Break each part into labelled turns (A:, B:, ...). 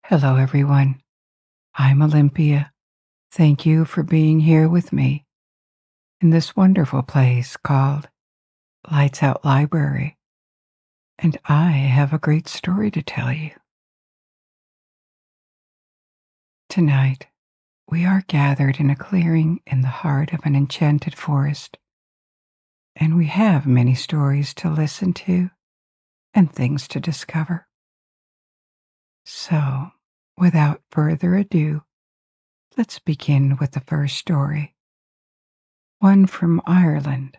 A: Hello, everyone. I'm Olympia. Thank you for being here with me in this wonderful place called Lights Out Library. And I have a great story to tell you. Tonight, we are gathered in a clearing in the heart of an enchanted forest, and we have many stories to listen to and things to discover. So, without further ado, let's begin with the first story. One from Ireland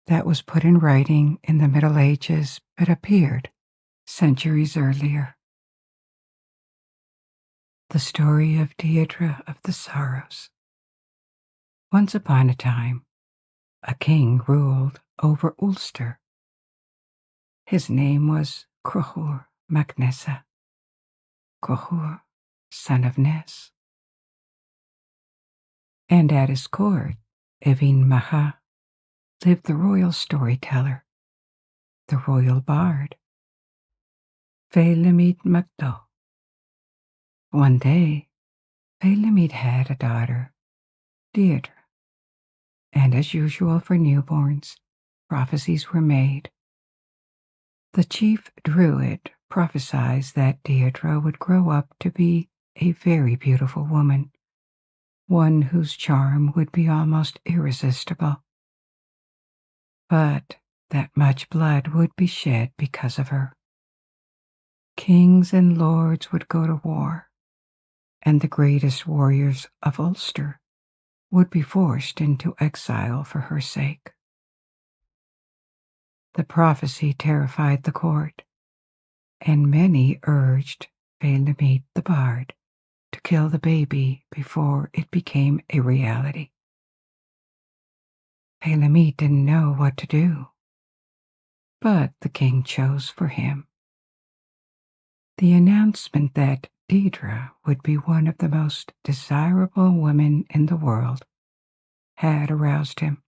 A: that was put in writing in the Middle Ages but appeared centuries earlier. The story of Deirdre of the Sorrows. Once upon a time, a king ruled over Ulster. His name was Crochur MacNessa, Crochur, son of Ness. And at his court, Evin Maha, lived the royal storyteller, the royal bard, Féilimid Macdo. One day, Féilimid had a daughter, Deirdre, and as usual for newborns, prophecies were made. The chief druid prophesied that Deirdre would grow up to be a very beautiful woman, one whose charm would be almost irresistible, but that much blood would be shed because of her. Kings and lords would go to war, and the greatest warriors of Ulster would be forced into exile for her sake. The prophecy terrified the court, and many urged Féilimid the bard to kill the baby before it became a reality. Féilimid didn't know what to do, but the king chose for him. The announcement that Deirdre would be one of the most desirable women in the world had aroused him.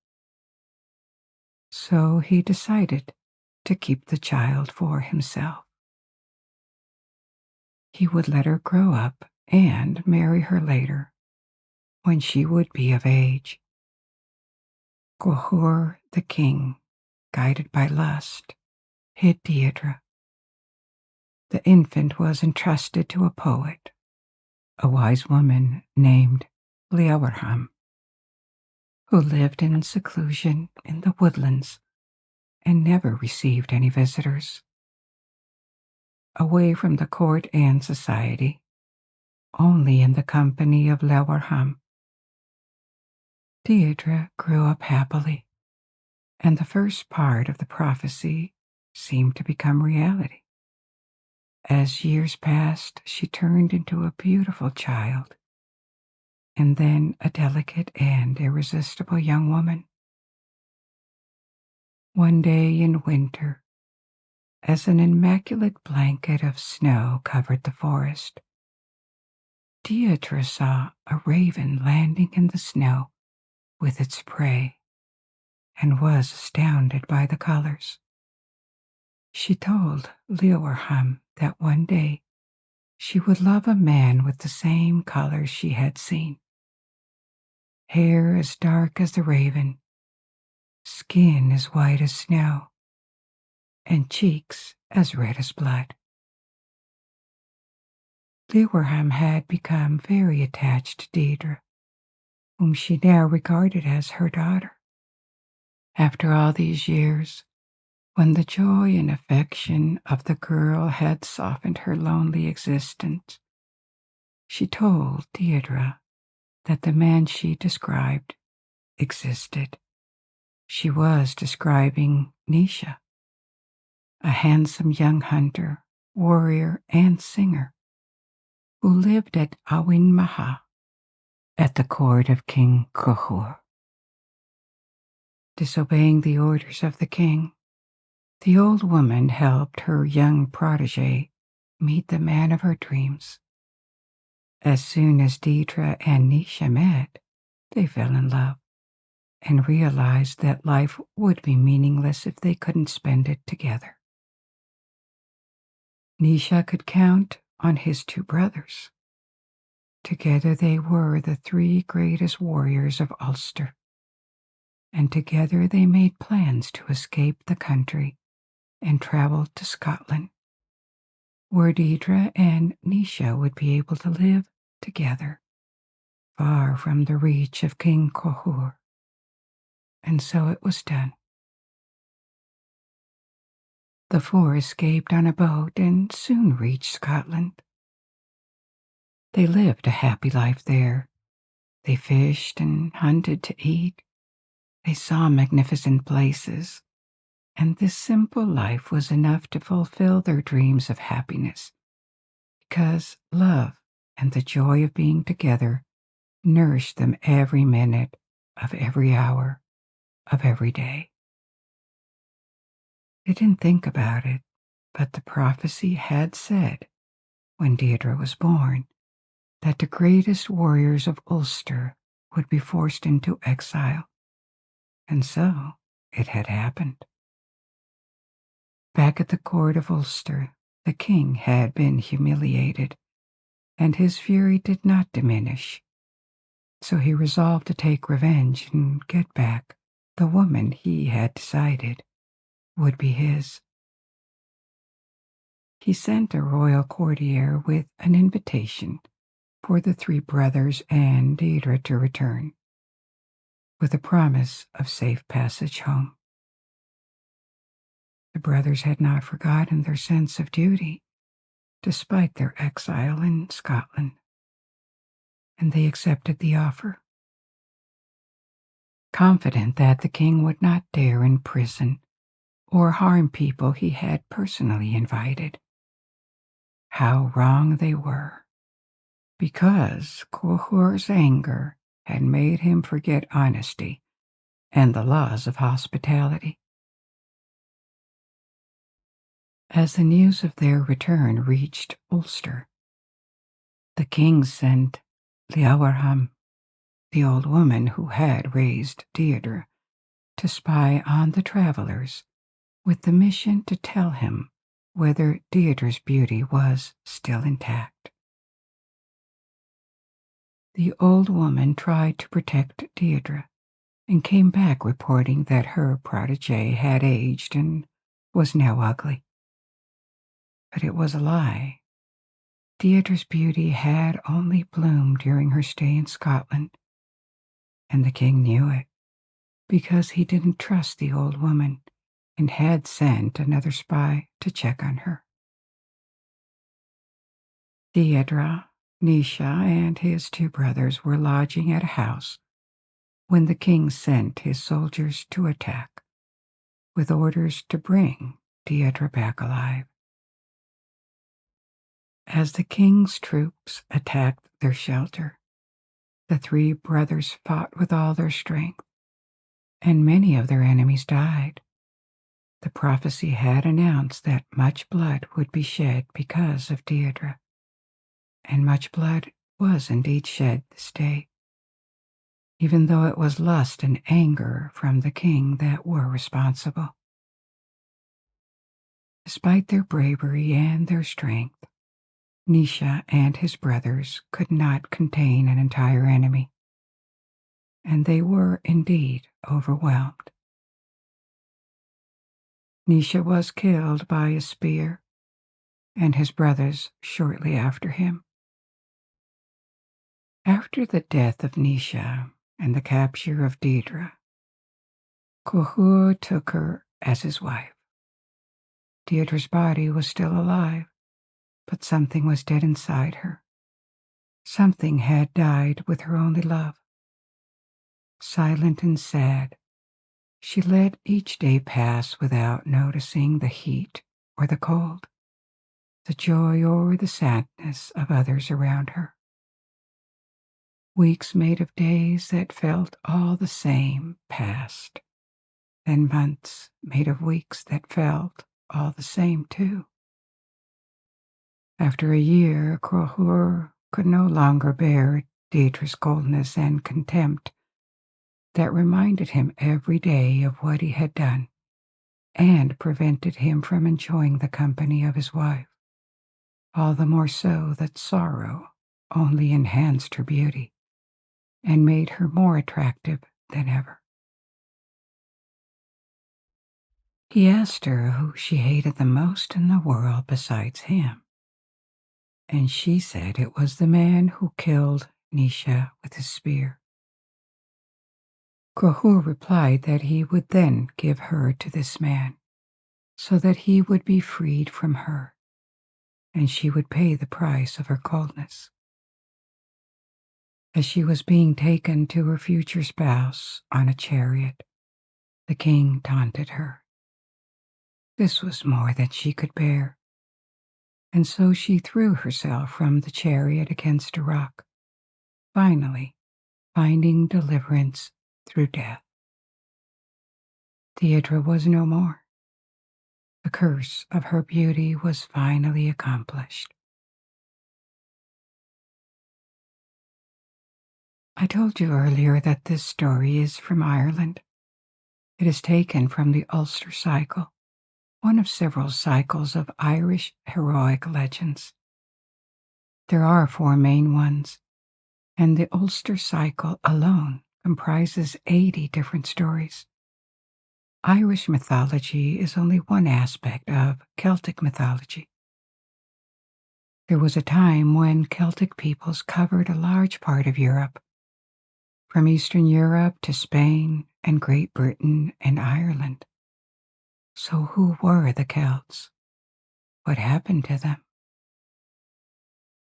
A: So he decided to keep the child for himself. He would let her grow up and marry her later, when she would be of age. Crochur the king, guided by lust, hid Deirdre. The infant was entrusted to a poet, a wise woman named Leabharm, who lived in seclusion in the woodlands and never received any visitors. Away from the court and society, only in the company of Leabharm, Deirdre grew up happily, and the first part of the prophecy seemed to become reality. As years passed, she turned into a beautiful child, and then a delicate and irresistible young woman. One day in winter, as an immaculate blanket of snow covered the forest, Deirdre saw a raven landing in the snow with its prey, and was astounded by the colors. She told Leabharm that one day she would love a man with the same colors she had seen. Hair as dark as the raven, skin as white as snow, and cheeks as red as blood. Leabharm had become very attached to Deirdre, whom she now regarded as her daughter. After all these years, when the joy and affection of the girl had softened her lonely existence, she told Deirdre that the man she described existed. She was describing Naoise, a handsome young hunter, warrior, and singer who lived at Awin Maha at the court of King Crochur. Disobeying the orders of the king, the old woman helped her young protege meet the man of her dreams. As soon as Deirdre and Naoise met, they fell in love and realized that life would be meaningless if they couldn't spend it together. Naoise could count on his two brothers. Together they were the three greatest warriors of Ulster, and together they made plans to escape the country and travel to Scotland, where Deirdre and Naoise would be able to live together, far from the reach of King Cothúr. And so it was done. The four escaped on a boat and soon reached Scotland. They lived a happy life there. They fished and hunted to eat. They saw magnificent places, and this simple life was enough to fulfill their dreams of happiness, because love and the joy of being together nourished them every minute of every hour of every day. They didn't think about it, but the prophecy had said, when Deirdre was born, that the greatest warriors of Ulster would be forced into exile. And so it had happened. Back at the court of Ulster, the king had been humiliated, and his fury did not diminish. So he resolved to take revenge and get back the woman he had decided would be his. He sent a royal courtier with an invitation for the three brothers and Deirdre to return, with a promise of safe passage home. The brothers had not forgotten their sense of duty, despite their exile in Scotland, and they accepted the offer, confident that the king would not dare imprison or harm people he had personally invited. How wrong they were, because Cothúr's anger had made him forget honesty and the laws of hospitality. As the news of their return reached Ulster, the king sent Leabharm, the old woman who had raised Deirdre, to spy on the travelers with the mission to tell him whether Deirdre's beauty was still intact. The old woman tried to protect Deirdre and came back reporting that her protégé had aged and was now ugly. But it was a lie. Deirdre's beauty had only bloomed during her stay in Scotland, and the king knew it, because he didn't trust the old woman and had sent another spy to check on her. Deirdre, Naoise, and his two brothers were lodging at a house when the king sent his soldiers to attack, with orders to bring Deirdre back alive. As the king's troops attacked their shelter, the three brothers fought with all their strength, and many of their enemies died. The prophecy had announced that much blood would be shed because of Deirdre, and much blood was indeed shed this day, even though it was lust and anger from the king that were responsible. Despite their bravery and their strength, Naoise and his brothers could not contain an entire enemy, and they were indeed overwhelmed. Naoise was killed by a spear, and his brothers shortly after him. After the death of Naoise and the capture of Deirdre, Cothúr took her as his wife. Deirdre's body was still alive, but something was dead inside her. Something had died with her only love. Silent and sad, she let each day pass without noticing the heat or the cold, the joy or the sadness of others around her. Weeks made of days that felt all the same passed, then months made of weeks that felt all the same too. After a year, Cothúr could no longer bear Deirdre's coldness and contempt that reminded him every day of what he had done and prevented him from enjoying the company of his wife. all the more so that sorrow only enhanced her beauty and made her more attractive than ever. He asked her who she hated the most in the world besides him, and she said it was the man who killed Nisha with his spear. Grohur replied that he would then give her to this man, so that he would be freed from her, and she would pay the price of her coldness. As she was being taken to her future spouse on a chariot, the king taunted her. This was more than she could bear, and so she threw herself from the chariot against a rock, finally finding deliverance through death. Deirdre was no more. The curse of her beauty was finally accomplished. I told you earlier that this story is from Ireland. It is taken from the Ulster Cycle, one of several cycles of Irish heroic legends. There are 4 main ones, and the Ulster Cycle alone comprises 80 different stories. Irish mythology is only one aspect of Celtic mythology. There was a time when Celtic peoples covered a large part of Europe, from Eastern Europe to Spain and Great Britain and Ireland. So who were the Celts? What happened to them?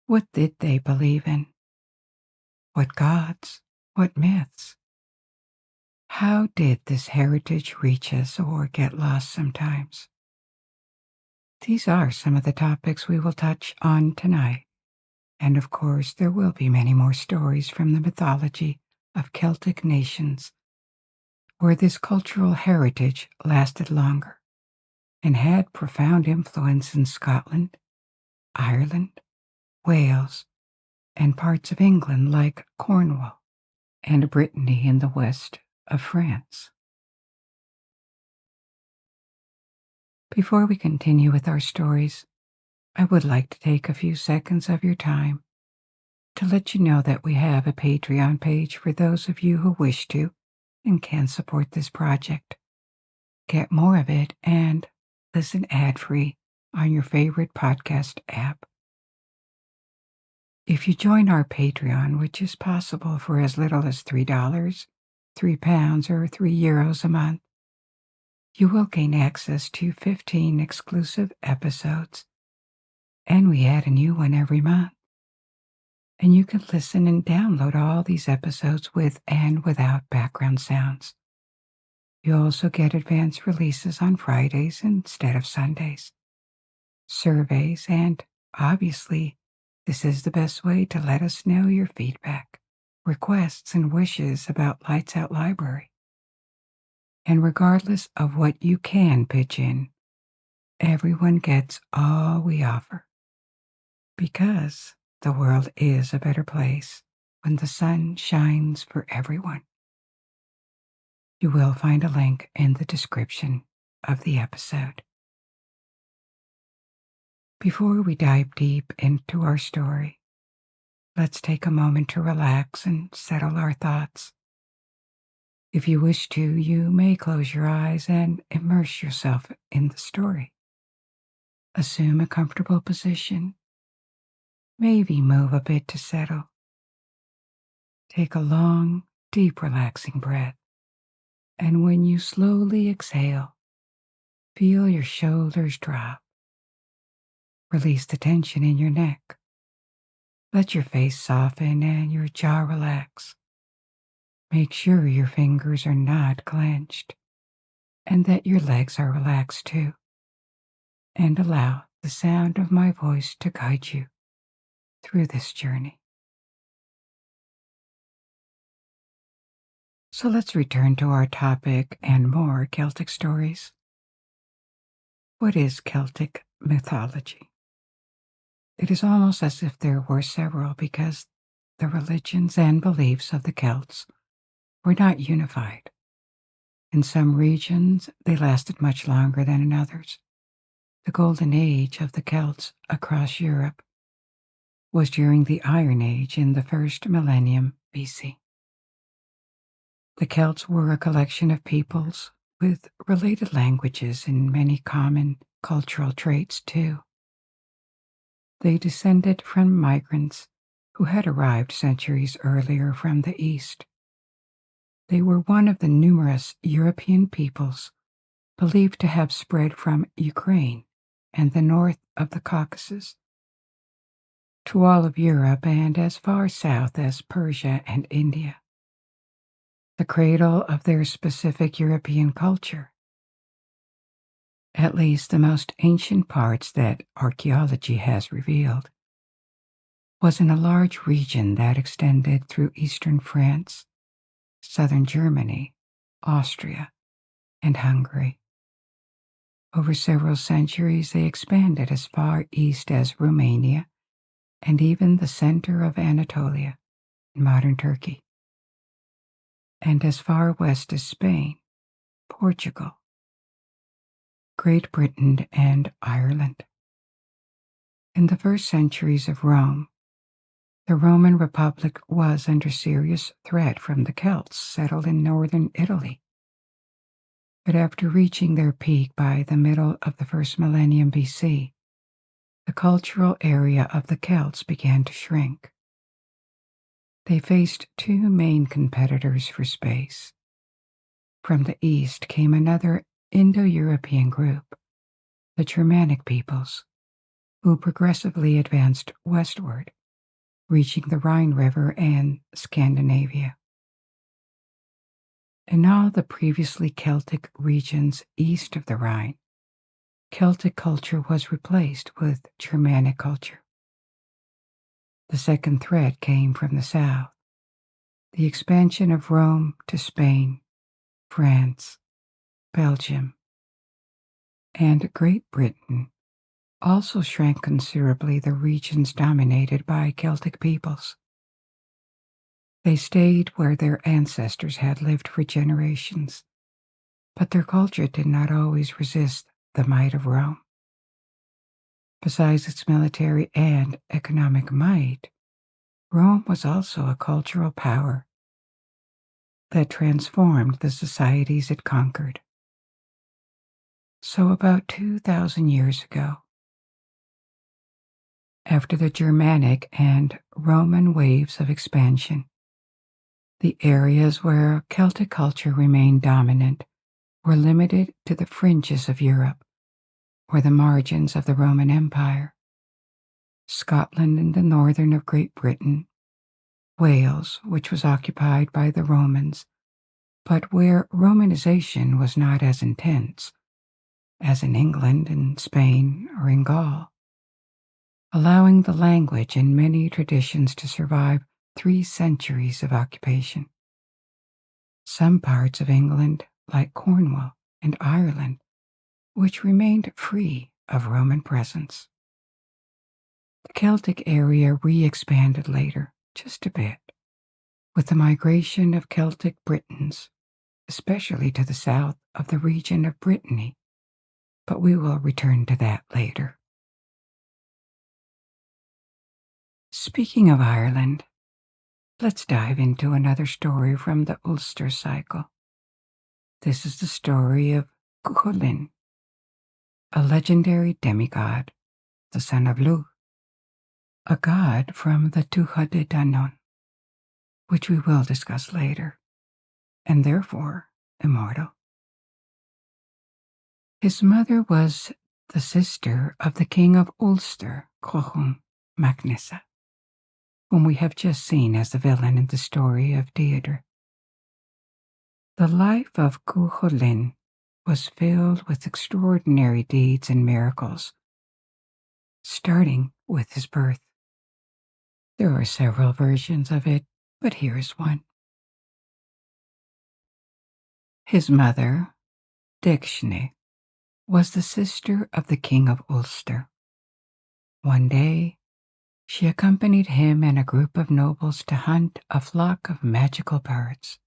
A: What did they believe in? What gods? What myths? How did this heritage reach us or get lost sometimes? These are some of the topics we will touch on tonight. And of course, there will be many more stories from the mythology of Celtic nations, where this cultural heritage lasted longer and had profound influence in Scotland, Ireland, Wales, and parts of England like Cornwall and Brittany in the west of France. Before we continue with our stories, I would like to take a few seconds of your time to let you know that we have a Patreon page for those of you who wish to and can support this project. Get more of it and listen ad-free on your favorite podcast app. If you join our Patreon, which is possible for as little as $3, £3, or €3 a month, you will gain access to 15 exclusive episodes, and we add a new one every month. And you can listen and download all these episodes with and without background sounds. You also get advanced releases on Fridays instead of Sundays, surveys, and obviously, this is the best way to let us know your feedback, requests, and wishes about Lights Out Library. And regardless of what you can pitch in, everyone gets all we offer. Because the world is a better place when the sun shines for everyone. You will find a link in the description of the episode. Before we dive deep into our story, let's take a moment to relax and settle our thoughts. If you wish to, you may close your eyes and immerse yourself in the story. Assume a comfortable position. Maybe move a bit to settle. Take a long, deep, relaxing breath. And when you slowly exhale, feel your shoulders drop. Release the tension in your neck. Let your face soften and your jaw relax. Make sure your fingers are not clenched and that your legs are relaxed too. And allow the sound of my voice to guide you through this journey. So let's return to our topic and more Celtic stories. What is Celtic mythology? It is almost as if there were several because the religions and beliefs of the Celts were not unified. In some regions, they lasted much longer than in others, The golden age of the Celts across Europe was during the Iron Age in the first millennium BC. The Celts were a collection of peoples with related languages and many common cultural traits too. They descended from migrants who had arrived centuries earlier from the East. They were one of the numerous European peoples believed to have spread from Ukraine and the north of the Caucasus to all of Europe and as far south as Persia and India, the cradle of their specific European culture. At least the most ancient parts that archaeology has revealed was in a large region that extended through eastern France, southern Germany, Austria, and Hungary. Over several centuries, they expanded as far east as Romania and even the center of Anatolia in modern Turkey, and as far west as Spain, Portugal, Great Britain, and Ireland. In the first centuries of Rome, the Roman Republic was under serious threat from the Celts settled in northern Italy. But after reaching their peak by the middle of the first millennium BC, the cultural area of the Celts began to shrink. They faced two main competitors for space. From the east came another Indo-European group, the Germanic peoples, who progressively advanced westward, reaching the Rhine River and Scandinavia. In all the previously Celtic regions east of the Rhine, Celtic culture was replaced with Germanic culture. The second threat came from the south, the expansion of Rome to Spain, France, Belgium, and Great Britain also shrank considerably the regions dominated by Celtic peoples. They stayed where their ancestors had lived for generations, but their culture did not always resist the might of Rome. Besides its military and economic might, Rome was also a cultural power that transformed the societies it conquered. So about 2,000 years ago, after the Germanic and Roman waves of expansion, the areas where Celtic culture remained dominant were limited to the fringes of Europe, or the margins of the Roman Empire. Scotland in the northern of Great Britain, Wales, which was occupied by the Romans, but where Romanization was not as intense as in England and Spain or in Gaul, allowing the language and many traditions to survive 3 centuries of occupation. Some parts of England, like Cornwall and Ireland, which remained free of Roman presence. The Celtic area re-expanded later, just a bit, with the migration of Celtic Britons, especially to the south of the region of Brittany, but we will return to that later. Speaking of Ireland, let's dive into another story from the Ulster cycle. This is the story of Cuchulainn, a legendary demigod, the son of Lugh, a god from the Tuatha De Danann, which we will discuss later, and therefore immortal. His mother was the sister of the king of Ulster, Cuchulainn Macnessa, whom we have just seen as the villain in the story of Deirdre. The life of Cuchulainn was filled with extraordinary deeds and miracles, starting with his birth. There are several versions of it, but here is one. His mother, Dechne, was the sister of the king of Ulster. One day, she accompanied him and a group of nobles to hunt a flock of magical birds.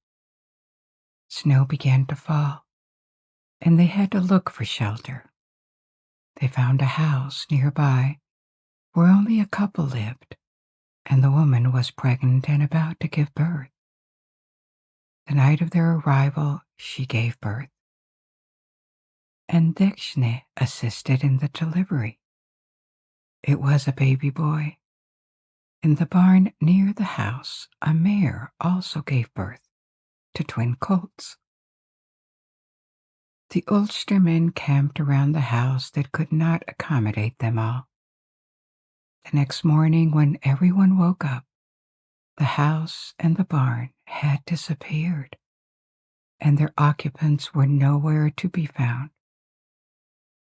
A: Snow began to fall, and they had to look for shelter. They found a house nearby where only a couple lived, and the woman was pregnant and about to give birth. The night of their arrival, she gave birth, and Dekshne assisted in the delivery. It was a baby boy. In the barn near the house, a mare also gave birth to twin colts. The Ulstermen camped around the house that could not accommodate them all. The next morning, when everyone woke up, the house and the barn had disappeared, and their occupants were nowhere to be found.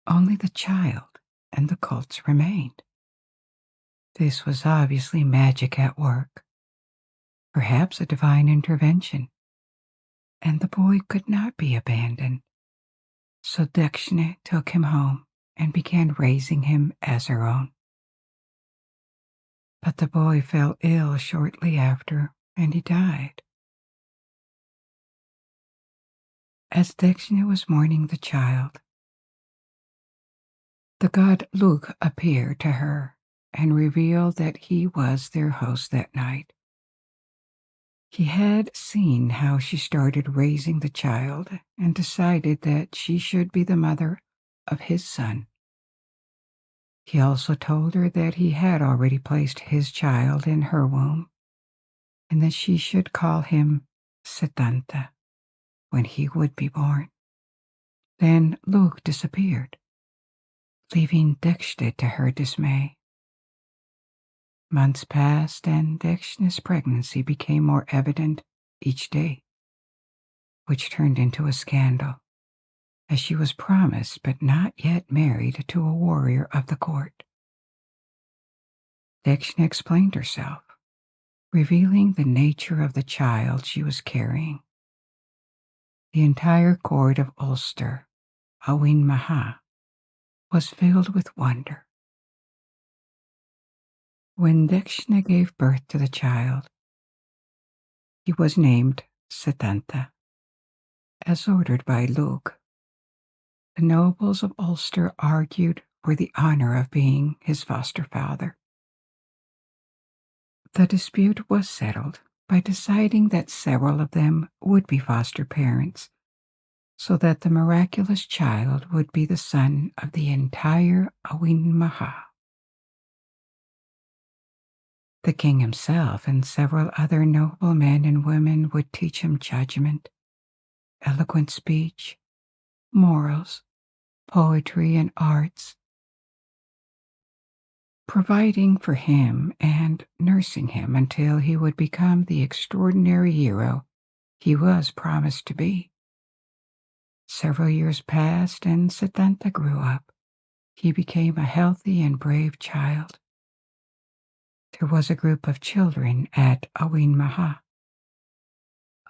A: Only the child and the colts remained. This was obviously magic at work, perhaps a divine intervention, and the boy could not be abandoned. So Dekshne took him home and began raising him as her own. But the boy fell ill shortly after, and he died. As Dekshne was mourning the child, the god Lugh appeared to her and revealed that he was their host that night. He had seen how she started raising the child and decided that she should be the mother of his son. He also told her that he had already placed his child in her womb and that she should call him Setanta when he would be born. Then Lugh disappeared, leaving Dekshne to her dismay. Months passed, and Dekshne's pregnancy became more evident each day, which turned into a scandal, as she was promised but not yet married to a warrior of the court. Dekshne explained herself, revealing the nature of the child she was carrying. The entire court of Ulster, Awin Maha, was filled with wonder. When Dekshne gave birth to the child, he was named Setanta, as ordered by Lugh. The nobles of Ulster argued for the honor of being his foster father. The dispute was settled by deciding that several of them would be foster parents, so that the miraculous child would be the son of the entire Awin Maha. The king himself and several other noble men and women would teach him judgment, eloquent speech, morals, poetry, and arts, providing for him and nursing him until he would become the extraordinary hero he was promised to be. Several years passed, and Setanta grew up. He became a healthy and brave child. There was a group of children at Awin Maha,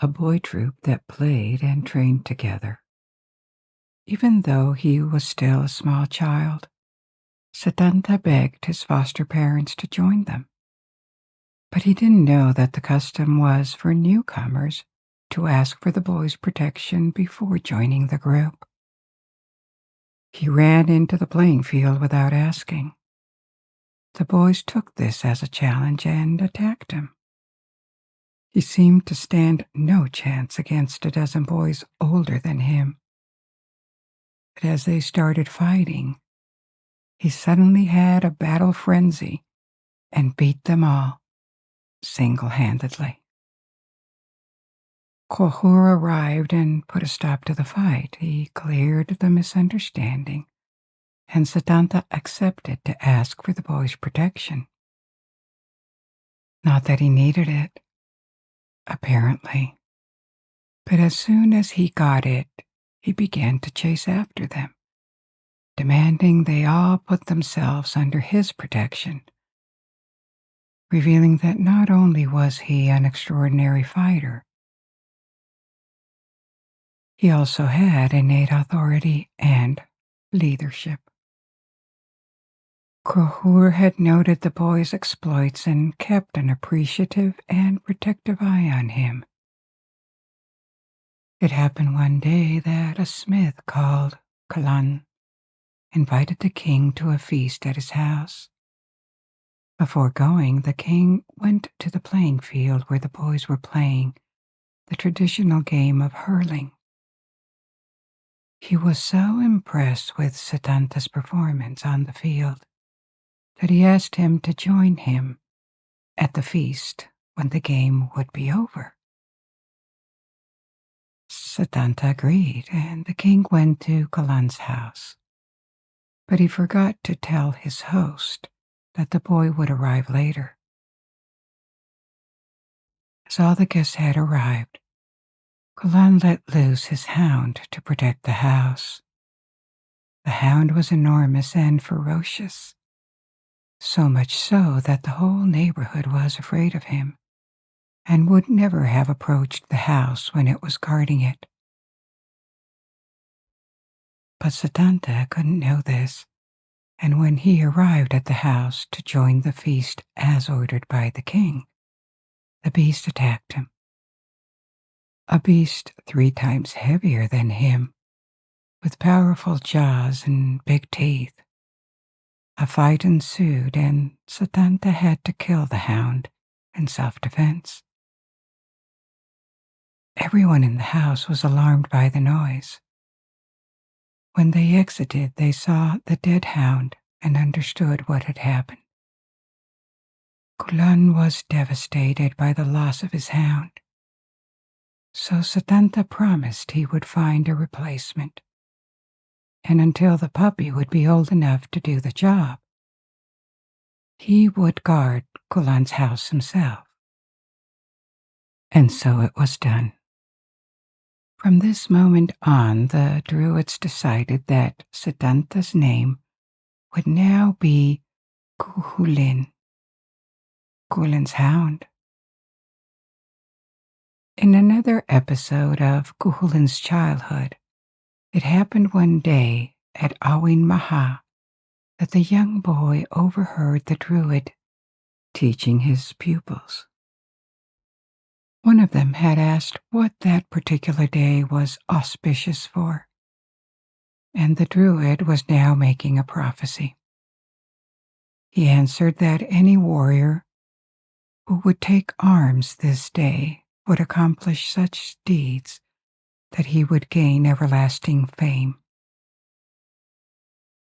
A: a boy troupe that played and trained together. Even though he was still a small child, Setanta begged his foster parents to join them. But he didn't know that the custom was for newcomers to ask for the boy's protection before joining the group. He ran into the playing field without asking. The boys took this as a challenge and attacked him. He seemed to stand no chance against a dozen boys older than him. But as they started fighting, he suddenly had a battle frenzy and beat them all single-handedly. Kohur arrived and put a stop to the fight. He cleared the misunderstanding, and Setanta accepted to ask for the boy's protection. Not that he needed it, apparently, but as soon as he got it, he began to chase after them, demanding they all put themselves under his protection, revealing that not only was he an extraordinary fighter, he also had innate authority and leadership. Kohur had noted the boy's exploits and kept an appreciative and protective eye on him. It happened one day that a smith called Kalan invited the king to a feast at his house. Before going, the king went to the playing field where the boys were playing the traditional game of hurling. He was so impressed with Setanta's performance on the field that he asked him to join him at the feast when the game would be over. Setanta agreed, and the king went to Kalan's house. But he forgot to tell his host that the boy would arrive later. As all the guests had arrived, Kalan let loose his hound to protect the house. The hound was enormous and ferocious, so much so that the whole neighborhood was afraid of him and would never have approached the house when it was guarding it. But Setanta couldn't know this, and when he arrived at the house to join the feast as ordered by the king, the beast attacked him. A beast 3 times heavier than him, with powerful jaws and big teeth. A fight ensued, and Setanta had to kill the hound in self-defense. Everyone in the house was alarmed by the noise. When they exited, they saw the dead hound and understood what had happened. Kulan was devastated by the loss of his hound, so Setanta promised he would find a replacement, and until the puppy would be old enough to do the job, he would guard Kulan's house himself. And so it was done. From this moment on, the Druids decided that Setanta's name would now be Cuchulainn, Kulan's hound. In another episode of Cuchulainn's childhood, it happened one day at Awin Maha that the young boy overheard the Druid teaching his pupils. One of them had asked what that particular day was auspicious for, and the Druid was now making a prophecy. He answered that any warrior who would take arms this day would accomplish such deeds that he would gain everlasting fame.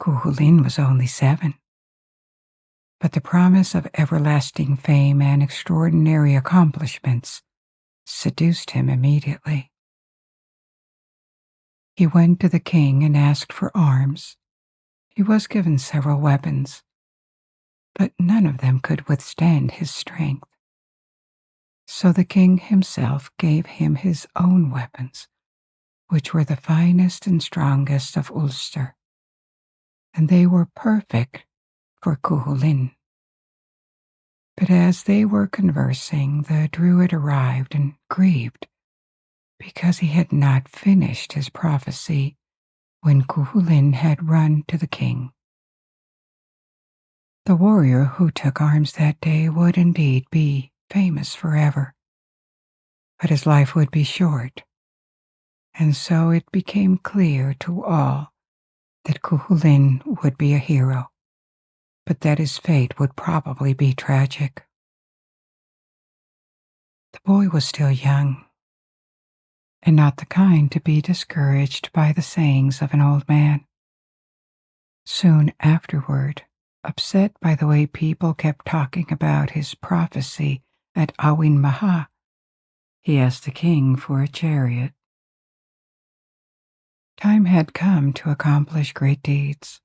A: Cuchulainn was only 7, but the promise of everlasting fame and extraordinary accomplishments seduced him immediately. He went to the king and asked for arms. He was given several weapons, but none of them could withstand his strength. So the king himself gave him his own weapons, which were the finest and strongest of Ulster, and they were perfect for Cuchulainn. But as they were conversing, the Druid arrived and grieved because he had not finished his prophecy when Cuchulainn had run to the king. The warrior who took arms that day would indeed be famous forever, but his life would be short, and so it became clear to all that Cuchulainn would be a hero, but that his fate would probably be tragic. The boy was still young, and not the kind to be discouraged by the sayings of an old man. Soon afterward, upset by the way people kept talking about his prophecy at Awin Maha, he asked the king for a chariot. Time had come to accomplish great deeds.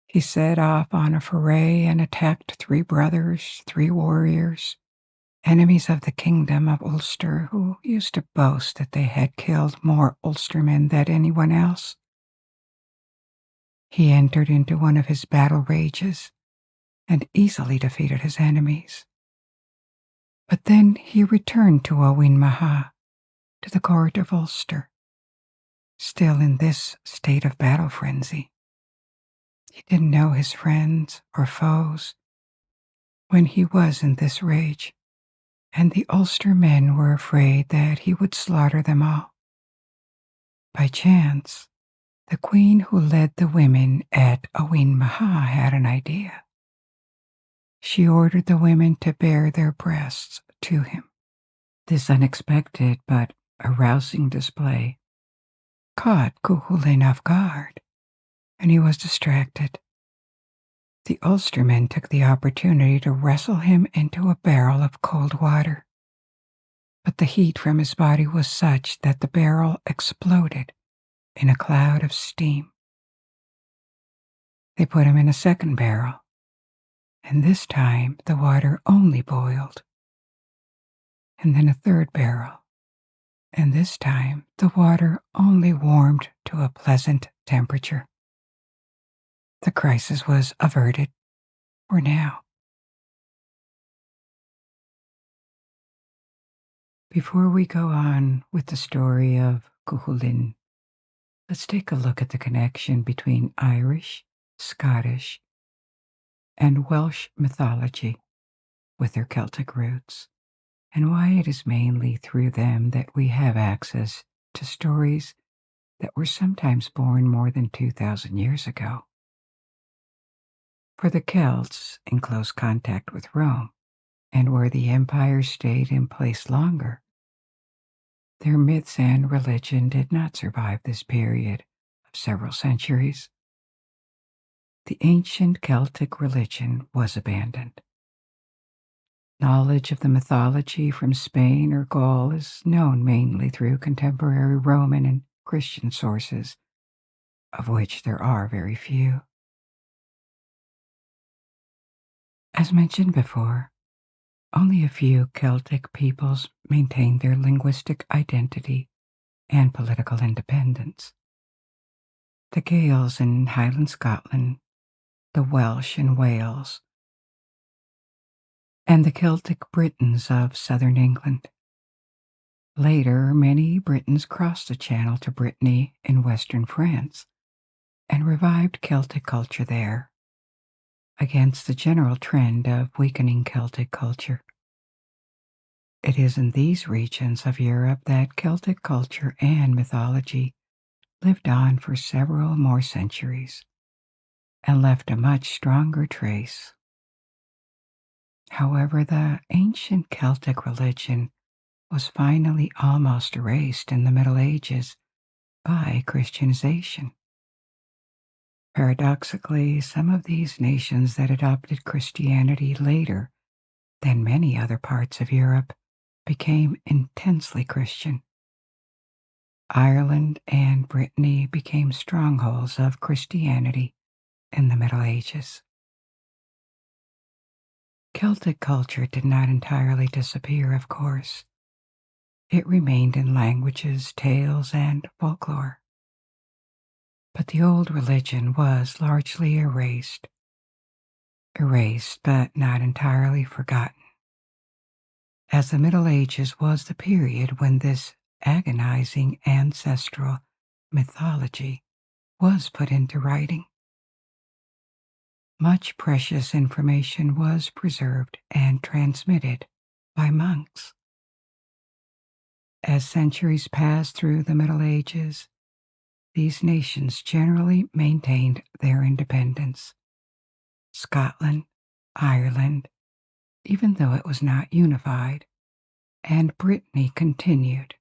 A: He set off on a foray and attacked 3 brothers, 3 warriors, enemies of the kingdom of Ulster, who used to boast that they had killed more Ulstermen than anyone else. He entered into one of his battle rages and easily defeated his enemies. But then he returned to Awin Maha, to the court of Ulster, still in this state of battle frenzy. He didn't know his friends or foes when he was in this rage, and the Ulster men were afraid that he would slaughter them all. By chance, The queen who led the women at Owen Maha had an idea. She ordered the women to bare their breasts to him. This unexpected but arousing display caught Cuchulainn off guard, and he was distracted. The Ulstermen took the opportunity to wrestle him into a barrel of cold water, but the heat from his body was such that the barrel exploded in a cloud of steam. They put him in a second barrel, and this time the water only boiled. And then a third barrel, and this time the water only warmed to a pleasant temperature. The crisis was averted for now. Before we go on with the story of Cuchulainn, let's take a look at the connection between Irish, Scottish, and Welsh mythology with their Celtic roots, and why it is mainly through them that we have access to stories that were sometimes born more than 2,000 years ago. For the Celts, in close contact with Rome, and where the empire stayed in place longer, their myths and religion did not survive this period of several centuries. The ancient Celtic religion was abandoned. Knowledge of the mythology from Spain or Gaul is known mainly through contemporary Roman and Christian sources, of which there are very few. As mentioned before, only a few Celtic peoples maintained their linguistic identity and political independence. The Gaels in Highland Scotland, the Welsh in Wales, and the Celtic Britons of southern England. Later, many Britons crossed the Channel to Brittany in western France and revived Celtic culture there, against the general trend of weakening Celtic culture. It is in these regions of Europe that Celtic culture and mythology lived on for several more centuries and left a much stronger trace. However, the ancient Celtic religion was finally almost erased in the Middle Ages by Christianization. Paradoxically, some of these nations that adopted Christianity later than many other parts of Europe became intensely Christian. Ireland and Brittany became strongholds of Christianity in the Middle Ages. Celtic culture did not entirely disappear, of course. It remained in languages, tales, and folklore. But the old religion was largely erased. Erased, but not entirely forgotten, as the Middle Ages was the period when this agonizing ancestral mythology was put into writing. Much precious information was preserved and transmitted by monks. As centuries passed through the Middle Ages, these nations generally maintained their independence. Scotland, Ireland, even though it was not unified, and Brittany continued,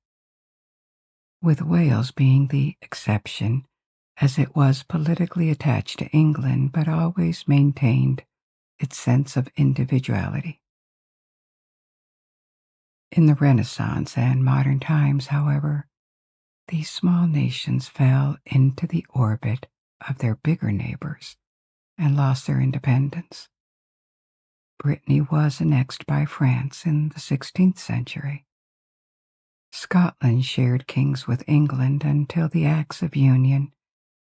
A: with Wales being the exception, as it was politically attached to England but always maintained its sense of individuality. In the Renaissance and modern times, however, these small nations fell into the orbit of their bigger neighbors and lost their independence. Brittany was annexed by France in the 16th century. Scotland shared kings with England until the Acts of Union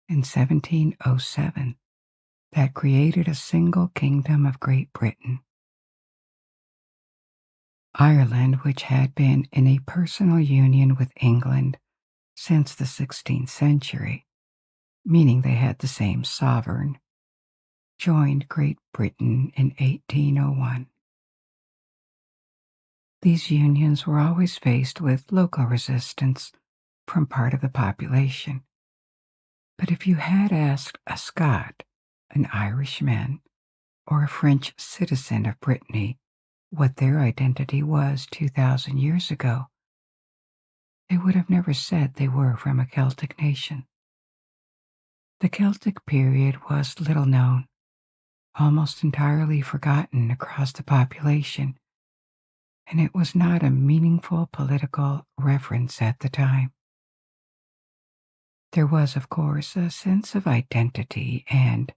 A: in 1707 that created a single kingdom of Great Britain. Ireland, which had been in a personal union with England since the 16th century, meaning they had the same sovereign, joined Great Britain in 1801. These unions were always faced with local resistance from part of the population. But if you had asked a Scot, an Irishman, or a French citizen of Brittany what their identity was 2,000 years ago, they would have never said they were from a Celtic nation. The Celtic period was little known, almost entirely forgotten across the population, and it was not a meaningful political reference at the time. There was, of course, a sense of identity and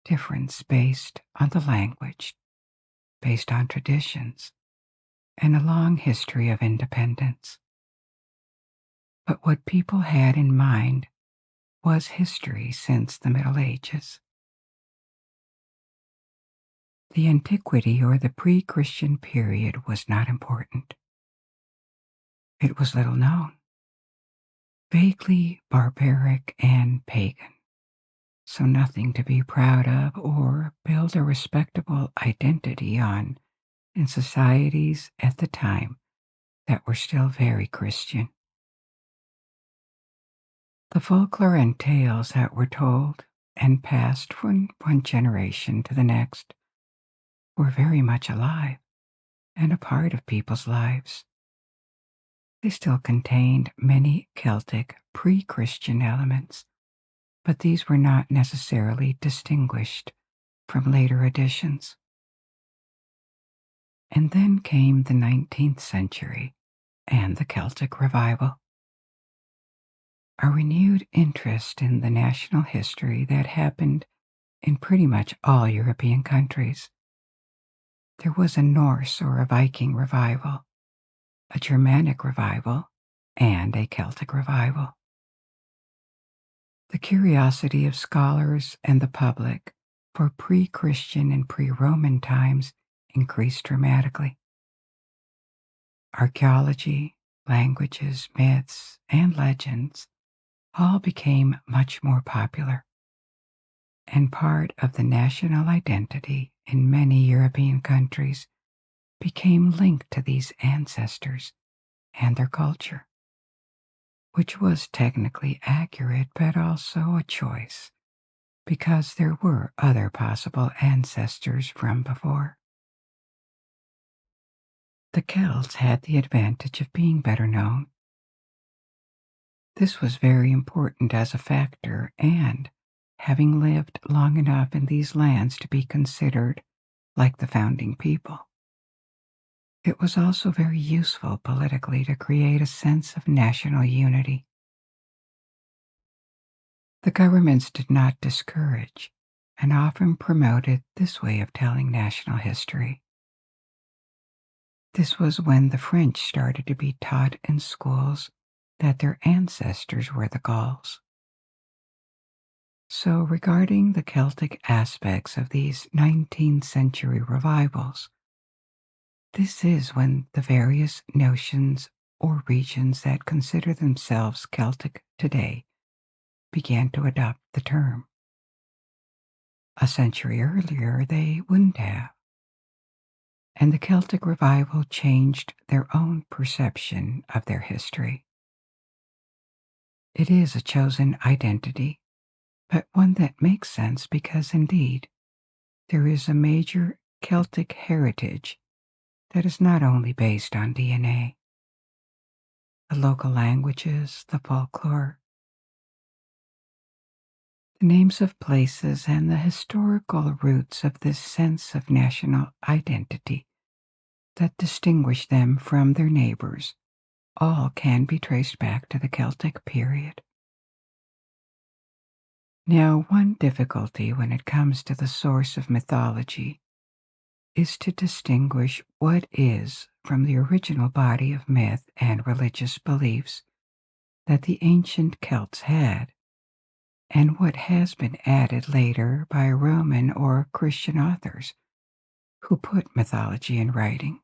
A: difference based on the language, based on traditions, and a long history of independence. But what people had in mind was history since the Middle Ages. The Antiquity or the pre-Christian period was not important. It was little known, vaguely barbaric and pagan, so nothing to be proud of or build a respectable identity on in societies at the time that were still very Christian. The folklore and tales that were told and passed from one generation to the next were very much alive and a part of people's lives. They still contained many Celtic pre-Christian elements, but these were not necessarily distinguished from later additions. And then came the 19th century and the Celtic Revival, a renewed interest in the national history that happened in pretty much all European countries. There was a Norse or a Viking revival, a Germanic revival, and a Celtic revival. The curiosity of scholars and the public for pre-Christian and pre-Roman times increased dramatically. Archaeology, languages, myths, and legends all became much more popular and part of the national identity in many European countries became linked to these ancestors and their culture, which was technically accurate but also a choice because there were other possible ancestors from before. The Celts had the advantage of being better known. This was very important as a factor, and having lived long enough in these lands to be considered like the founding people. It was also very useful politically to create a sense of national unity. The governments did not discourage and often promoted this way of telling national history. This was when the French started to be taught in schools that their ancestors were the Gauls. So, regarding the Celtic aspects of these 19th century revivals, this is when the various notions or regions that consider themselves Celtic today began to adopt the term. A century earlier, they wouldn't have. And the Celtic revival changed their own perception of their history. It is a chosen identity, but one that makes sense because indeed there is a major Celtic heritage that is not only based on DNA. The local languages, the folklore, the names of places, and the historical roots of this sense of national identity that distinguish them from their neighbors all can be traced back to the Celtic period. Now, one difficulty when it comes to the source of mythology is to distinguish what is from the original body of myth and religious beliefs that the ancient Celts had, and what has been added later by Roman or Christian authors who put mythology in writing.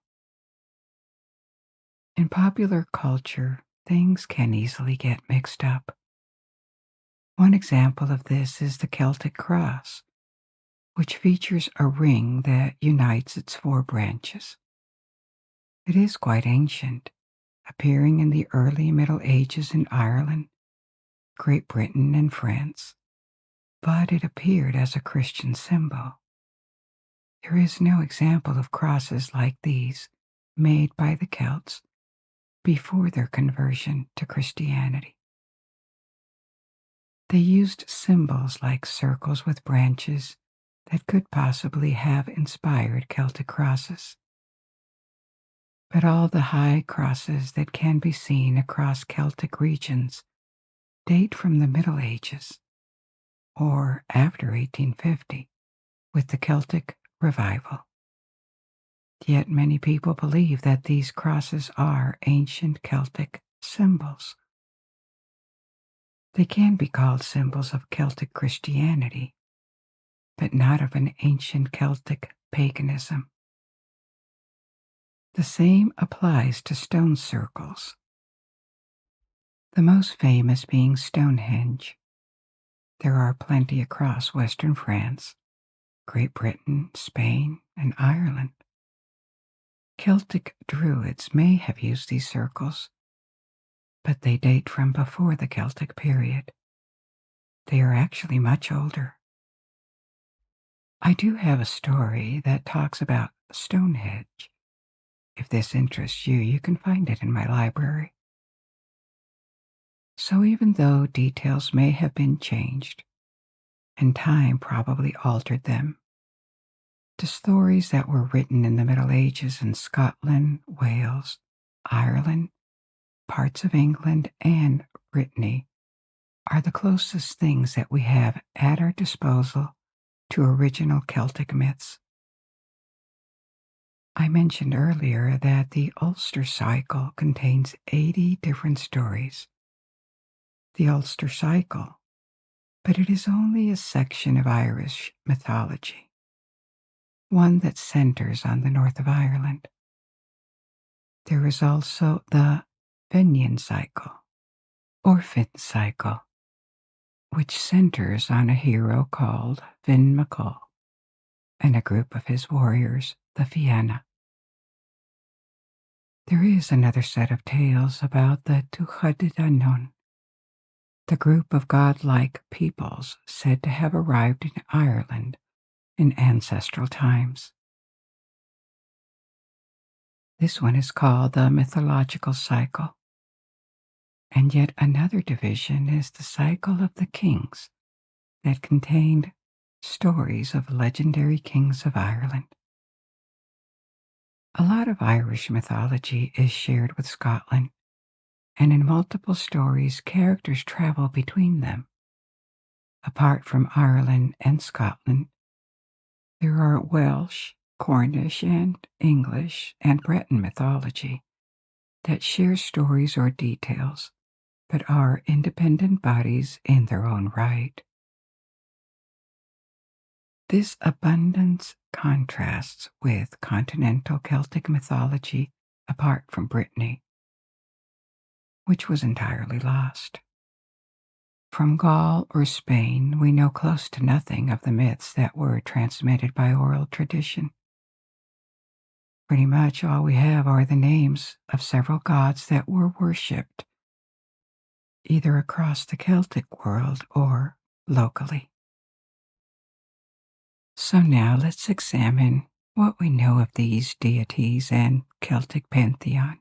A: In popular culture, things can easily get mixed up. One example of this is the Celtic cross, which features a ring that unites its 4 branches. It is quite ancient, appearing in the early Middle Ages in Ireland, Great Britain, and France. but it appeared as a Christian symbol. There is no example of crosses like these made by the Celts before their conversion to Christianity. They used symbols like circles with branches that could possibly have inspired Celtic crosses. But all the high crosses that can be seen across Celtic regions date from the Middle Ages, or after 1850, with the Celtic revival. Yet many people believe that these crosses are ancient Celtic symbols. They can be called symbols of Celtic Christianity, but not of an ancient Celtic paganism. The same applies to stone circles, the most famous being Stonehenge. There are plenty across Western France, Great Britain, Spain, and Ireland. Celtic Druids may have used these circles, but they date from before the Celtic period. They are actually much older. I do have a story that talks about Stonehenge. If this interests you, you can find it in my library. So even though details may have been changed, and time probably altered them, the stories that were written in the Middle Ages in Scotland, Wales, Ireland, parts of England, and Brittany are the closest things that we have at our disposal to original Celtic myths. I mentioned earlier that the Ulster Cycle contains 80 different stories. The Ulster Cycle, but it is only a section of Irish mythology, one that centers on the north of Ireland. There is also the Fenian Cycle, or Finn Cycle, which centers on a hero called Finn MacColl and a group of his warriors, the Fianna. There is another set of tales about the Tuatha, the group of godlike peoples said to have arrived in Ireland in ancestral times. This one is called the Mythological Cycle. And yet another division is the Cycle of the Kings that contained stories of legendary kings of Ireland. A lot of Irish mythology is shared with Scotland, and in multiple stories, characters travel between them. Apart from Ireland and Scotland, there are Welsh, Cornish, and English, and Breton mythology that share stories or details, but are independent bodies in their own right. This abundance contrasts with continental Celtic mythology apart from Brittany, which was entirely lost. From Gaul or Spain, we know close to nothing of the myths that were transmitted by oral tradition. Pretty much all we have are the names of several gods that were worshipped, either across the Celtic world or locally. So now let's examine what we know of these deities and Celtic pantheon.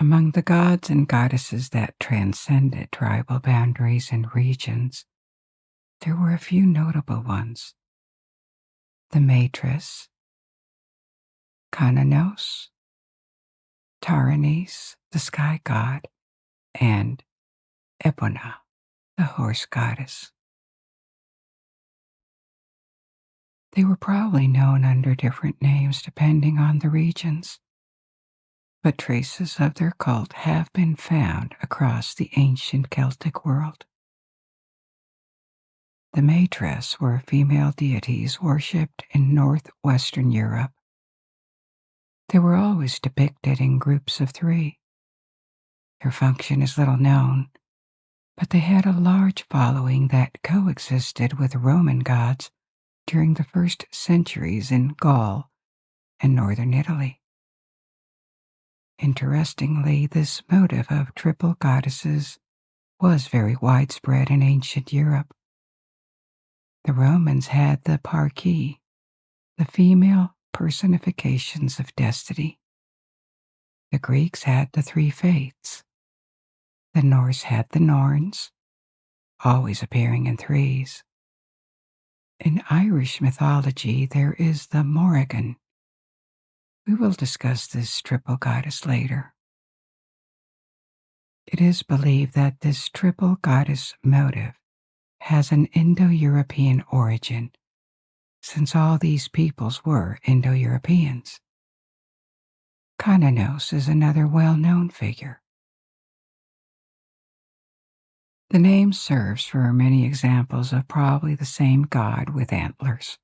A: Among the gods and goddesses that transcended tribal boundaries and regions, there were a few notable ones. The Matris, Cananos, Taranis, the sky god, and Epona, the horse goddess. They were probably known under different names depending on the regions, but traces of their cult have been found across the ancient Celtic world. The Matris were female deities worshipped in northwestern Europe. They were always depicted in groups of 3. Their function is little known, but they had a large following that coexisted with Roman gods during the first centuries in Gaul and northern Italy. Interestingly, this motive of triple goddesses was very widespread in ancient Europe. The Romans had the parki, the female personifications of destiny. The Greeks had the three fates. The Norse had the Norns, always appearing in threes. In Irish mythology, there is the Morrigan. We will discuss this triple goddess later. It is believed that this triple goddess motive has an Indo-European origin, since all these peoples were Indo-Europeans. Cananos is another well-known figure. The name serves for many examples of probably the same god with antlers.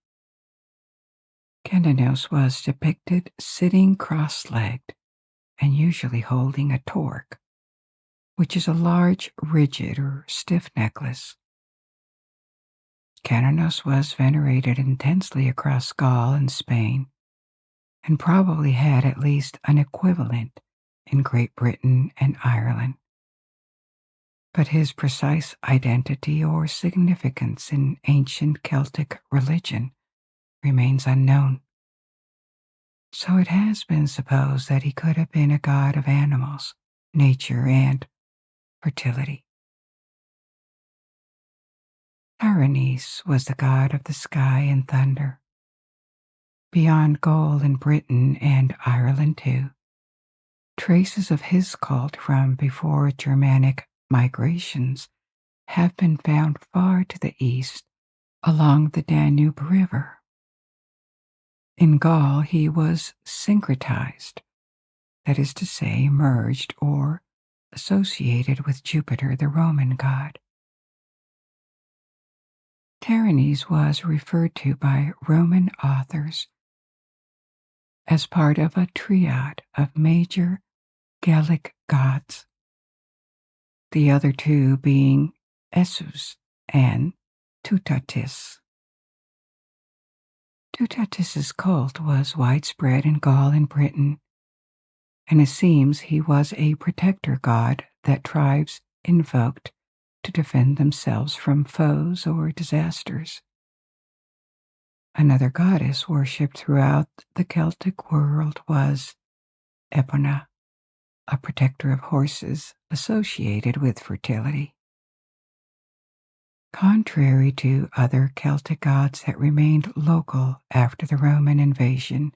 A: Cananos was depicted sitting cross-legged and usually holding a torque, which is a large, rigid, or stiff necklace. Cananos was venerated intensely across Gaul and Spain, and probably had at least an equivalent in Great Britain and Ireland. But his precise identity or significance in ancient Celtic religion remains unknown. So it has been supposed that he could have been a god of animals, nature, and fertility. Pyrenees was the god of the sky and thunder. Beyond Gaul in Britain and Ireland too, traces of his cult from before Germanic migrations have been found far to the east along the Danube River. In Gaul he was syncretized, that is to say, merged or associated with Jupiter, the Roman god. Pyrenees was referred to by Roman authors as part of a triad of major Gallic gods, the other two being Esus and Tutatis. Tutatis's cult was widespread in Gaul and Britain, and it seems he was a protector god that tribes invoked to defend themselves from foes or disasters. Another goddess worshipped throughout the Celtic world was Epona, a protector of horses associated with fertility. Contrary to other Celtic gods that remained local after the Roman invasion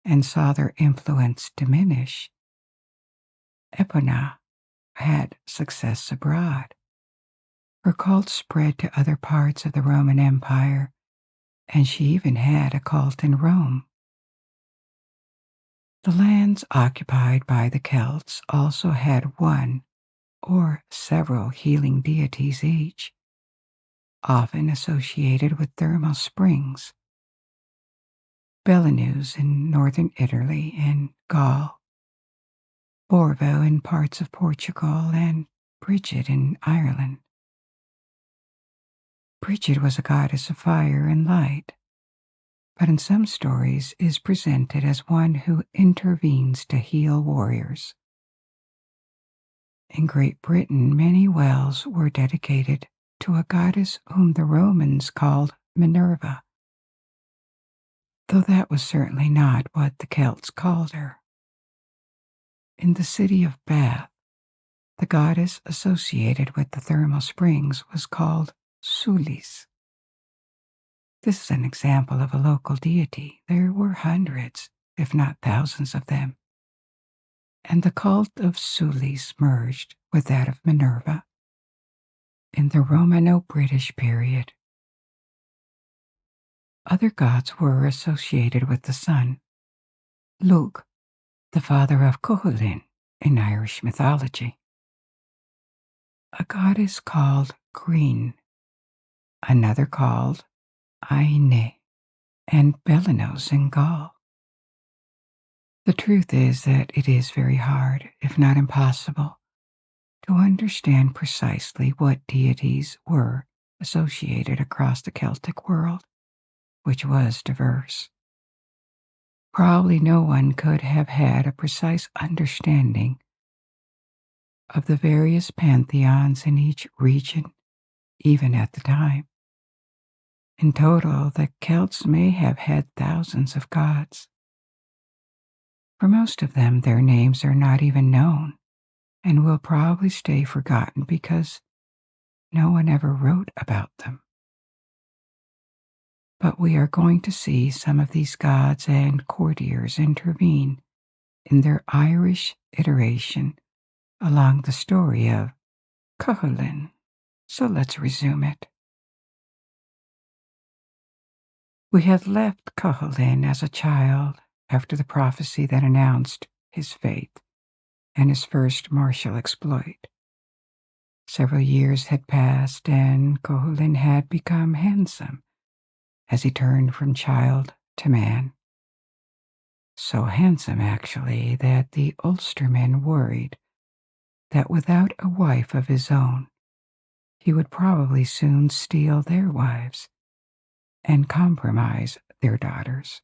A: and saw their influence diminish, Epona had success abroad. Her cult spread to other parts of the Roman Empire, and she even had a cult in Rome. The lands occupied by the Celts also had one or several healing deities each, often associated with thermal springs. Belenus in northern Italy and Gaul, Borvo in parts of Portugal, and Brigid in Ireland. Brigid was a goddess of fire and light, but in some stories is presented as one who intervenes to heal warriors. In Great Britain, many wells were dedicated to a goddess whom the Romans called Minerva, though that was certainly not what the Celts called her. In the city of Bath, the goddess associated with the thermal springs was called Sulis. This is an example of a local deity. There were hundreds, if not thousands of them, and the cult of Sulis merged with that of Minerva in the Romano-British period. Other gods were associated with the sun. Lugh, the father of Cuchulainn in Irish mythology. A goddess called Green, another called Aine, and Belenus in Gaul. The truth is that it is very hard, if not impossible, to understand precisely what deities were associated across the Celtic world, which was diverse. Probably no one could have had a precise understanding of the various pantheons in each region, even at the time. In total, the Celts may have had thousands of gods. For most of them, their names are not even known and will probably stay forgotten because no one ever wrote about them. But we are going to see some of these gods and courtiers intervene in their Irish iteration along the story of Cuchulainn. So let's resume it. We had left Cuchulainn as a child after the prophecy that announced his fate and his first martial exploit. Several years had passed, and Cuchulainn had become handsome as he turned from child to man. So handsome, actually, that the Ulstermen worried that without a wife of his own, he would probably soon steal their wives and compromise their daughters.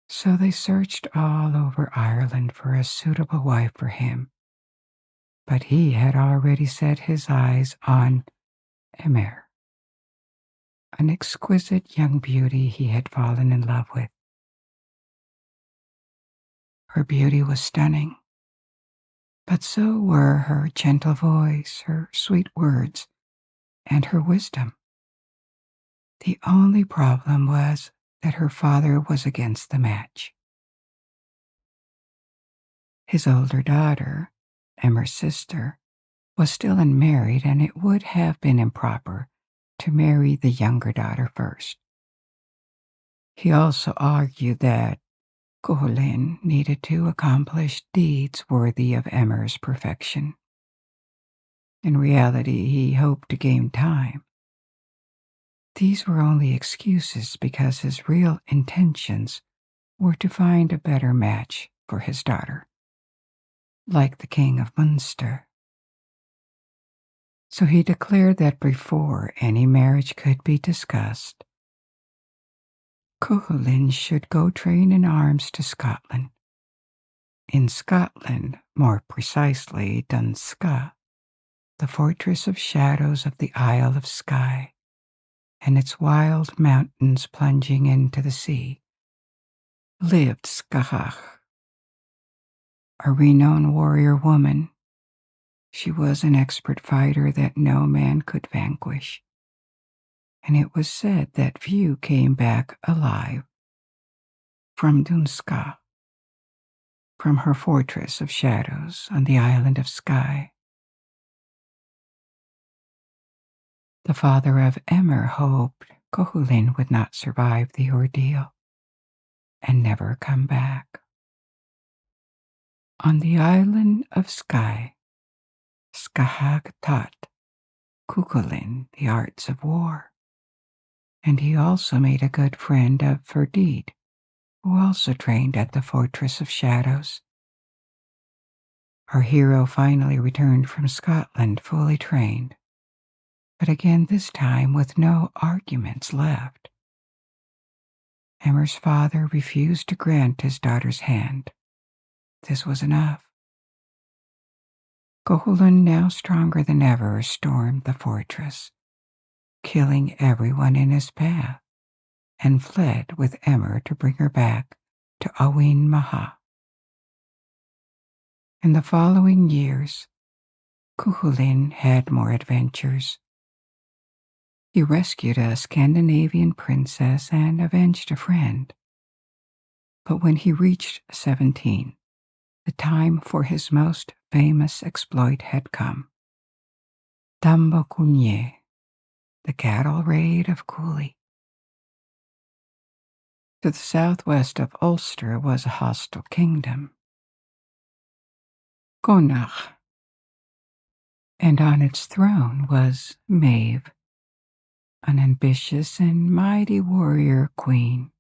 A: So they searched all over Ireland for a suitable wife for him, but he had already set his eyes on Emer, an exquisite young beauty he had fallen in love with. Her beauty was stunning, but so were her gentle voice, her sweet words, and her wisdom. The only problem was that her father was against the match. His older daughter, Emer's sister, was still unmarried, and it would have been improper to marry the younger daughter first. He also argued that Cuchulainn needed to accomplish deeds worthy of Emer's perfection. In reality, he hoped to gain time. These were only excuses because his real intentions were to find a better match for his daughter, like the King of Munster. So he declared that before any marriage could be discussed, Cuchulainn should go train in arms to Scotland. In Scotland, more precisely Dunska, the fortress of shadows of the Isle of Skye, and its wild mountains plunging into the sea, lived Skahach, a renowned warrior woman. She was an expert fighter that no man could vanquish, and it was said that few came back alive from Dunska, from her fortress of shadows on the island of Skye. The father of Emer hoped Cuchulainn would not survive the ordeal and never come back. On the island of Skye, Skahag taught Cuchulainn the arts of war, and he also made a good friend of Ferdiad, who also trained at the Fortress of Shadows. Our hero finally returned from Scotland fully trained, but again this time with no arguments left. Emer's father refused to grant his daughter's hand. This was enough. Cuchulainn, now stronger than ever, stormed the fortress, killing everyone in his path, and fled with Emer to bring her back to Owain Maha. In the following years, Cuchulainn had more adventures. He rescued a Scandinavian princess and avenged a friend. But when he reached 17, the time for his most famous exploit had come. Tambacunye, the cattle raid of Cooley. To the southwest of Ulster was a hostile kingdom, Connacht, and on its throne was Maeve, an ambitious and mighty warrior queen.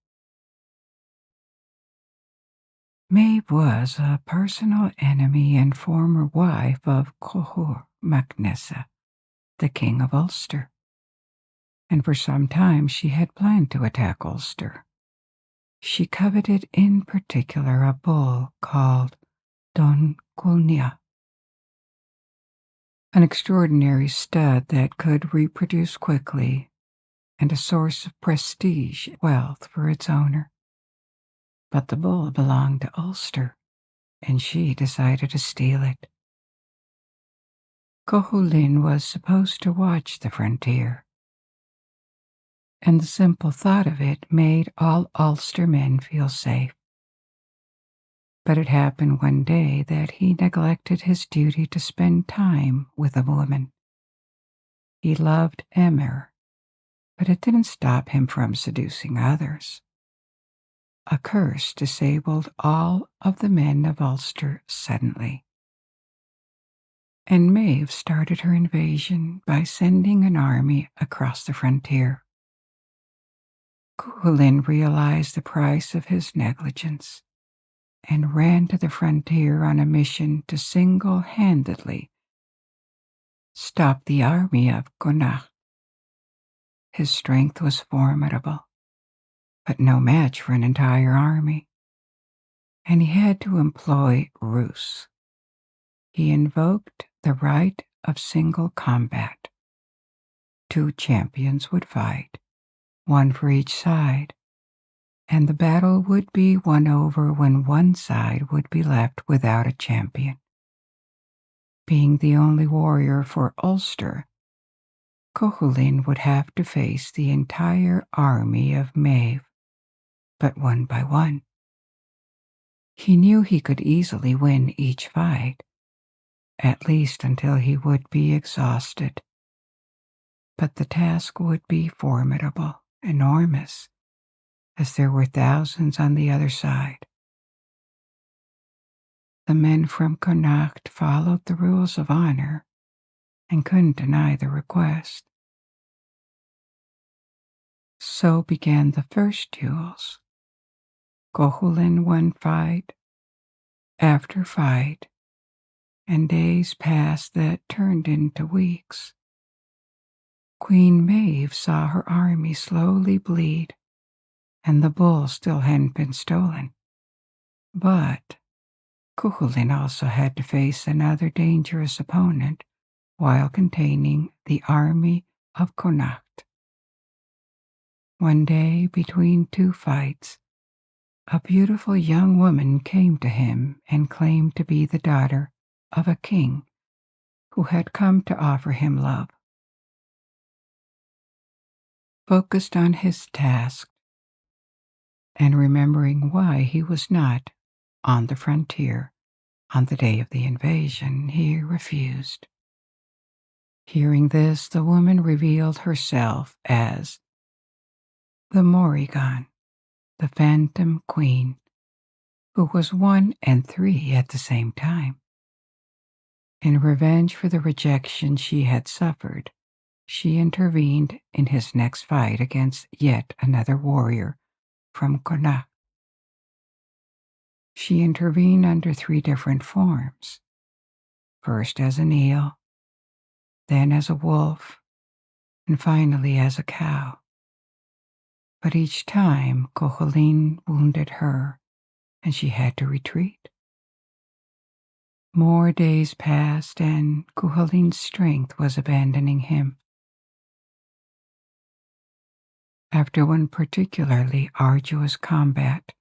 A: Maeve was a personal enemy and former wife of Cohor Macnessa, the king of Ulster, and for some time she had planned to attack Ulster. She coveted in particular a bull called Don Gulnia, an extraordinary stud that could reproduce quickly and a source of prestige and wealth for its owner. But the bull belonged to Ulster, and she decided to steal it. Cuchulainn was supposed to watch the frontier, and the simple thought of it made all Ulster men feel safe. But it happened one day that he neglected his duty to spend time with a woman. He loved Emer, but it didn't stop him from seducing others. A curse disabled all of the men of Ulster suddenly, and Maeve started her invasion by sending an army across the frontier. Cuchulainn realized the price of his negligence and ran to the frontier on a mission to single-handedly stop the army of Connacht. His strength was formidable, but no match for an entire army, and he had to employ ruse. He invoked the right of single combat. 2 champions would fight, one for each side, and the battle would be won over when one side would be left without a champion. Being the only warrior for Ulster, Cuchulainn would have to face the entire army of Maeve, but one by one. He knew he could easily win each fight, at least until he would be exhausted. But the task would be formidable, enormous, as there were thousands on the other side. The men from Connacht followed the rules of honor and couldn't deny the request. So began the first duels. Cuchulainn won fight after fight, and days passed that turned into weeks. Queen Maeve saw her army slowly bleed, and the bull still hadn't been stolen. But Cuchulainn also had to face another dangerous opponent while containing the army of Connacht. One day, between 2 fights, a beautiful young woman came to him and claimed to be the daughter of a king who had come to offer him love. Focused on his task and remembering why he was not on the frontier on the day of the invasion, he refused. Hearing this, the woman revealed herself as the Morrigan, the Phantom Queen, who was 1 and 3 at the same time. In revenge for the rejection she had suffered, she intervened in his next fight against yet another warrior from Connacht. She intervened under 3 different forms, first as an eel, then as a wolf, and finally as a cow. But each time Cuchulainn wounded her, and she had to retreat. More days passed, and Cuchulainn's strength was abandoning him. After one particularly arduous combat,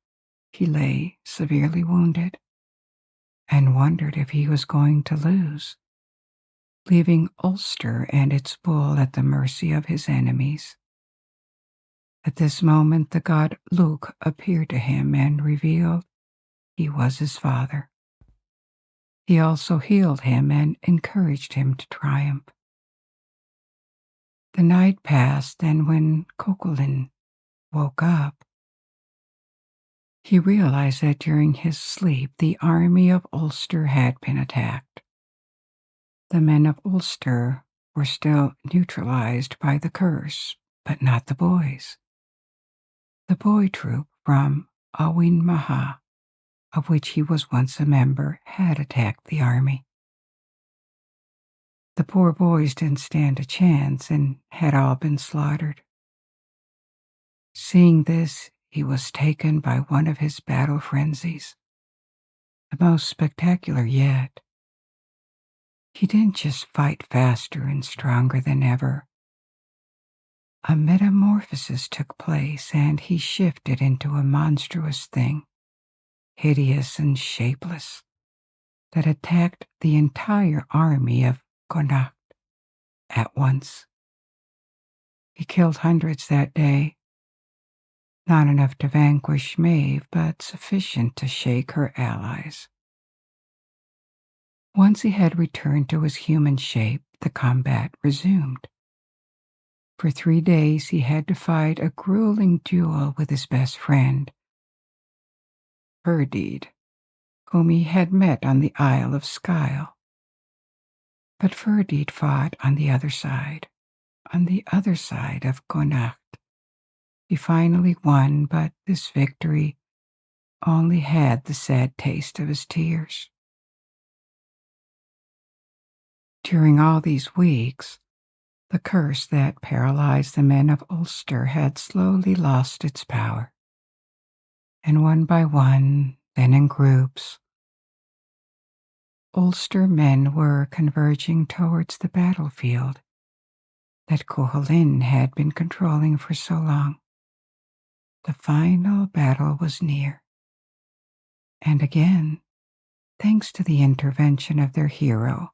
A: he lay severely wounded and wondered if he was going to lose, leaving Ulster and its bull at the mercy of his enemies. At this moment the god Lugh appeared to him and revealed he was his father. He also healed him and encouraged him to triumph. The night passed, and when Cuchulainn woke up, he realized that during his sleep the army of Ulster had been attacked. The men of Ulster were still neutralized by the curse, but not the boys. The boy troop from Awin Maha, of which he was once a member, had attacked the army. The poor boys didn't stand a chance and had all been slaughtered. Seeing this, he was taken by one of his battle frenzies, the most spectacular yet. He didn't just fight faster and stronger than ever. A metamorphosis took place, and he shifted into a monstrous thing, hideous and shapeless, that attacked the entire army of Connacht at once. He killed hundreds that day, not enough to vanquish Maeve, but sufficient to shake her allies. Once he had returned to his human shape, the combat resumed. For 3 days he had to fight a grueling duel with his best friend, Ferdied, whom he had met on the Isle of Skye. But Ferdied fought on the other side of Connacht. He finally won, but this victory only had the sad taste of his tears. During all these weeks, the curse that paralyzed the men of Ulster had slowly lost its power, and one by one, then in groups, Ulster men were converging towards the battlefield that Cuchulainn had been controlling for so long. The final battle was near, and again, thanks to the intervention of their hero,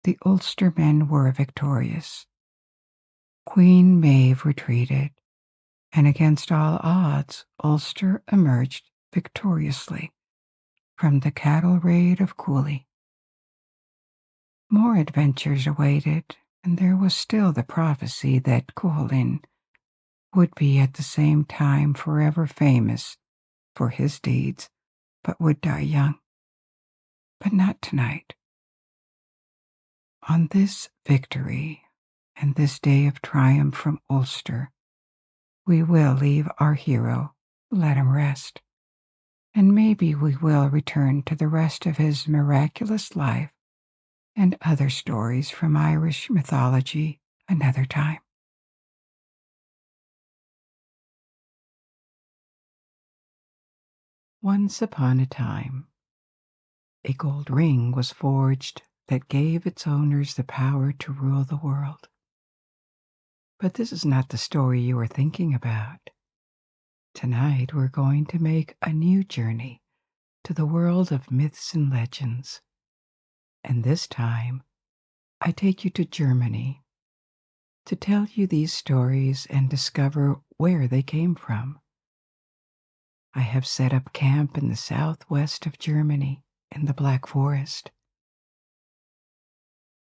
A: the Ulster men were victorious. Queen Maeve retreated, and against all odds, Ulster emerged victoriously from the cattle raid of Cooley. More adventures awaited, and there was still the prophecy that Cuchulainn would be at the same time forever famous for his deeds, but would die young. But not tonight. On this victory and this day of triumph from Ulster, we will leave our hero, let him rest, and maybe we will return to the rest of his miraculous life and other stories from Irish mythology another time. Once upon a time, a gold ring was forged that gave its owners the power to rule the world. But this is not the story you are thinking about. Tonight we're going to make a new journey to the world of myths and legends. And this time, I take you to Germany to tell you these stories and discover where they came from. I have set up camp in the southwest of Germany, in the Black Forest.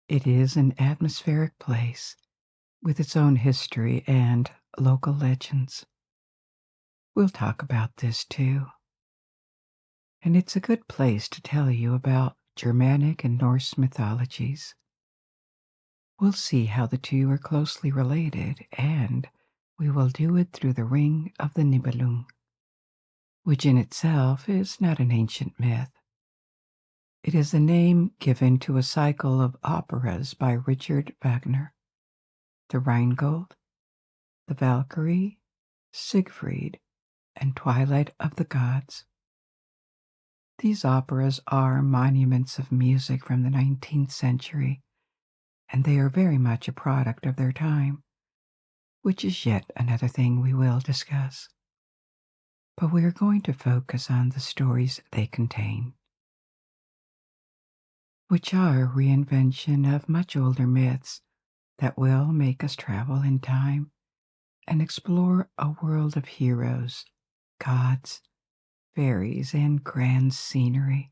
A: It is an atmospheric place with its own history and local legends. We'll talk about this too. And it's a good place to tell you about Germanic and Norse mythologies. We'll see how the two are closely related, and we will do it through the ring of the Nibelung, which in itself is not an ancient myth. It is the name given to a cycle of operas by Richard Wagner: the Rheingold, the Valkyrie, Siegfried, and Twilight of the Gods. These operas are monuments of music from the 19th century, and they are very much a product of their time, which is yet another thing we will discuss. But we are going to focus on the stories they contain, which are a reinvention of much older myths that will make us travel in time and explore a world of heroes, gods, fairies, and grand scenery.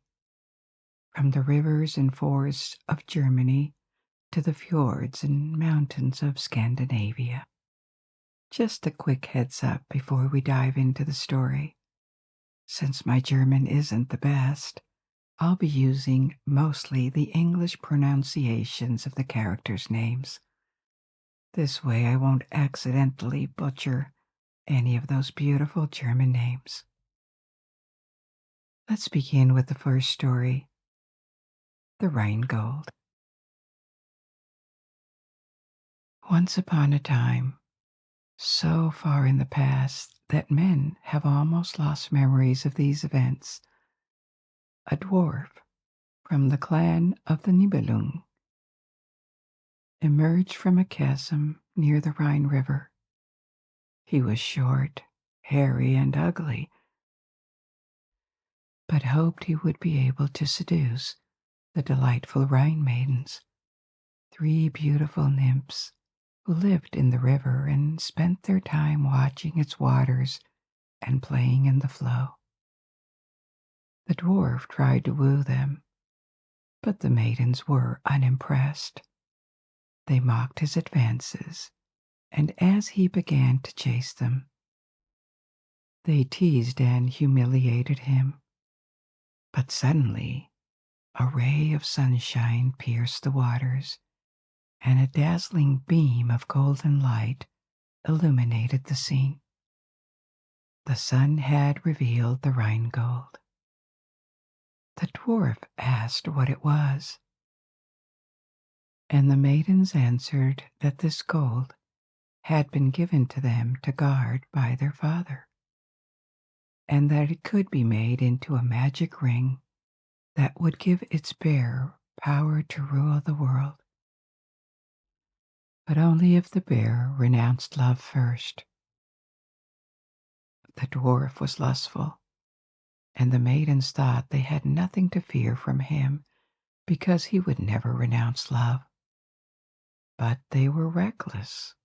A: From the rivers and forests of Germany to the fjords and mountains of Scandinavia. Just a quick heads up before we dive into the story. Since my German isn't the best, I'll be using mostly the English pronunciations of the characters' names. This way I won't accidentally butcher any of those beautiful German names. Let's begin with the first story, the Rheingold. Once upon a time, so far in the past that men have almost lost memories of these events, a dwarf from the clan of the Nibelung emerged from a chasm near the Rhine River. He was short, hairy, and ugly, but hoped he would be able to seduce the delightful Rhine maidens, 3 beautiful nymphs who lived in the river and spent their time watching its waters and playing in the flow. The dwarf tried to woo them, but the maidens were unimpressed. They mocked his advances, and as he began to chase them, they teased and humiliated him. But suddenly, a ray of sunshine pierced the waters, and a dazzling beam of golden light illuminated the scene. The sun had revealed the Rhine gold. The dwarf asked what it was, and the maidens answered that this gold had been given to them to guard by their father, and that it could be made into a magic ring that would give its bearer power to rule the world. But only if the bearer renounced love first. The dwarf was lustful, and the maidens thought they had nothing to fear from him because he would never renounce love. But they were reckless.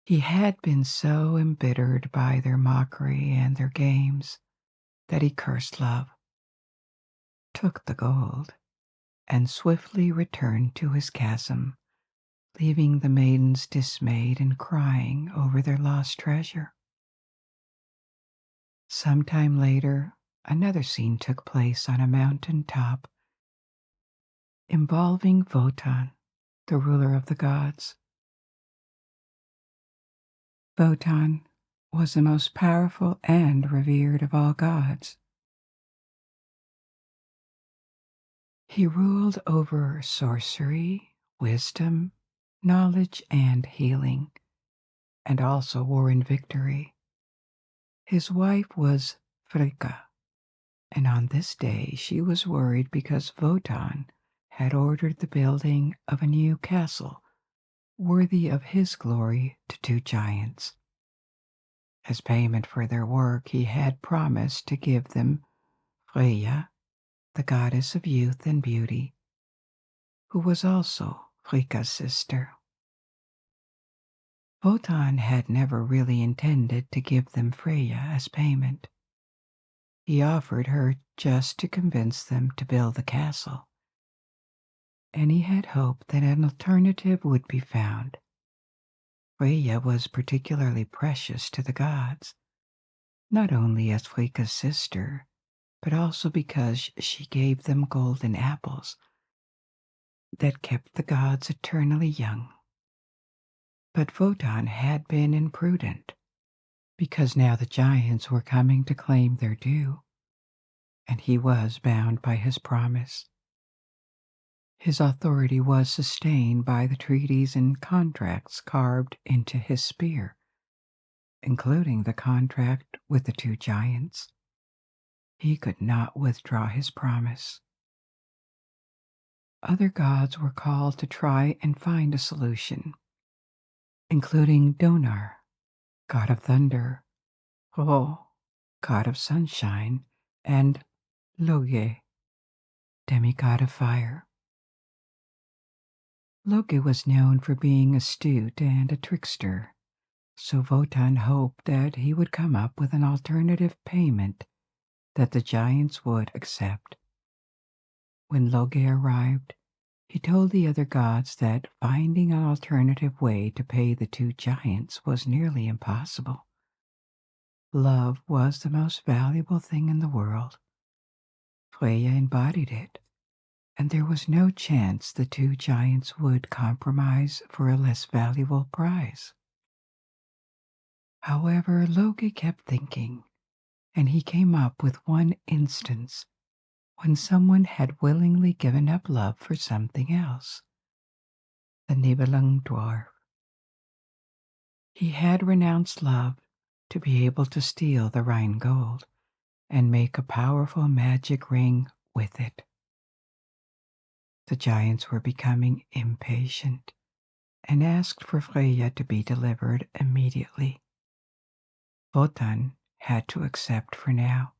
A: He had been so embittered by their mockery and their games that he cursed love, took the gold, and swiftly returned to his chasm, leaving the maidens dismayed and crying over their lost treasure. Some time later, another scene took place on a mountain top involving Wotan, the ruler of the gods. Wotan was the most powerful and revered of all gods. He ruled over sorcery, wisdom, knowledge, and healing, and also war and victory. His wife was Frigga, and on this day she was worried because Wotan had ordered the building of a new castle worthy of his glory to 2 giants. As payment for their work, he had promised to give them Freya, the goddess of youth and beauty, who was also Frigga's sister. Wotan had never really intended to give them Freya as payment. He offered her just to convince them to build the castle, and he had hoped that an alternative would be found. Freya was particularly precious to the gods, not only as Frigga's sister, but also because she gave them golden apples that kept the gods eternally young. But Wotan had been imprudent, because now the giants were coming to claim their due, and he was bound by his promise. His authority was sustained by the treaties and contracts carved into his spear, including the contract with the 2 giants. He could not withdraw his promise. Other gods were called to try and find a solution, including Donar, god of thunder, Hro, god of sunshine, and Loge, demigod of fire. Loge was known for being astute and a trickster, so Wotan hoped that he would come up with an alternative payment that the giants would accept. When Loge arrived, he told the other gods that finding an alternative way to pay the 2 giants was nearly impossible. Love was the most valuable thing in the world. Freya embodied it, and there was no chance the 2 giants would compromise for a less valuable prize. However, Loki kept thinking, and he came up with one instance when someone had willingly given up love for something else. The Nibelung dwarf. He had renounced love to be able to steal the Rhine gold and make a powerful magic ring with it. The giants were becoming impatient and asked for Freya to be delivered immediately. Wotan had to accept for now,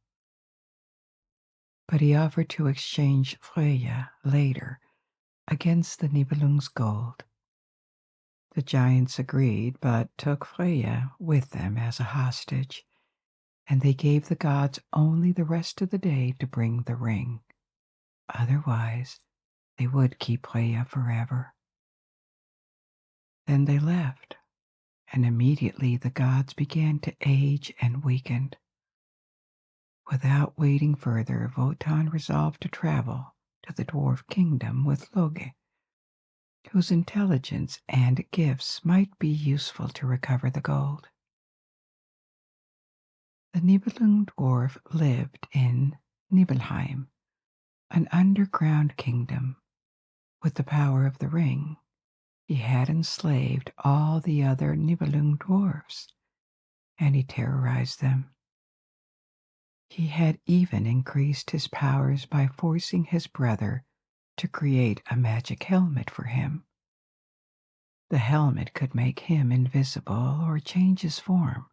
A: but he offered to exchange Freya later against the Nibelung's gold. The giants agreed, but took Freya with them as a hostage, and they gave the gods only the rest of the day to bring the ring. Otherwise, they would keep Freya forever. Then they left, and immediately the gods began to age and weaken. Without waiting further, Wotan resolved to travel to the dwarf kingdom with Loge, whose intelligence and gifts might be useful to recover the gold. The Nibelung dwarf lived in Nibelheim, an underground kingdom. With the power of the ring, he had enslaved all the other Nibelung dwarfs, and he terrorized them. He had even increased his powers by forcing his brother to create a magic helmet for him. The helmet could make him invisible or change his form,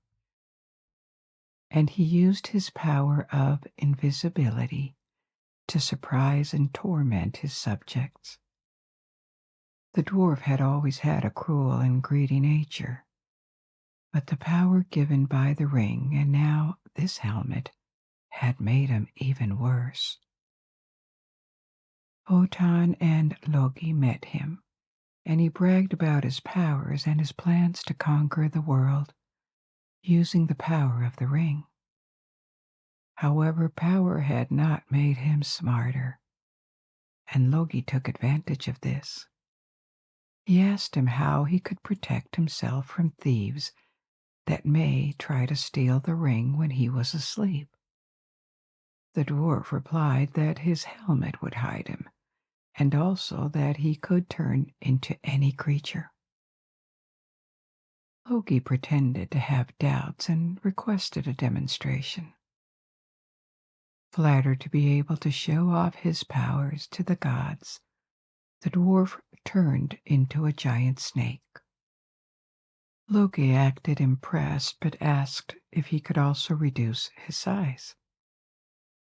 A: and he used his power of invisibility to surprise and torment his subjects. The dwarf had always had a cruel and greedy nature, but the power given by the ring and now this helmet had made him even worse. Wotan and Loki met him, and he bragged about his powers and his plans to conquer the world using the power of the ring. However, power had not made him smarter, and Loki took advantage of this. He asked him how he could protect himself from thieves that may try to steal the ring when he was asleep. The dwarf replied that his helmet would hide him, and also that he could turn into any creature. Loki pretended to have doubts and requested a demonstration. Flattered to be able to show off his powers to the gods, the dwarf turned into a giant snake. Loki acted impressed but asked if he could also reduce his size,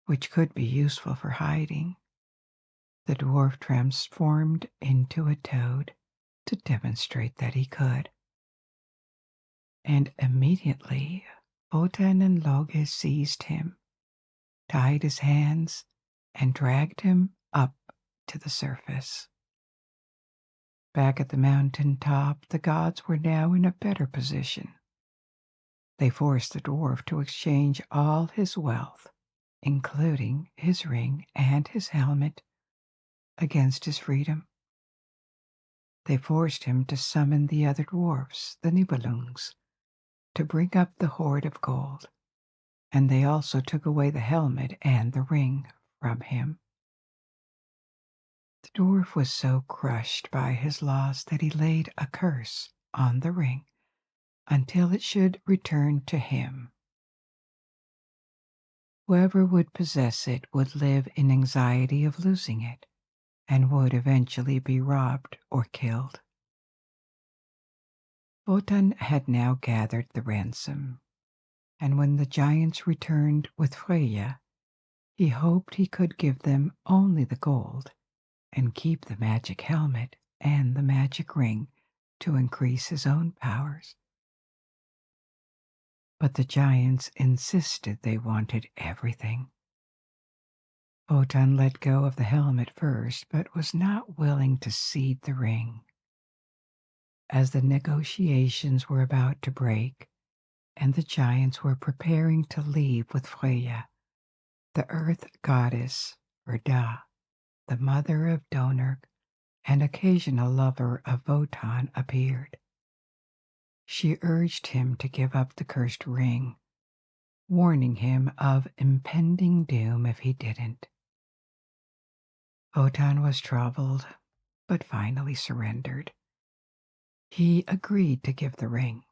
A: which could be useful for hiding. The dwarf transformed into a toad to demonstrate that he could. And immediately Wotan and Loge seized him, tied his hands, and dragged him up to the surface. Back at the mountain top, the gods were now in a better position. They forced the dwarf to exchange all his wealth, including his ring and his helmet, against his freedom. They forced him to summon the other dwarfs, the Nibelungs, to bring up the hoard of gold, and they also took away the helmet and the ring from him. The dwarf was so crushed by his loss that he laid a curse on the ring until it should return to him. Whoever would possess it would live in anxiety of losing it and would eventually be robbed or killed. Wotan had now gathered the ransom, and when the giants returned with Freya, he hoped he could give them only the gold and keep the magic helmet and the magic ring to increase his own powers. But the giants insisted they wanted everything. Wotan let go of the helmet first, but was not willing to cede the ring. As the negotiations were about to break, and the giants were preparing to leave with Freya, the earth goddess, Erda, the mother of Donnerg and occasional lover of Wotan, appeared. She urged him to give up the cursed ring, warning him of impending doom if he didn't. Wotan was troubled, but finally surrendered. He agreed to give the ring.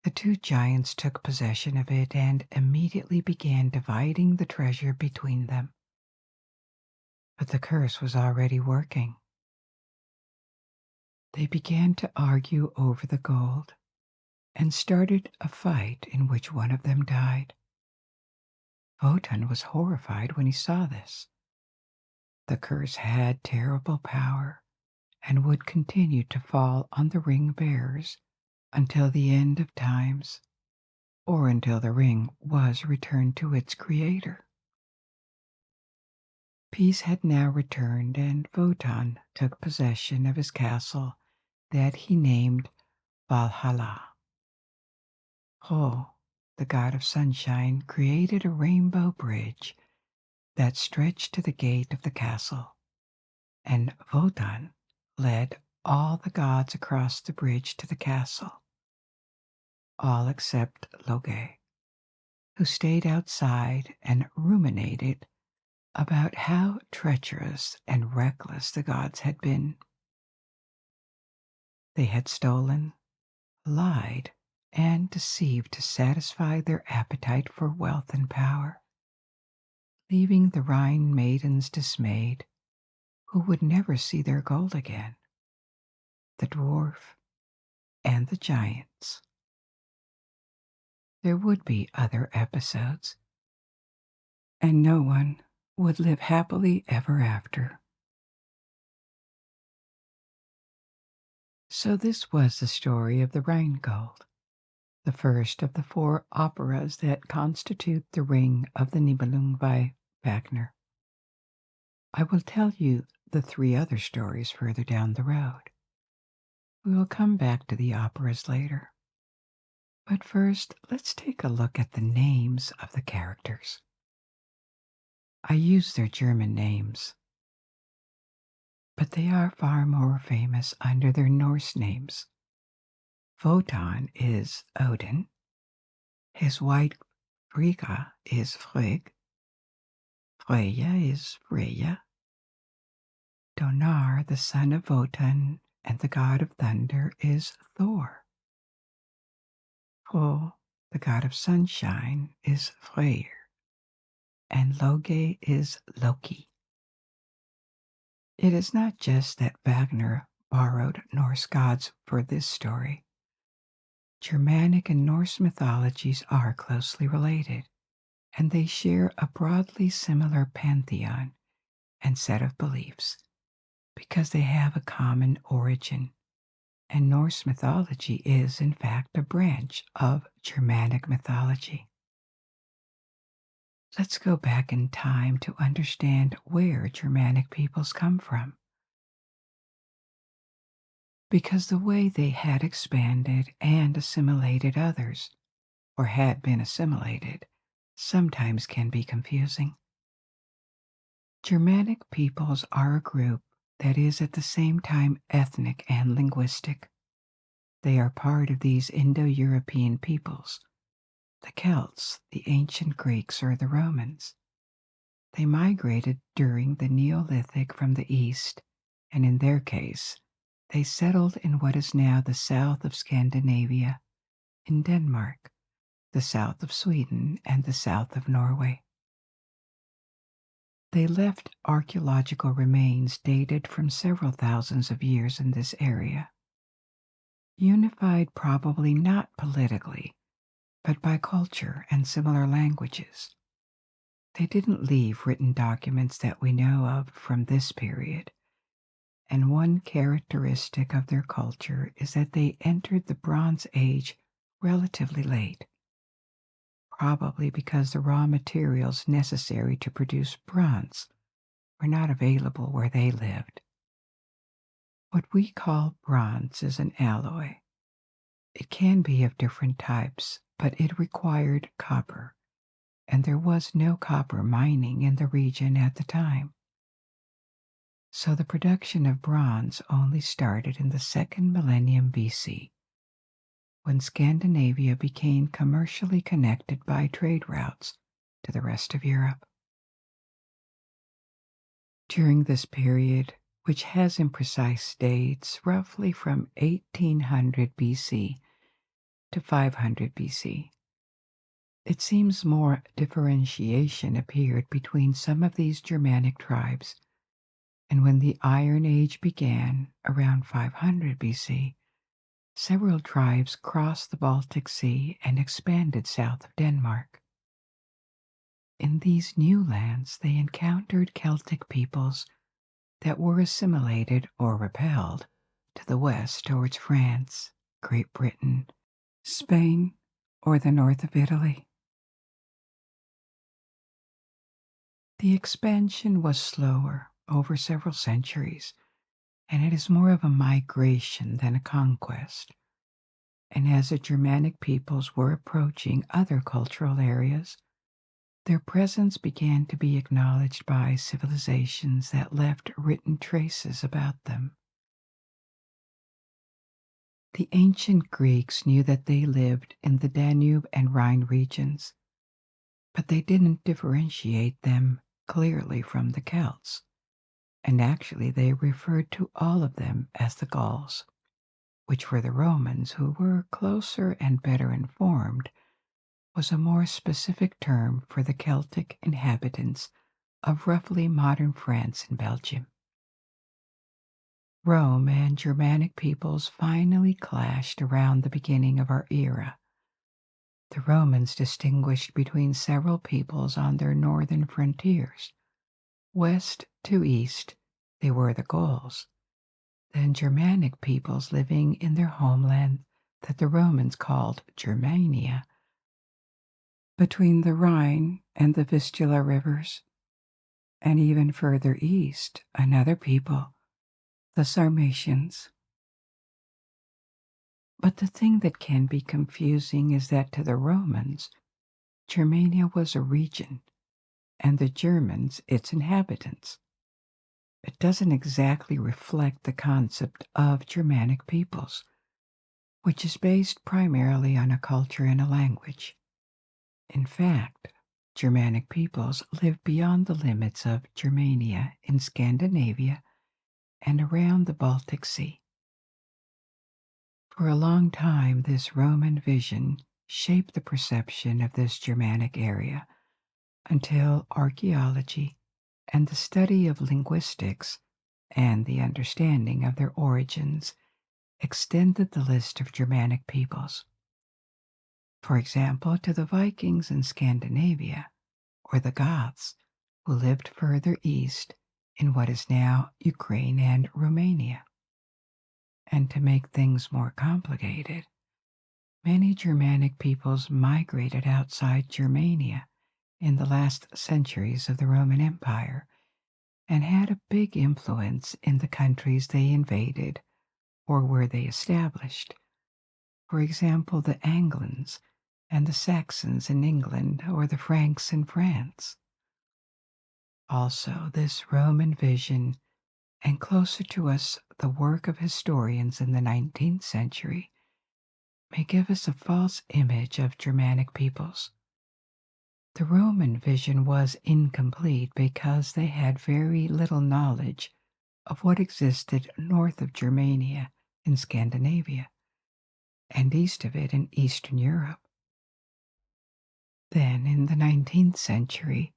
A: The two giants took possession of it and immediately began dividing the treasure between them. But the curse was already working. They began to argue over the gold and started a fight in which one of them died. Wotan was horrified when he saw this. The curse had terrible power and would continue to fall on the ring bearers until the end of times, or until the ring was returned to its creator. Peace had now returned, and Wotan took possession of his castle that he named Valhalla. Ho, the god of sunshine, created a rainbow bridge that stretched to the gate of the castle, and Wotan led all the gods across the bridge to the castle, all except Loge, who stayed outside and ruminated about how treacherous and reckless the gods had been. They had stolen, lied, and deceived to satisfy their appetite for wealth and power, leaving the Rhine maidens dismayed, who would never see their gold again, the dwarf and the giants. There would be other episodes, and no one would live happily ever after. So this was the story of the Rheingold, the first of the 4 operas that constitute the Ring of the Nibelung by Wagner. I will tell you the 3 other stories further down the road. We will come back to the operas later. But first, let's take a look at the names of the characters. I use their German names, but they are far more famous under their Norse names. Wotan is Odin, his wife Frigga is Frigg, Freya is Freya, Donar, the son of Wotan and the god of thunder, is Thor. Thor, the god of sunshine, is Freyr, and Loge is Loki. It is not just that Wagner borrowed Norse gods for this story. Germanic and Norse mythologies are closely related, and they share a broadly similar pantheon and set of beliefs because they have a common origin, and Norse mythology is, in fact, a branch of Germanic mythology. Let's go back in time to understand where Germanic peoples come from. Because the way they had expanded and assimilated others, or had been assimilated, sometimes can be confusing. Germanic peoples are a group that is at the same time ethnic and linguistic. They are part of these Indo-European peoples, the Celts, the ancient Greeks, or the Romans. They migrated during the Neolithic from the east, and in their case, they settled in what is now the south of Scandinavia, in Denmark, the south of Sweden, and the south of Norway. They left archaeological remains dated from several thousands of years in this area, unified probably not politically, but by culture and similar languages. They didn't leave written documents that we know of from this period, and one characteristic of their culture is that they entered the Bronze Age relatively late, probably because the raw materials necessary to produce bronze were not available where they lived. What we call bronze is an alloy. It can be of different types, but it required copper, and there was no copper mining in the region at the time. So the production of bronze only started in the 2nd millennium BC, when Scandinavia became commercially connected by trade routes to the rest of Europe. During this period, which has imprecise dates roughly from 1800 BC to 500 BC, it seems more differentiation appeared between some of these Germanic tribes And when the Iron Age began, around 500 BC, several tribes crossed the Baltic Sea and expanded south of Denmark. In these new lands, they encountered Celtic peoples that were assimilated or repelled to the west towards France, Great Britain, Spain, or the north of Italy. The expansion was slower over several centuries, and it is more of a migration than a conquest. And as the Germanic peoples were approaching other cultural areas, their presence began to be acknowledged by civilizations that left written traces about them. The ancient Greeks knew that they lived in the Danube and Rhine regions, but they didn't differentiate them clearly from the Celts, and actually they referred to all of them as the Gauls, which for the Romans, who were closer and better informed, was a more specific term for the Celtic inhabitants of roughly modern France and Belgium. Rome and Germanic peoples finally clashed around the beginning of our era. The Romans distinguished between several peoples on their northern frontiers. West to east, they were the Gauls. Then Germanic peoples living in their homeland that the Romans called Germania, between the Rhine and the Vistula rivers, and even further east, another people, the Sarmatians. But the thing that can be confusing is that to the Romans, Germania was a region, and the Germans its inhabitants. It doesn't exactly reflect the concept of Germanic peoples, which is based primarily on a culture and a language. In fact, Germanic peoples live beyond the limits of Germania in Scandinavia and around the Baltic Sea. For a long time, this Roman vision shaped the perception of this Germanic area until archaeology and the study of linguistics and the understanding of their origins extended the list of Germanic peoples. For example, to the Vikings in Scandinavia, or the Goths, who lived further east in what is now Ukraine and Romania. And to make things more complicated, many Germanic peoples migrated outside Germania in the last centuries of the Roman Empire and had a big influence in the countries they invaded or where they established. For example, the Angles and the Saxons in England or the Franks in France. Also, this Roman vision, and closer to us, the work of historians in the 19th century, may give us a false image of Germanic peoples. The Roman vision was incomplete because they had very little knowledge of what existed north of Germania in Scandinavia and east of it in Eastern Europe. Then, in the 19th century,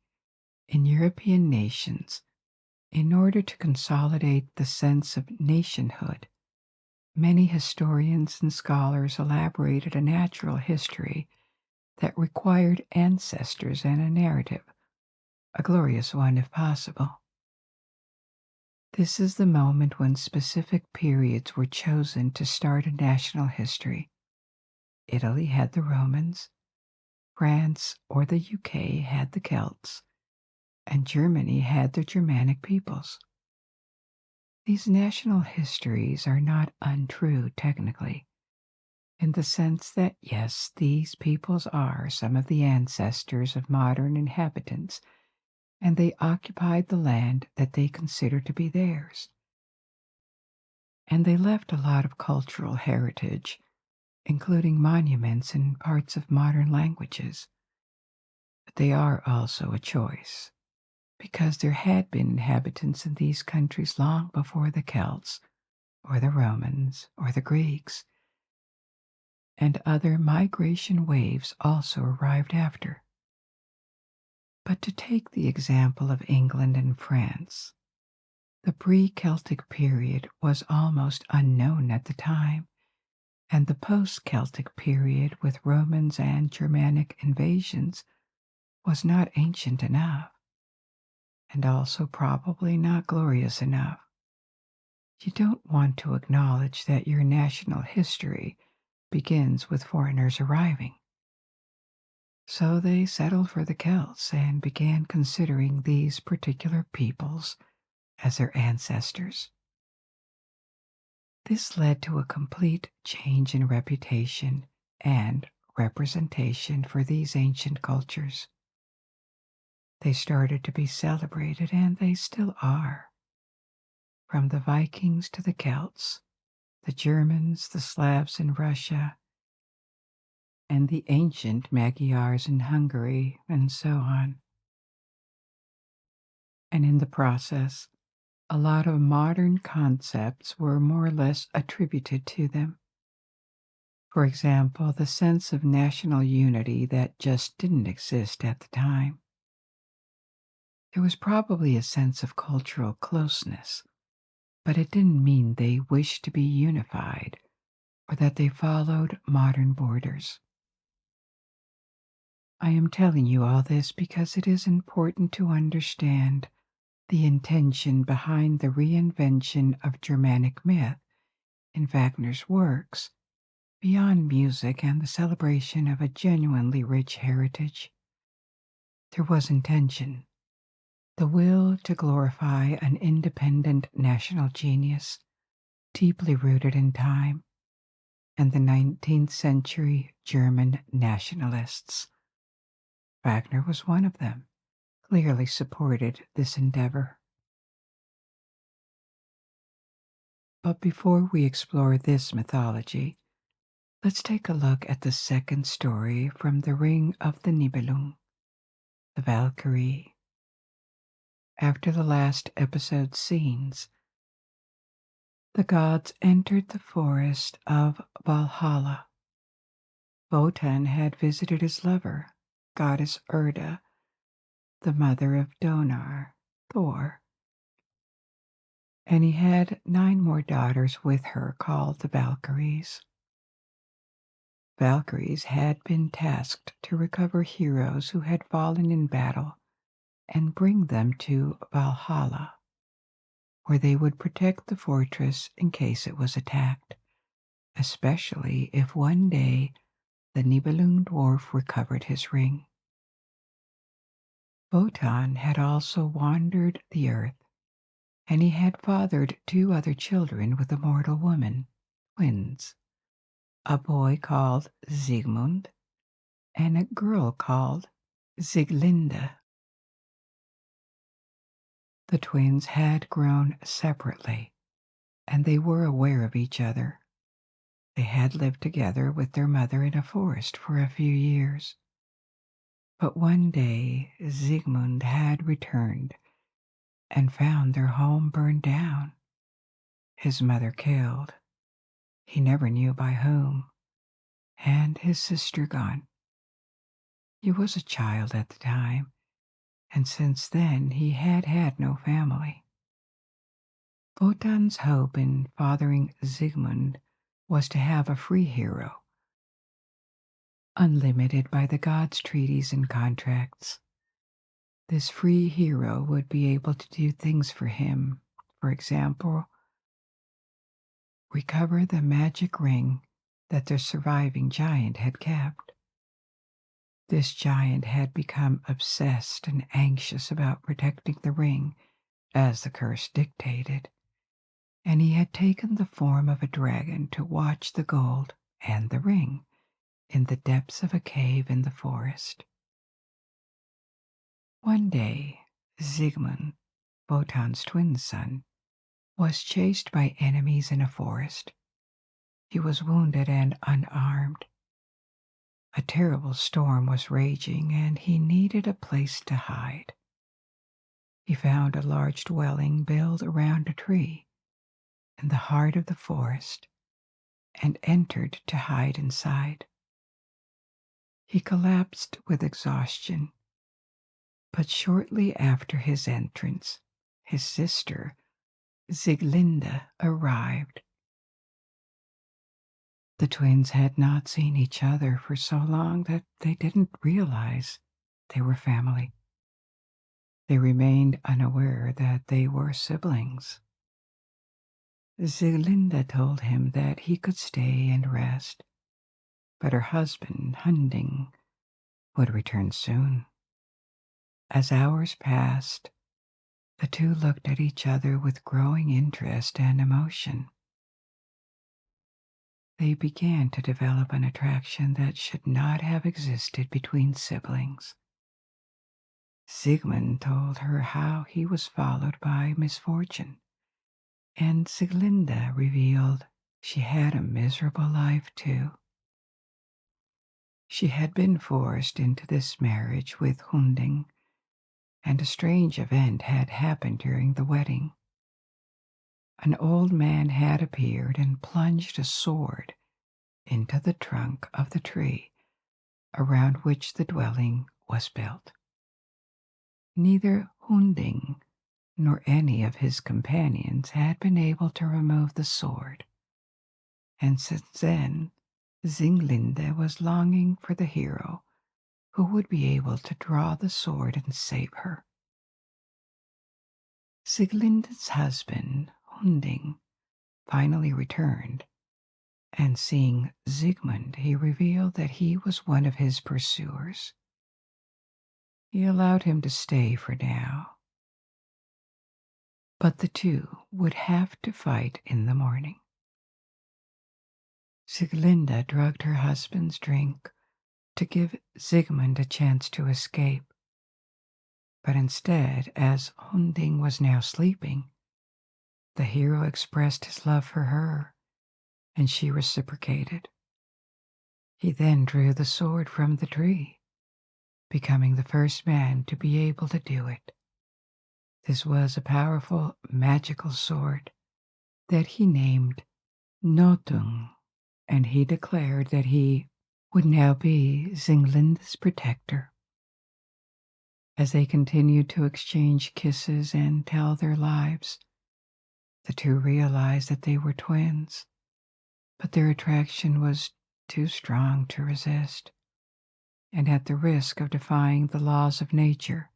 A: in European nations, in order to consolidate the sense of nationhood, many historians and scholars elaborated a natural history that required ancestors and a narrative, a glorious one if possible. This is the moment when specific periods were chosen to start a national history. Italy had the Romans, France or the UK had the Celts, and Germany had the Germanic peoples. These national histories are not untrue technically, in the sense that, yes, these peoples are some of the ancestors of modern inhabitants, and they occupied the land that they consider to be theirs. And they left a lot of cultural heritage, including monuments and parts of modern languages. But they are also a choice, because there had been inhabitants in these countries long before the Celts, or the Romans, or the Greeks, and other migration waves also arrived after. But to take the example of England and France, The pre-Celtic period was almost unknown at the time, and the post-Celtic period with Romans and Germanic invasions was not ancient enough, and also probably not glorious enough. You don't want to acknowledge that your national history begins with foreigners arriving. So they settled for the Celts and began considering these particular peoples as their ancestors. This led to a complete change in reputation and representation for these ancient cultures. They started to be celebrated, and they still are. From the Vikings to the Celts, the Germans, the Slavs in Russia, and the ancient Magyars in Hungary, and so on. And in the process, a lot of modern concepts were more or less attributed to them. For example, the sense of national unity that just didn't exist at the time. There was probably a sense of cultural closeness, but it didn't mean they wished to be unified or that they followed modern borders. I am telling you all this because it is important to understand the intention behind the reinvention of Germanic myth in Wagner's works, beyond music and the celebration of a genuinely rich heritage. There was intention, the will to glorify an independent national genius, deeply rooted in time, and the 19th century German nationalists. Wagner was one of them, clearly supported this endeavor. But before we explore this mythology, let's take a look at the second story from the Ring of the Nibelung, the Valkyrie. After the last episode's scenes, the gods entered the forest of Valhalla. Wotan had visited his lover, goddess Erda, the mother of Donar, Thor, and he had 9 more daughters with her called the Valkyries. Valkyries had been tasked to recover heroes who had fallen in battle and bring them to Valhalla, where they would protect the fortress in case it was attacked, especially if one day the Nibelung dwarf recovered his ring. Wotan had also wandered the earth, and he had fathered 2 other children with a mortal woman, twins, a boy called Sigmund and a girl called Sieglinde. The twins had grown separately, and they were aware of each other. They had lived together with their mother in a forest for a few years. But one day Sigmund had returned and found their home burned down, his mother killed, he never knew by whom, and his sister gone. He was a child at the time, and since then he had had no family. Wotan's hope in fathering Sigmund was to have a free hero, unlimited by the gods' treaties and contracts. This free hero would be able to do things for him, for example, recover the magic ring that the surviving giant had kept. This giant had become obsessed and anxious about protecting the ring as the curse dictated, and he had taken the form of a dragon to watch the gold and the ring in the depths of a cave in the forest. One day, Sigmund, Wotan's twin son, was chased by enemies in a forest. He was wounded and unarmed. A terrible storm was raging, and he needed a place to hide. He found a large dwelling built around a tree in the heart of the forest and entered to hide inside. He collapsed with exhaustion, but shortly after his entrance, his sister, Sieglinde arrived. The twins had not seen each other for so long that they didn't realize they were family. They remained unaware that they were siblings. Sieglinde told him that he could stay and rest, but her husband, Hunding, would return soon. As hours passed, the two looked at each other with growing interest and emotion. They began to develop an attraction that should not have existed between siblings. Sigmund told her how he was followed by misfortune, and Sieglinde revealed she had a miserable life too. She had been forced into this marriage with Hunding, and a strange event had happened during the wedding. An old man had appeared and plunged a sword into the trunk of the tree around which the dwelling was built. Neither Hunding nor any of his companions had been able to remove the sword, and since then Sieglinde was longing for the hero who would be able to draw the sword and save her. Sieglinde's husband, Hunding, finally returned, and seeing Sigmund, he revealed that he was one of his pursuers. He allowed him to stay for now, but the two would have to fight in the morning. Sieglinde drugged her husband's drink to give Sigmund a chance to escape, but instead, as Hunding was now sleeping, the hero expressed his love for her, and she reciprocated. He then drew the sword from the tree, becoming the first man to be able to do it. This was a powerful magical sword that he named Notung, and he declared that he would now be Sieglinde's protector. As they continued to exchange kisses and tell their lives, the two realized that they were twins, but their attraction was too strong to resist, and at the risk of defying the laws of nature,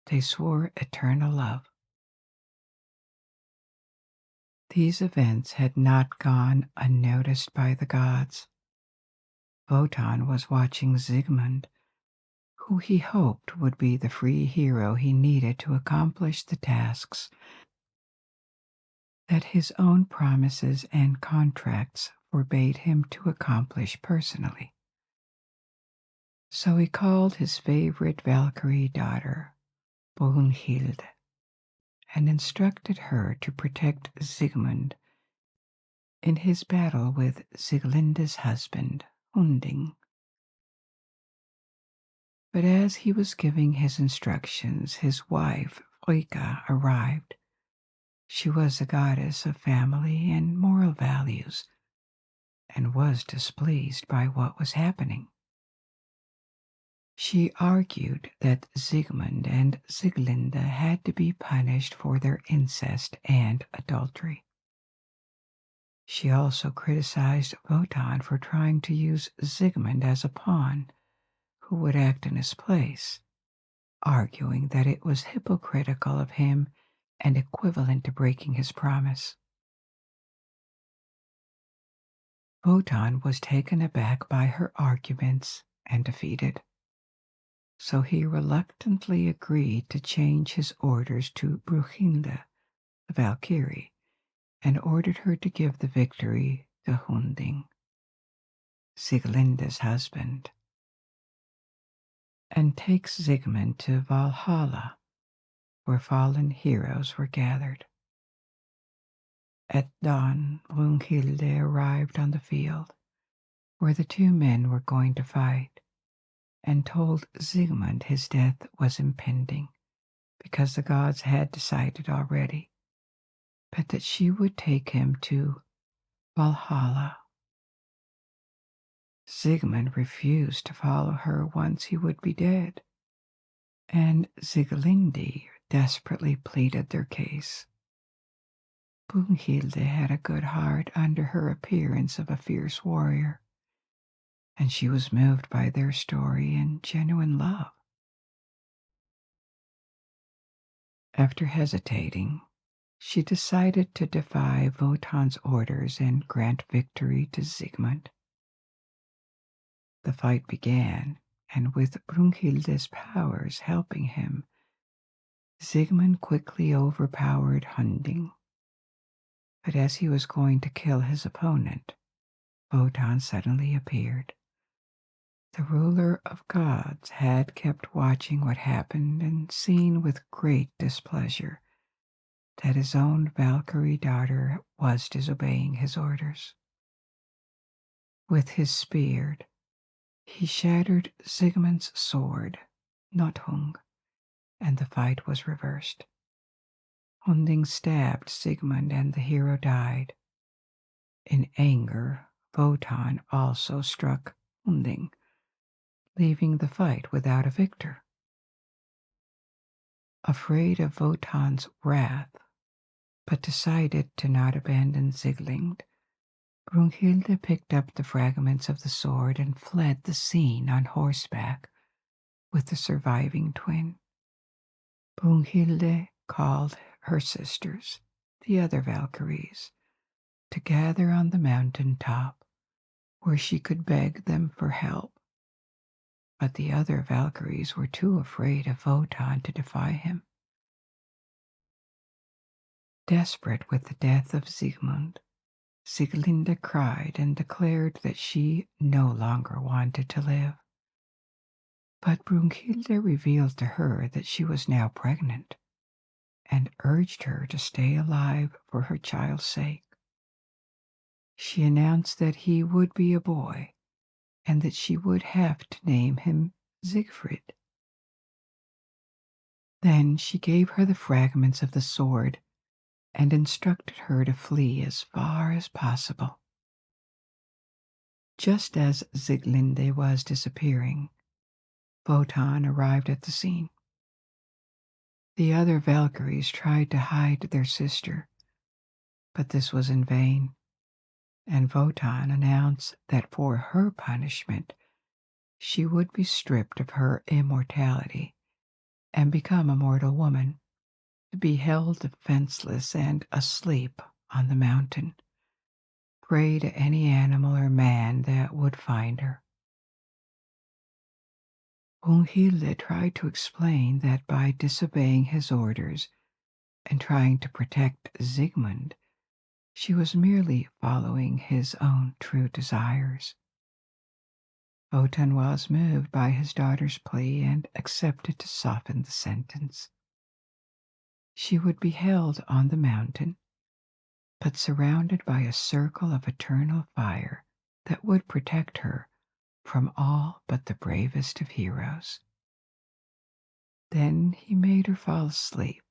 A: they swore eternal love. These events had not gone unnoticed by the gods. Wotan was watching Sigmund, who he hoped would be the free hero he needed to accomplish the tasks that his own promises and contracts forbade him to accomplish personally. So he called his favorite Valkyrie daughter, Brunhild, and instructed her to protect Sigmund in his battle with Sieglinde's husband, Hunding. But as he was giving his instructions, his wife, Frigga, arrived. She was a goddess of family and moral values, and was displeased by what was happening. She argued that Sigmund and Sieglinde had to be punished for their incest and adultery. She also criticized Wotan for trying to use Sigmund as a pawn who would act in his place, arguing that it was hypocritical of him and equivalent to breaking his promise. Wotan was taken aback by her arguments and defeated, so he reluctantly agreed to change his orders to Brunhilde, the Valkyrie, and ordered her to give the victory to Hunding, Sieglinde's husband, and take Sigmund to Valhalla, where fallen heroes were gathered. At dawn, Brunhilde arrived on the field where the two men were going to fight, and told Sigmund his death was impending because the gods had decided already, but that she would take him to Valhalla. Sigmund refused to follow her once he would be dead, and Sieglinde desperately pleaded their case. Brunhilde had a good heart under her appearance of a fierce warrior, and she was moved by their story and genuine love. After hesitating, she decided to defy Wotan's orders and grant victory to Sigmund. The fight began, and with Brunhilde's powers helping him, Sigmund quickly overpowered Hunding. But as he was going to kill his opponent, Wotan suddenly appeared. The ruler of gods had kept watching what happened and seen with great displeasure that his own Valkyrie daughter was disobeying his orders. With his spear, he shattered Sigmund's sword, Nothung, and the fight was reversed. Hunding stabbed Sigmund and the hero died. In anger, Wotan also struck Hunding, leaving the fight without a victor. Afraid of Wotan's wrath, but decided to not abandon Sieglind, Brunhilde picked up the fragments of the sword and fled the scene on horseback with the surviving twin. Brunhilde called her sisters, the other Valkyries, to gather on the mountain top where she could beg them for help. But the other Valkyries were too afraid of Wotan to defy him. Desperate with the death of Sigmund, Sieglinde cried and declared that she no longer wanted to live. But Brunhilde revealed to her that she was now pregnant and urged her to stay alive for her child's sake. She announced that he would be a boy and that she would have to name him Siegfried. Then she gave her the fragments of the sword and instructed her to flee as far as possible. Just as Sieglinde was disappearing, Wotan arrived at the scene. The other Valkyries tried to hide their sister, but this was in vain, and Wotan announced that for her punishment she would be stripped of her immortality and become a mortal woman, to be held defenseless and asleep on the mountain, prey to any animal or man that would find her. Brunhilde tried to explain that by disobeying his orders and trying to protect Sigmund, she was merely following his own true desires. Wotan was moved by his daughter's plea and accepted to soften the sentence. She would be held on the mountain, but surrounded by a circle of eternal fire that would protect her from all but the bravest of heroes. Then he made her fall asleep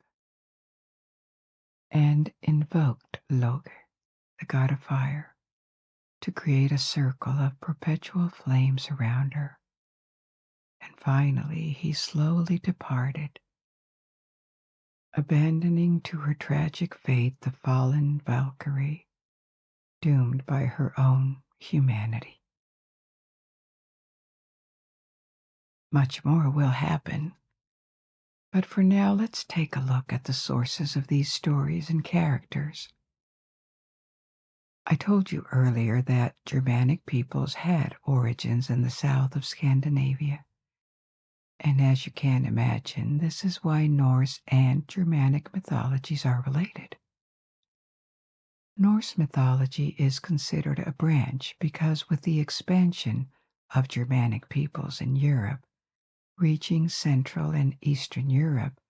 A: and invoked Loge, the god of fire, to create a circle of perpetual flames around her. And finally he slowly departed, abandoning to her tragic fate the fallen Valkyrie, doomed by her own humanity. Much more will happen, but for now let's take a look at the sources of these stories and characters. I told you earlier that Germanic peoples had origins in the south of Scandinavia, and as you can imagine, this is why Norse and Germanic mythologies are related. Norse mythology is considered a branch because with the expansion of Germanic peoples in Europe, reaching Central and Eastern Europe,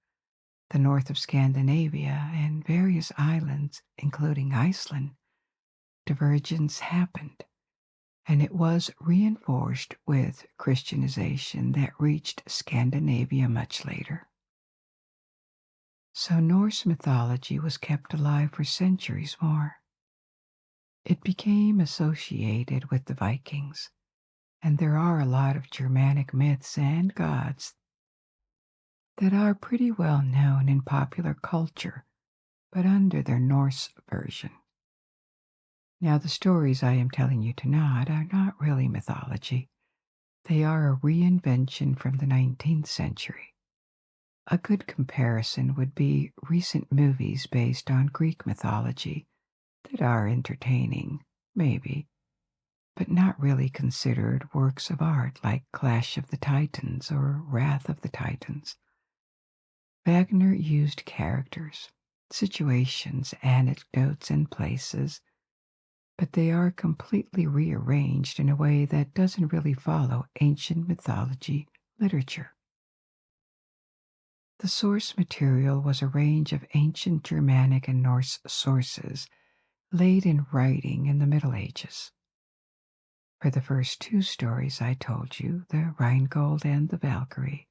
A: the north of Scandinavia, and various islands, including Iceland, divergence happened, and it was reinforced with Christianization that reached Scandinavia much later. So Norse mythology was kept alive for centuries more. It became associated with the Vikings, and there are a lot of Germanic myths and gods that are pretty well known in popular culture, but under their Norse version. Now, the stories I am telling you tonight are not really mythology. They are a reinvention from the 19th century. A good comparison would be recent movies based on Greek mythology that are entertaining, maybe, but not really considered works of art like Clash of the Titans or Wrath of the Titans. Wagner used characters, situations, anecdotes, and places, but they are completely rearranged in a way that doesn't really follow ancient mythology literature. The source material was a range of ancient Germanic and Norse sources laid in writing in the Middle Ages. For the first two stories I told you, the Rheingold and the Valkyrie,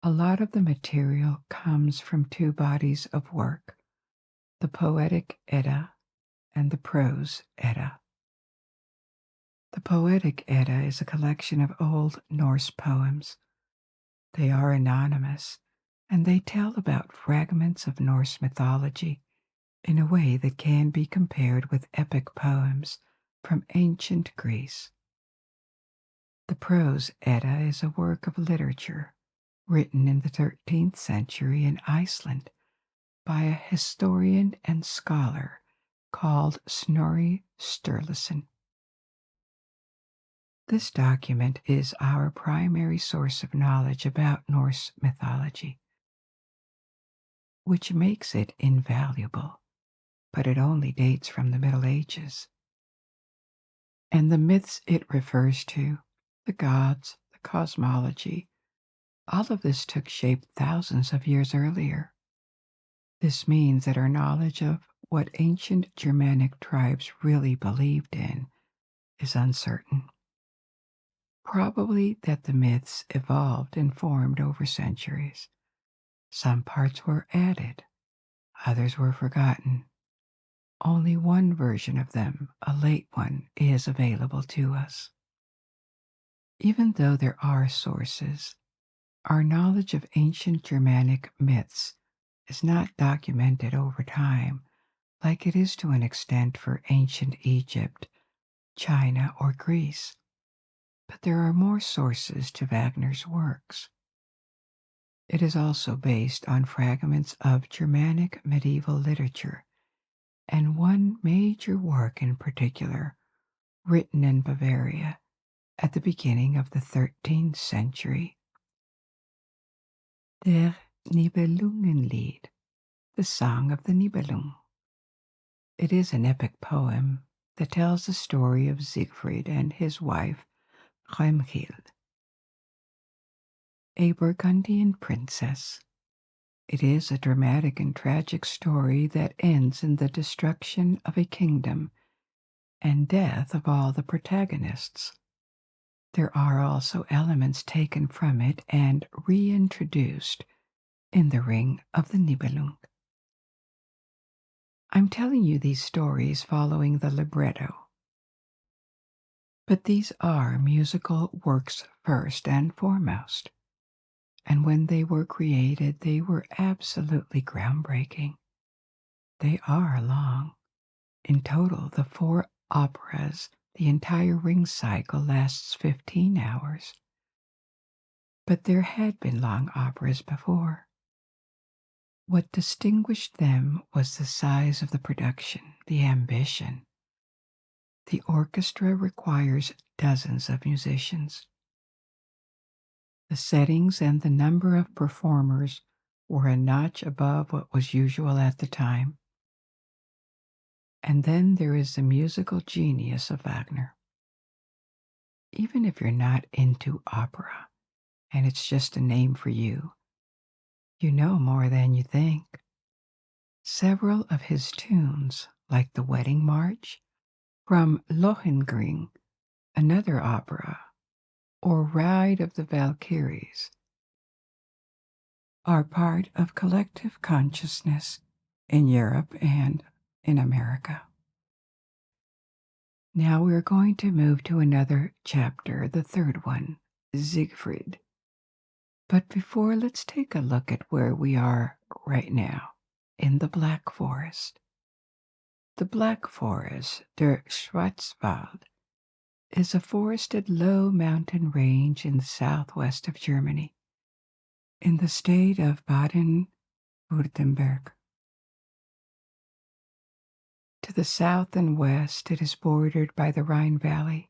A: a lot of the material comes from two bodies of work, the Poetic Edda and the Prose Edda. The Poetic Edda is a collection of Old Norse poems. They are anonymous, and they tell about fragments of Norse mythology in a way that can be compared with epic poems from ancient Greece. The Prose Edda is a work of literature written in the 13th century in Iceland by a historian and scholar called Snorri Sturluson. This document is our primary source of knowledge about Norse mythology, which makes it invaluable, but it only dates from the Middle Ages. And the myths it refers to, the gods, the cosmology, all of this took shape thousands of years earlier. This means that our knowledge of what ancient Germanic tribes really believed in is uncertain. Probably that the myths evolved and formed over centuries. Some parts were added, others were forgotten. Only one version of them, a late one, is available to us. Even though there are sources, our knowledge of ancient Germanic myths is not documented over time like it is to an extent for ancient Egypt, China, or Greece. But there are more sources to Wagner's works. It is also based on fragments of Germanic medieval literature, and one major work in particular, written in Bavaria at the beginning of the 13th century. Der Nibelungenlied, the Song of the Nibelung. It is an epic poem that tells the story of Siegfried and his wife, Kriemhild, a Burgundian princess. It is a dramatic and tragic story that ends in the destruction of a kingdom and death of all the protagonists. There are also elements taken from it and reintroduced in the Ring of the Nibelung. I'm telling you these stories following the libretto, but these are musical works first and foremost, and when they were created, they were absolutely groundbreaking. They are long. In total, the 4 operas, the entire Ring cycle lasts 15 hours. But there had been long operas before. What distinguished them was the size of the production, the ambition. The orchestra requires dozens of musicians. The settings and the number of performers were a notch above what was usual at the time. And then there is the musical genius of Wagner. Even if you're not into opera, and it's just a name for you, you know more than you think. Several of his tunes, like the Wedding March from Lohengrin, another opera, or Ride of the Valkyries, are part of collective consciousness in Europe and in America. Now we're going to move to another chapter, the third one, Siegfried. But before, let's take a look at where we are right now. in the Black Forest. The Black Forest, der Schwarzwald, is a forested low mountain range in the southwest of Germany, in the state of Baden-Württemberg. To the south and west, it is bordered by the Rhine Valley,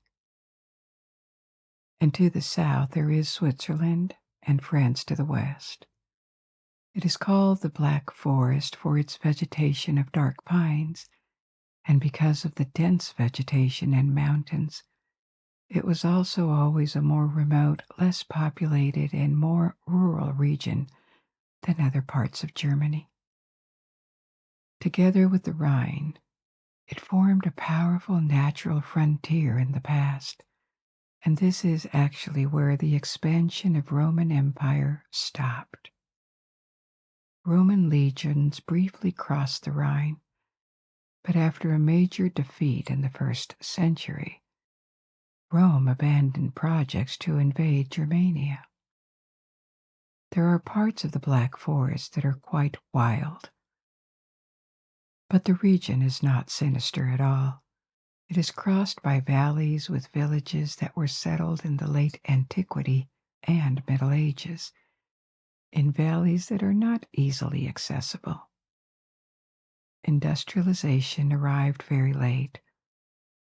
A: and to the south there is Switzerland and France to the west. It is called the Black Forest for its vegetation of dark pines, and because of the dense vegetation and mountains, it was also always a more remote, less populated, and more rural region than other parts of Germany. Together with the Rhine, it formed a powerful natural frontier in the past, and this is actually where the expansion of Roman Empire stopped. Roman legions briefly crossed the Rhine, but after a major defeat in the 1st century, Rome abandoned projects to invade Germania. There are parts of the Black Forest that are quite wild, but the region is not sinister at all. It is crossed by valleys with villages that were settled in the late Antiquity and Middle Ages, in valleys that are not easily accessible. Industrialization arrived very late,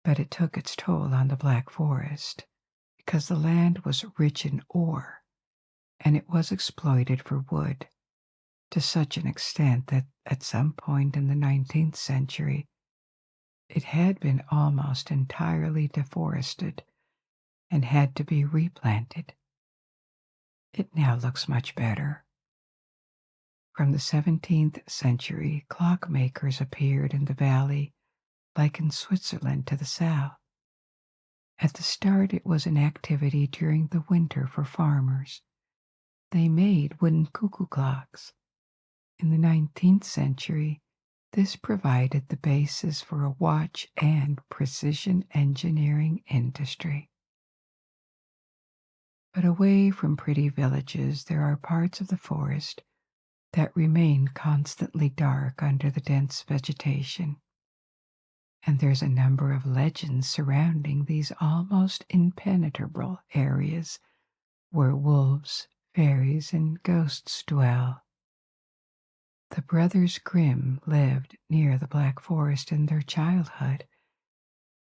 A: but it took its toll on the Black Forest because the land was rich in ore and it was exploited for wood to such an extent that at some point in the 19th century it had been almost entirely deforested and had to be replanted. It now looks much better. From the 17th century, clockmakers appeared in the valley, like in Switzerland to the south. At the start, it was an activity during the winter for farmers. They made wooden cuckoo clocks. In the 19th century, this provided the basis for a watch and precision engineering industry. But away from pretty villages, there are parts of the forest that remain constantly dark under the dense vegetation. And there's a number of legends surrounding these almost impenetrable areas where wolves, fairies, and ghosts dwell. The brothers Grimm lived near the Black Forest in their childhood,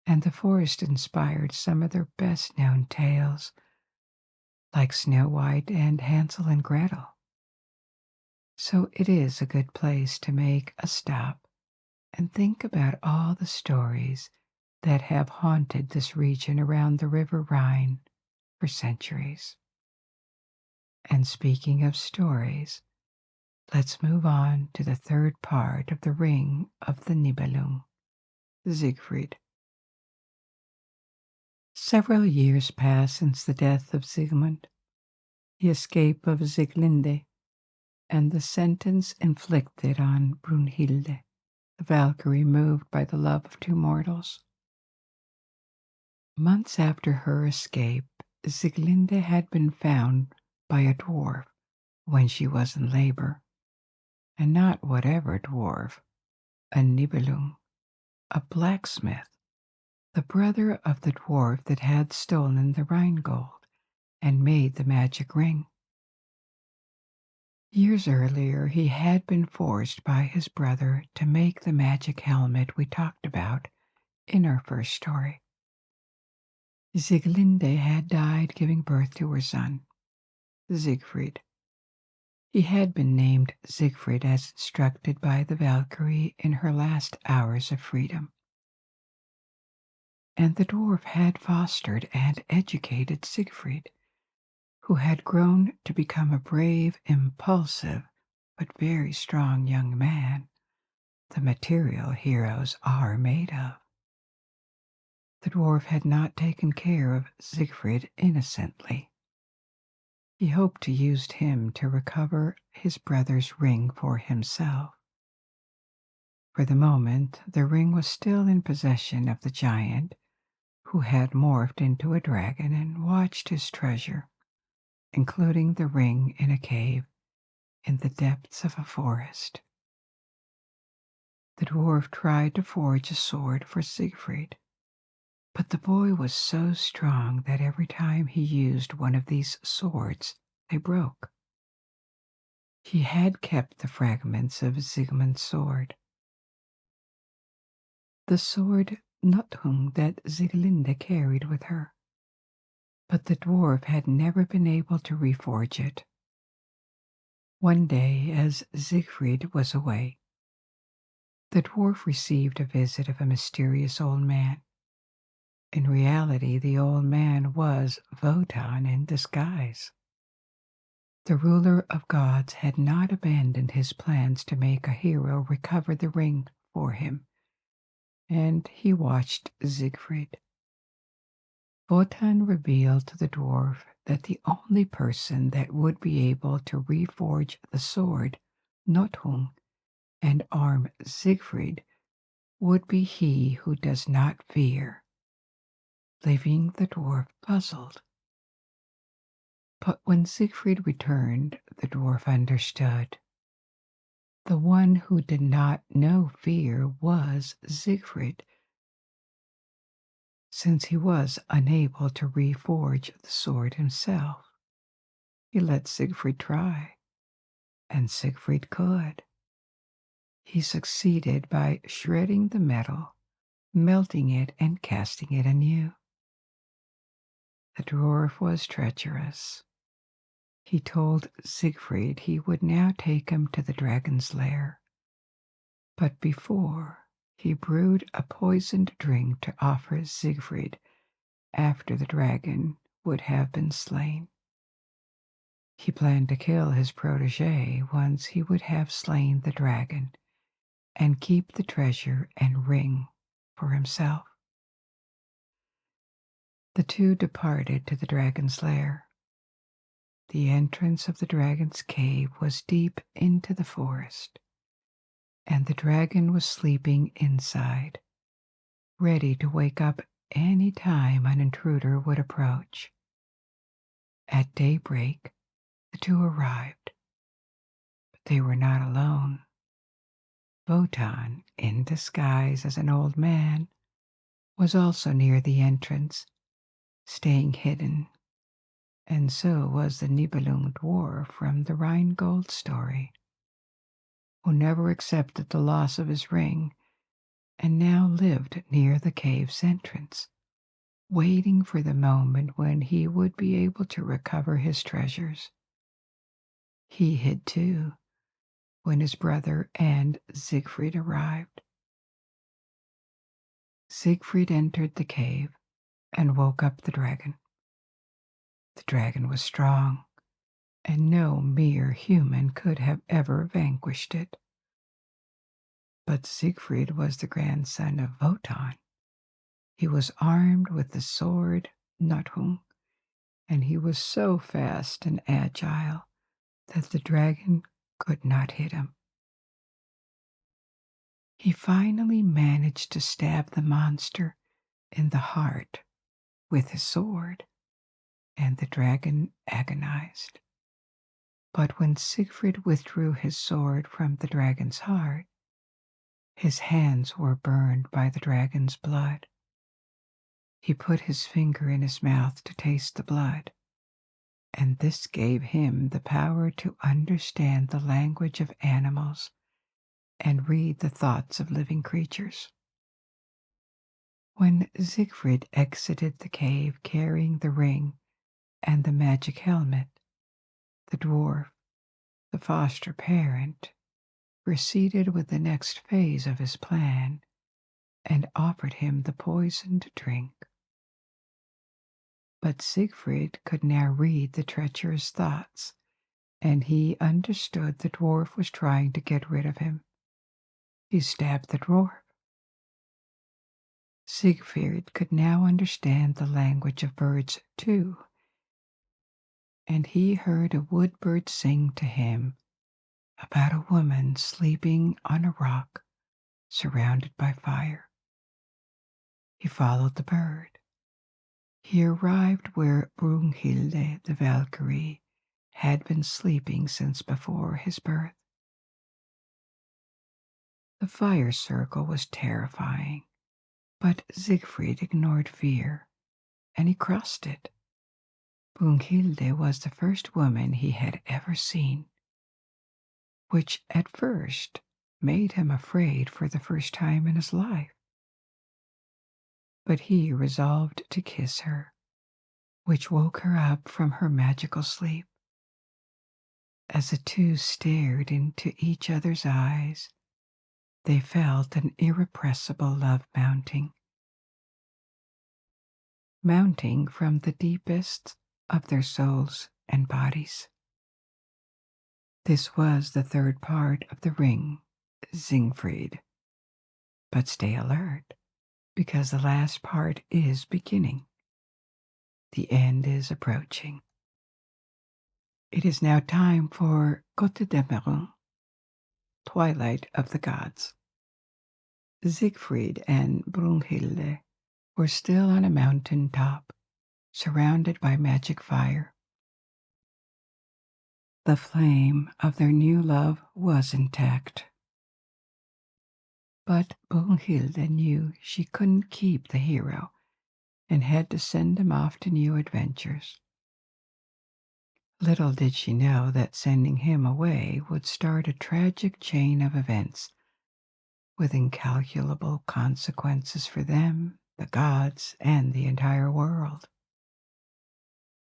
A: and the forest inspired some of their best known tales, like Snow White and Hansel and Gretel. So it is a good place to make a stop and think about all the stories that have haunted this region around the River Rhine for centuries. And speaking of stories, let's move on to the third part of the Ring of the Nibelung, Siegfried. Several years pass since the death of Sigmund, the escape of Sieglinde, and the sentence inflicted on Brunhilde, the Valkyrie moved by the love of two mortals. Months after her escape, Sieglinde had been found by a dwarf when she was in labor, and not whatever dwarf, a Nibelung, a blacksmith, the brother of the dwarf that had stolen the Rheingold and made the magic ring. Years earlier, he had been forced by his brother to make the magic helmet we talked about in our first story. Sieglinde had died giving birth to her son, Siegfried. He had been named Siegfried as instructed by the Valkyrie in her last hours of freedom. And the dwarf had fostered and educated Siegfried, who had grown to become a brave, impulsive, but very strong young man, the material heroes are made of. The dwarf had not taken care of Siegfried innocently. He hoped to use him to recover his brother's ring for himself. For the moment, the ring was still in possession of the giant, who had morphed into a dragon and watched his treasure, including the ring in a cave in the depths of a forest. The dwarf tried to forge a sword for Siegfried, but the boy was so strong that every time he used one of these swords, they broke. He had kept the fragments of Siegmund's sword, the sword Nothung that Sieglinde carried with her, but the dwarf had never been able to reforge it. One day, as Siegfried was away, the dwarf received a visit of a mysterious old man. In reality, the old man was Wotan in disguise. The ruler of gods had not abandoned his plans to make a hero recover the ring for him, and he watched Siegfried. Wotan revealed to the dwarf that the only person that would be able to reforge the sword Nothung and arm Siegfried would be he who does not fear, leaving the dwarf puzzled. But when Siegfried returned, the dwarf understood. The one who did not know fear was Siegfried, since he was unable to reforge the sword himself. He let Siegfried try, and Siegfried could. He succeeded by shredding the metal, melting it, and casting it anew. The dwarf was treacherous. He told Siegfried he would now take him to the dragon's lair, but before he brewed a poisoned drink to offer Siegfried after the dragon would have been slain. He planned to kill his protege once he would have slain the dragon and keep the treasure and ring for himself. The two departed to the dragon's lair. The entrance of the dragon's cave was deep into the forest, and the dragon was sleeping inside, ready to wake up any time an intruder would approach. At daybreak, the two arrived, but they were not alone. Wotan, in disguise as an old man, was also near the entrance, staying hidden, and so was the Nibelung dwarf from the Rheingold story, who never accepted the loss of his ring and now lived near the cave's entrance, waiting for the moment when he would be able to recover his treasures. He hid too when his brother and Siegfried arrived. Siegfried entered the cave and woke up the dragon. The dragon was strong, and no mere human could have ever vanquished it. But Siegfried was the grandson of Wotan. He was armed with the sword Nothung, and he was so fast and agile that the dragon could not hit him. He finally managed to stab the monster in the heart with his sword, and the dragon agonized. But when Siegfried withdrew his sword from the dragon's heart, his hands were burned by the dragon's blood. He put his finger in his mouth to taste the blood, and this gave him the power to understand the language of animals and read the thoughts of living creatures. When Siegfried exited the cave carrying the ring and the magic helmet, the dwarf, the foster parent, proceeded with the next phase of his plan and offered him the poisoned drink. But Siegfried could now read the treacherous thoughts, and he understood the dwarf was trying to get rid of him. He stabbed the dwarf. Siegfried could now understand the language of birds too, and he heard a wood bird sing to him about a woman sleeping on a rock surrounded by fire. He followed the bird. He arrived where Brunhilde the Valkyrie had been sleeping since before his birth. The fire circle was terrifying, but Siegfried ignored fear, and he crossed it. Brunhilde was the first woman he had ever seen, which at first made him afraid for the first time in his life. But he resolved to kiss her, which woke her up from her magical sleep. As the two stared into each other's eyes, they felt an irrepressible love mounting from the deepest of their souls and bodies. This was the third part of the ring, Siegfried. But stay alert, because the last part is beginning. The end is approaching. It is now time for Götterdämmerung, Twilight of the Gods. Siegfried and Brunhilde were still on a mountain top, surrounded by magic fire. The flame of their new love was intact. But Brunhilde knew she couldn't keep the hero and had to send him off to new adventures. Little did she know that sending him away would start a tragic chain of events with incalculable consequences for them, the gods, and the entire world.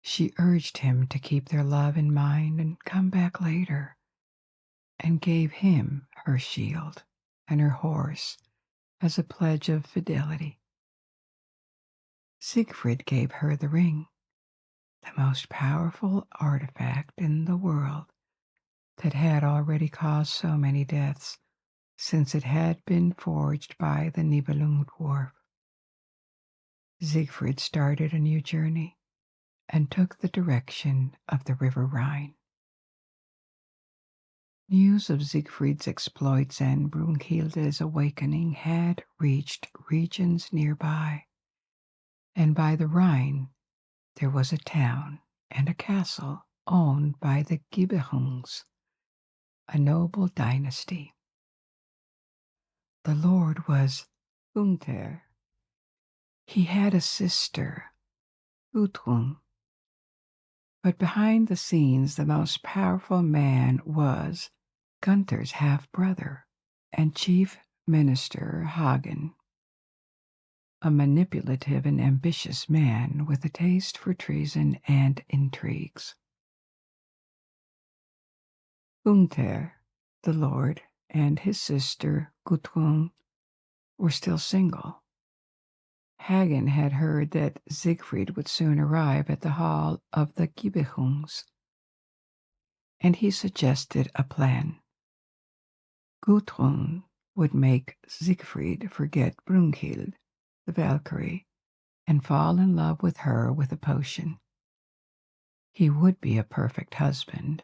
A: She urged him to keep their love in mind and come back later, and gave him her shield and her horse as a pledge of fidelity. Siegfried gave her the ring, the most powerful artifact in the world that had already caused so many deaths since it had been forged by the Nibelung dwarf. Siegfried started a new journey and took the direction of the river Rhine. News of Siegfried's exploits and Brunhilde's awakening had reached regions nearby, and by the Rhine there was a town and a castle owned by the Gibelungs, a noble dynasty. The lord was Gunther. He had a sister, Gudrun. But behind the scenes, the most powerful man was Gunther's half-brother and chief minister, Hagen, a manipulative and ambitious man with a taste for treason and intrigues. Gunther, the lord, and his sister, Gudrun, were still single. Hagen had heard that Siegfried would soon arrive at the hall of the Gibelungs, and he suggested a plan. Gudrun would make Siegfried forget Brunhild, the Valkyrie, and fall in love with her with a potion. He would be a perfect husband.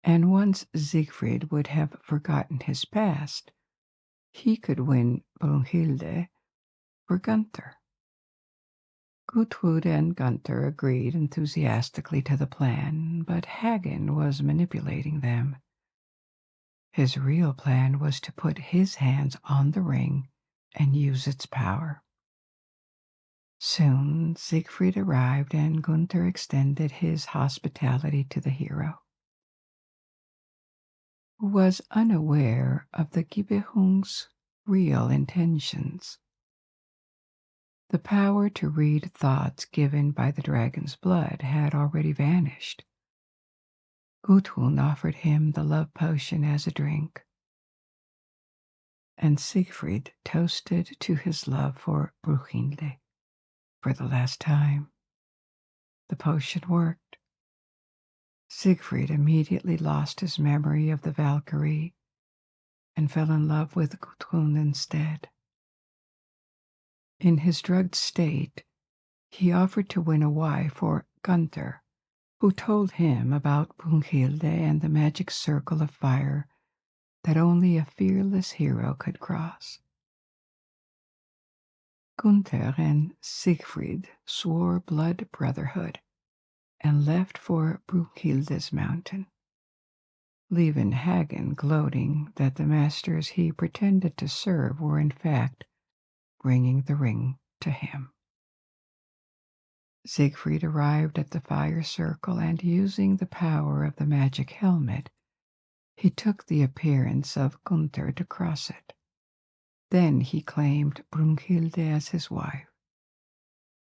A: And once Siegfried would have forgotten his past, he could win Brunhilde for Gunther. Gudrun and Gunther agreed enthusiastically to the plan, but Hagen was manipulating them. His real plan was to put his hands on the ring and use its power. Soon Siegfried arrived, and Gunther extended his hospitality to the hero, who was unaware of the Gibelungs' real intentions. The power to read thoughts given by the dragon's blood had already vanished. Gudrun offered him the love potion as a drink, and Siegfried toasted to his love for Brunhilde for the last time. The potion worked. Siegfried immediately lost his memory of the Valkyrie and fell in love with Gudrun instead. In his drugged state, he offered to win a wife for Gunther, who told him about Brunhilde and the magic circle of fire that only a fearless hero could cross. Gunther and Siegfried swore blood brotherhood and left for Brunhilde's mountain. leaving Hagen gloating that the masters he pretended to serve were in fact bringing the ring to him. Siegfried arrived at the fire circle, and using the power of the magic helmet, he took the appearance of Gunther to cross it. Then he claimed Brunhilde as his wife.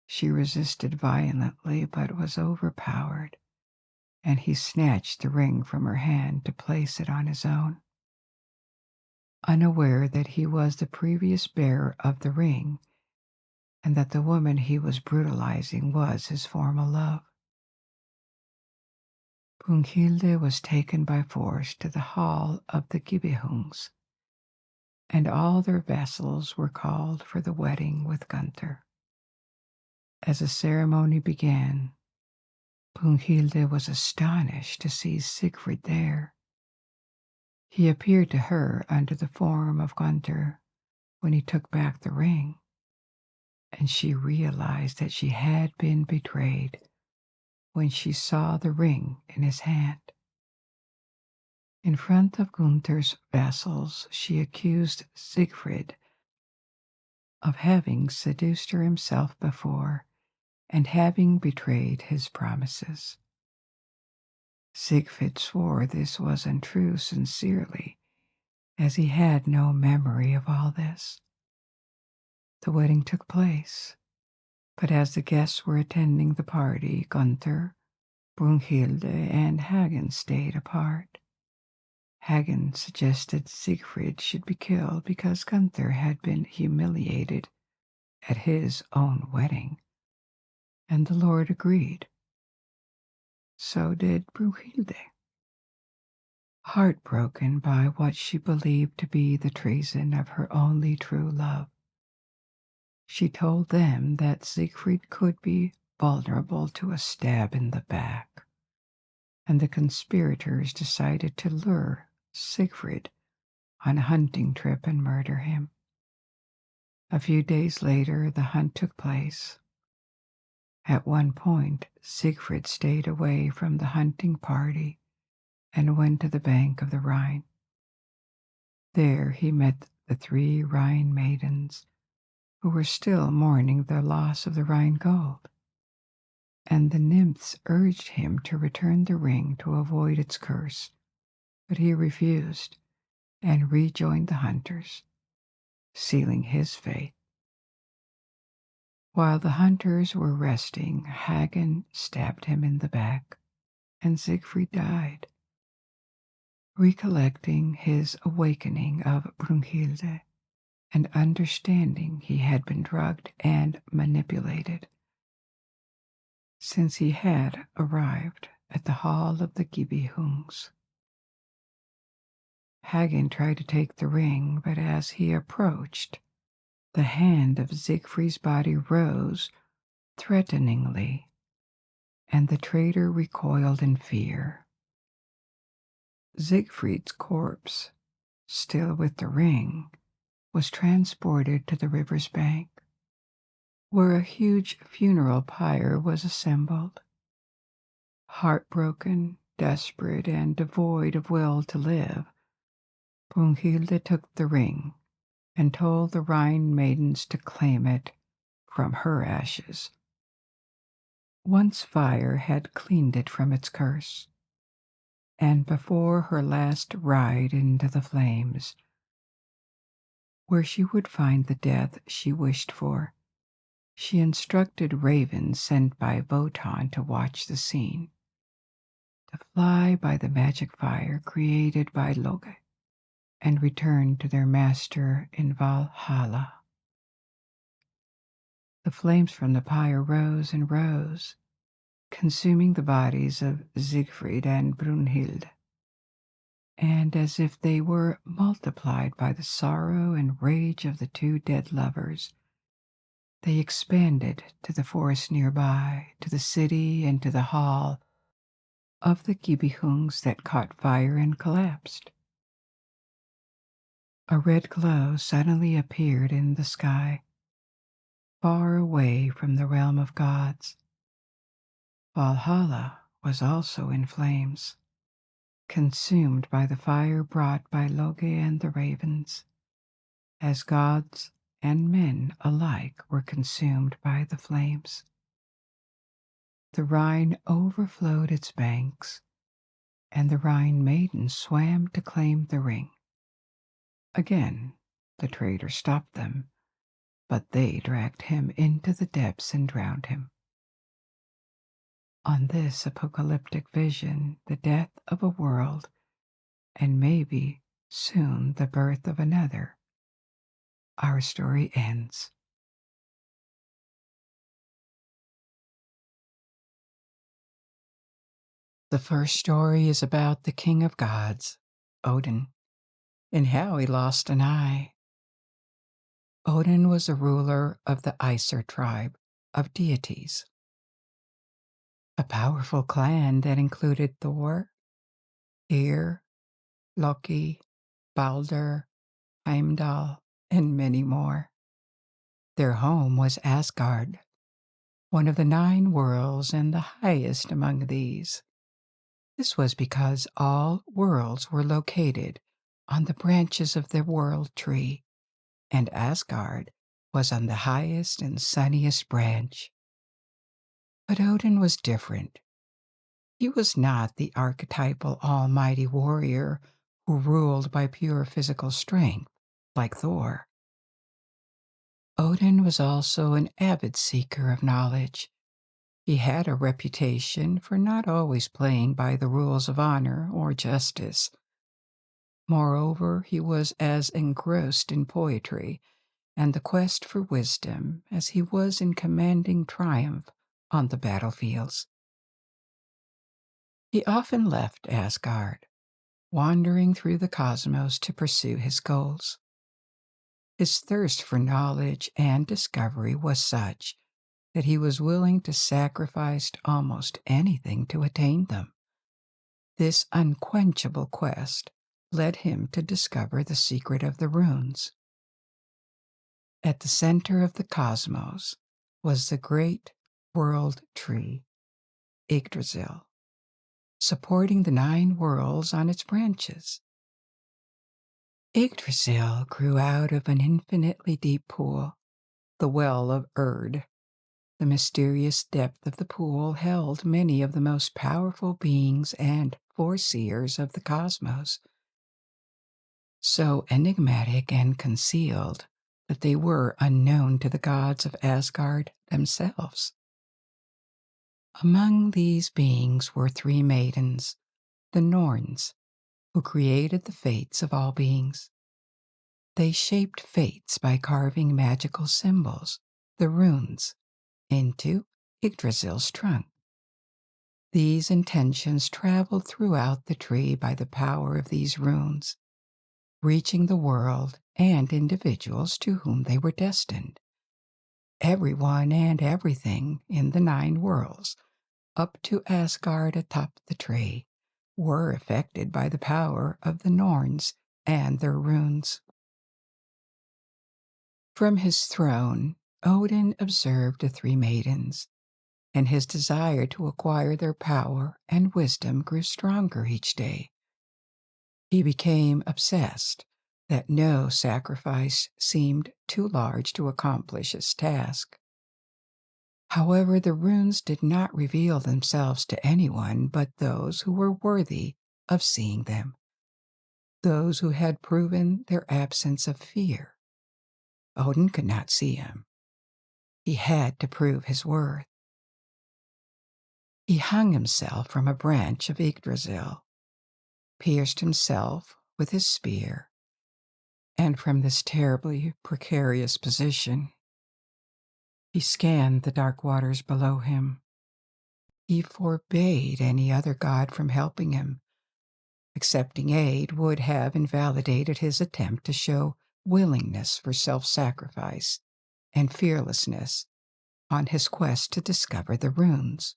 A: She resisted violently but was overpowered, and he snatched the ring from her hand to place it on his own. Unaware that he was the previous bearer of the ring, and that the woman he was brutalizing was his former love. Brunhilde was taken by force to the hall of the Gibelungs, and all their vassals were called for the wedding with Gunther. As the ceremony began, Brunhilde was astonished to see Siegfried there. He appeared to her under the form of Gunther when he took back the ring, and she realized that she had been betrayed when she saw the ring in his hand. In front of Gunther's vassals, she accused Siegfried of having seduced her himself before and having betrayed his promises. Siegfried swore this was untrue sincerely, as he had no memory of all this. The wedding took place, but as the guests were attending the party, Gunther, Brunhilde, and Hagen stayed apart. Hagen suggested Siegfried should be killed because Gunther had been humiliated at his own wedding, and the Lord agreed. So did Brunhilde. Heartbroken by what she believed to be the treason of her only true love, she told them that Siegfried could be vulnerable to a stab in the back, and the conspirators decided to lure Siegfried on a hunting trip and murder him. A few days later, the hunt took place. At one point, Siegfried stayed away from the hunting party and went to the bank of the Rhine. There he met the 3 Rhine maidens, who were still mourning the loss of the Rhine gold, and the nymphs urged him to return the ring to avoid its curse, but he refused and rejoined the hunters, sealing his fate. While the hunters were resting, Hagen stabbed him in the back, and Siegfried died. Recollecting his awakening of Brunhilde and understanding he had been drugged and manipulated, since he had arrived at the hall of the Gibelungs. Hagen tried to take the ring, but as he approached, the hand of Siegfried's body rose threateningly, and the traitor recoiled in fear. Siegfried's corpse, still with the ring, was transported to the river's bank, where a huge funeral pyre was assembled. Heartbroken, desperate, and devoid of will to live, Brunhilde took the ring and told the Rhine maidens to claim it from her ashes. Once fire had cleaned it from its curse, and before her last ride into the flames, where she would find the death she wished for, she instructed ravens sent by Wotan to watch the scene, to fly by the magic fire created by Loge, and return to their master in Valhalla. The flames from the pyre rose and rose, consuming the bodies of Siegfried and Brunhilde, and as if they were multiplied by the sorrow and rage of the 2 dead lovers, they expanded to the forest nearby, to the city, and to the hall of the Gibelungs that caught fire and collapsed. A red glow suddenly appeared in the sky, far away from the realm of gods. Valhalla was also in flames. consumed by the fire brought by Loge and the ravens, as gods and men alike were consumed by the flames. The Rhine overflowed its banks, and the Rhine maidens swam to claim the ring. Again, the traitor stopped them, but they dragged him into the depths and drowned him. On this apocalyptic vision, the death of a world, and maybe soon the birth of another, our story ends. The first story is about the king of gods, Odin, and how he lost an eye. Odin was a ruler of the Aesir tribe of deities, a powerful clan that included Thor, Tyr, Loki, Balder, Heimdall, and many more. Their home was Asgard, one of the 9 worlds and the highest among these. This was because all worlds were located on the branches of the world tree, and Asgard was on the highest and sunniest branch. But Odin was different. He was not the archetypal almighty warrior who ruled by pure physical strength, like Thor. Odin was also an avid seeker of knowledge. He had a reputation for not always playing by the rules of honor or justice. Moreover, he was as engrossed in poetry and the quest for wisdom as he was in commanding triumph on the battlefields. He often left Asgard, wandering through the cosmos to pursue his goals. His thirst for knowledge and discovery was such that he was willing to sacrifice almost anything to attain them. This unquenchable quest led him to discover the secret of the runes. At the center of the cosmos was the great world tree, Yggdrasil, supporting the 9 worlds on its branches. Yggdrasil grew out of an infinitely deep pool, the Well of Erd. The mysterious depth of the pool held many of the most powerful beings and foreseers of the cosmos, so enigmatic and concealed that they were unknown to the gods of Asgard themselves. Among these beings were 3 maidens, the Norns, who created the fates of all beings. They shaped fates by carving magical symbols, the runes, into Yggdrasil's trunk. These intentions traveled throughout the tree by the power of these runes, reaching the world and individuals to whom they were destined. Everyone and everything in the 9 worlds, up to Asgard atop the tree, were affected by the power of the Norns and their runes. From his throne, Odin observed the 3 maidens, and his desire to acquire their power and wisdom grew stronger each day. He became obsessed that no sacrifice seemed too large to accomplish his task. However, the runes did not reveal themselves to anyone but those who were worthy of seeing them, those who had proven their absence of fear. Odin could not see him. He had to prove his worth. He hung himself from a branch of Yggdrasil, pierced himself with his spear, and from this terribly precarious position, he scanned the dark waters below him. He forbade any other god from helping him. Accepting aid would have invalidated his attempt to show willingness for self-sacrifice and fearlessness on his quest to discover the runes.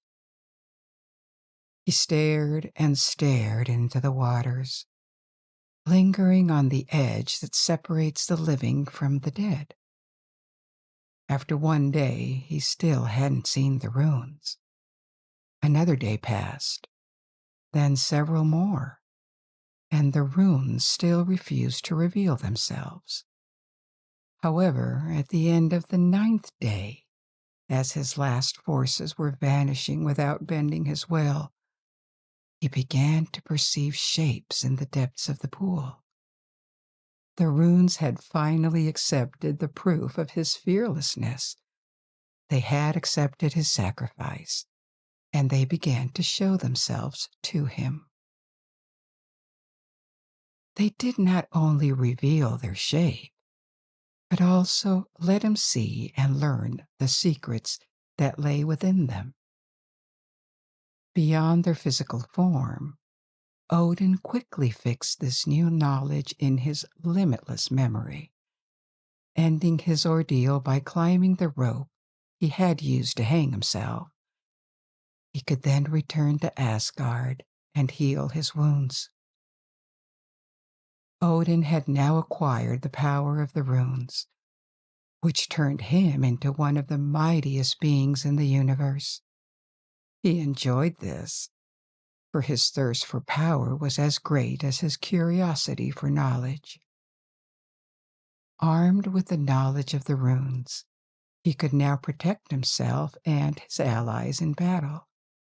A: He stared and stared into the waters, lingering on the edge that separates the living from the dead. After one day, he still hadn't seen the runes. Another day passed, then several more. and the runes still refused to reveal themselves. However, at the end of the 9th day, as his last forces were vanishing without bending his will, he began to perceive shapes in the depths of the pool. The runes had finally accepted the proof of his fearlessness. They had accepted his sacrifice, and they began to show themselves to him. They did not only reveal their shape, but also let him see and learn the secrets that lay within them. Beyond their physical form, Odin quickly fixed this new knowledge in his limitless memory, ending his ordeal by climbing the rope he had used to hang himself. He could then return to Asgard and heal his wounds. Odin had now acquired the power of the runes, which turned him into one of the mightiest beings in the universe. He enjoyed this, for his thirst for power was as great as his curiosity for knowledge. Armed with the knowledge of the runes, he could now protect himself and his allies in battle,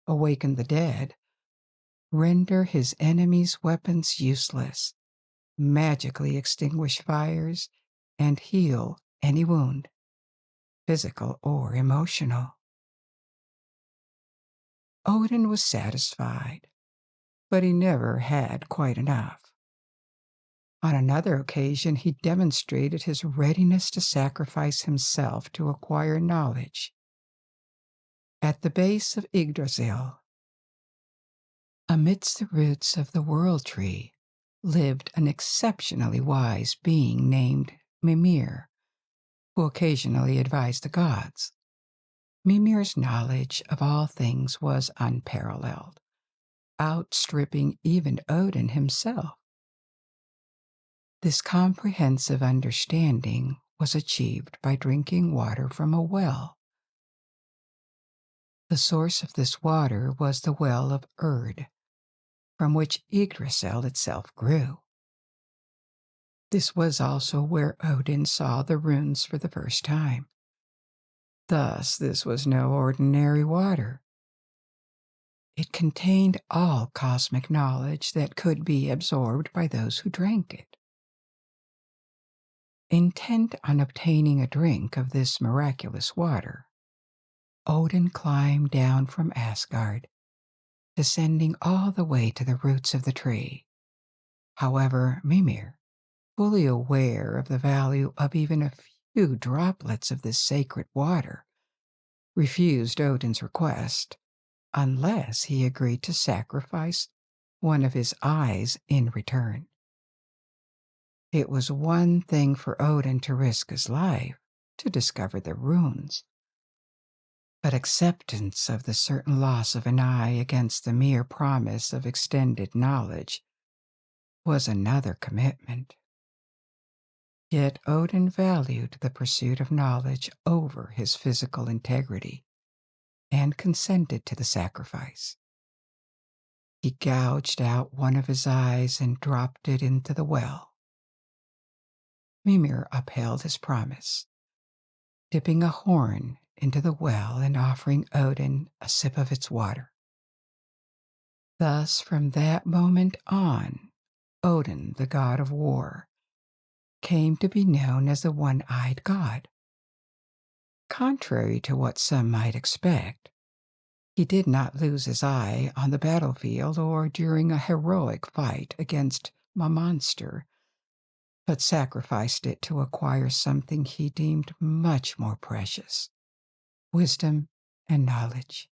A: awaken the dead, render his enemies' weapons useless, magically extinguish fires, and heal any wound, physical or emotional. Odin was satisfied, but he never had quite enough. On another occasion, he demonstrated his readiness to sacrifice himself to acquire knowledge. At the base of Yggdrasil, amidst the roots of the World Tree, lived an exceptionally wise being named Mimir, who occasionally advised the gods. Mimir's knowledge of all things was unparalleled, outstripping even Odin himself. This comprehensive understanding was achieved by drinking water from a well. The source of this water was the well of Erd, from which Yggdrasil itself grew. This was also where Odin saw the runes for the first time. Thus, this was no ordinary water. It contained all cosmic knowledge that could be absorbed by those who drank it. Intent on obtaining a drink of this miraculous water, Odin climbed down from Asgard, descending all the way to the roots of the tree. However, Mimir, fully aware of the value of even a few droplets of this sacred water, refused Odin's request unless he agreed to sacrifice one of his eyes in return. It was one thing for Odin to risk his life to discover the runes, but acceptance of the certain loss of an eye against the mere promise of extended knowledge was another commitment. Yet Odin valued the pursuit of knowledge over his physical integrity and consented to the sacrifice. He gouged out one of his eyes and dropped it into the well. Mimir upheld his promise, dipping a horn into the well and offering Odin a sip of its water. Thus, from that moment on, Odin, the god of war, came to be known as the one-eyed god. Contrary to what some might expect, he did not lose his eye on the battlefield or during a heroic fight against a monster, but sacrificed it to acquire something he deemed much more precious: wisdom and knowledge.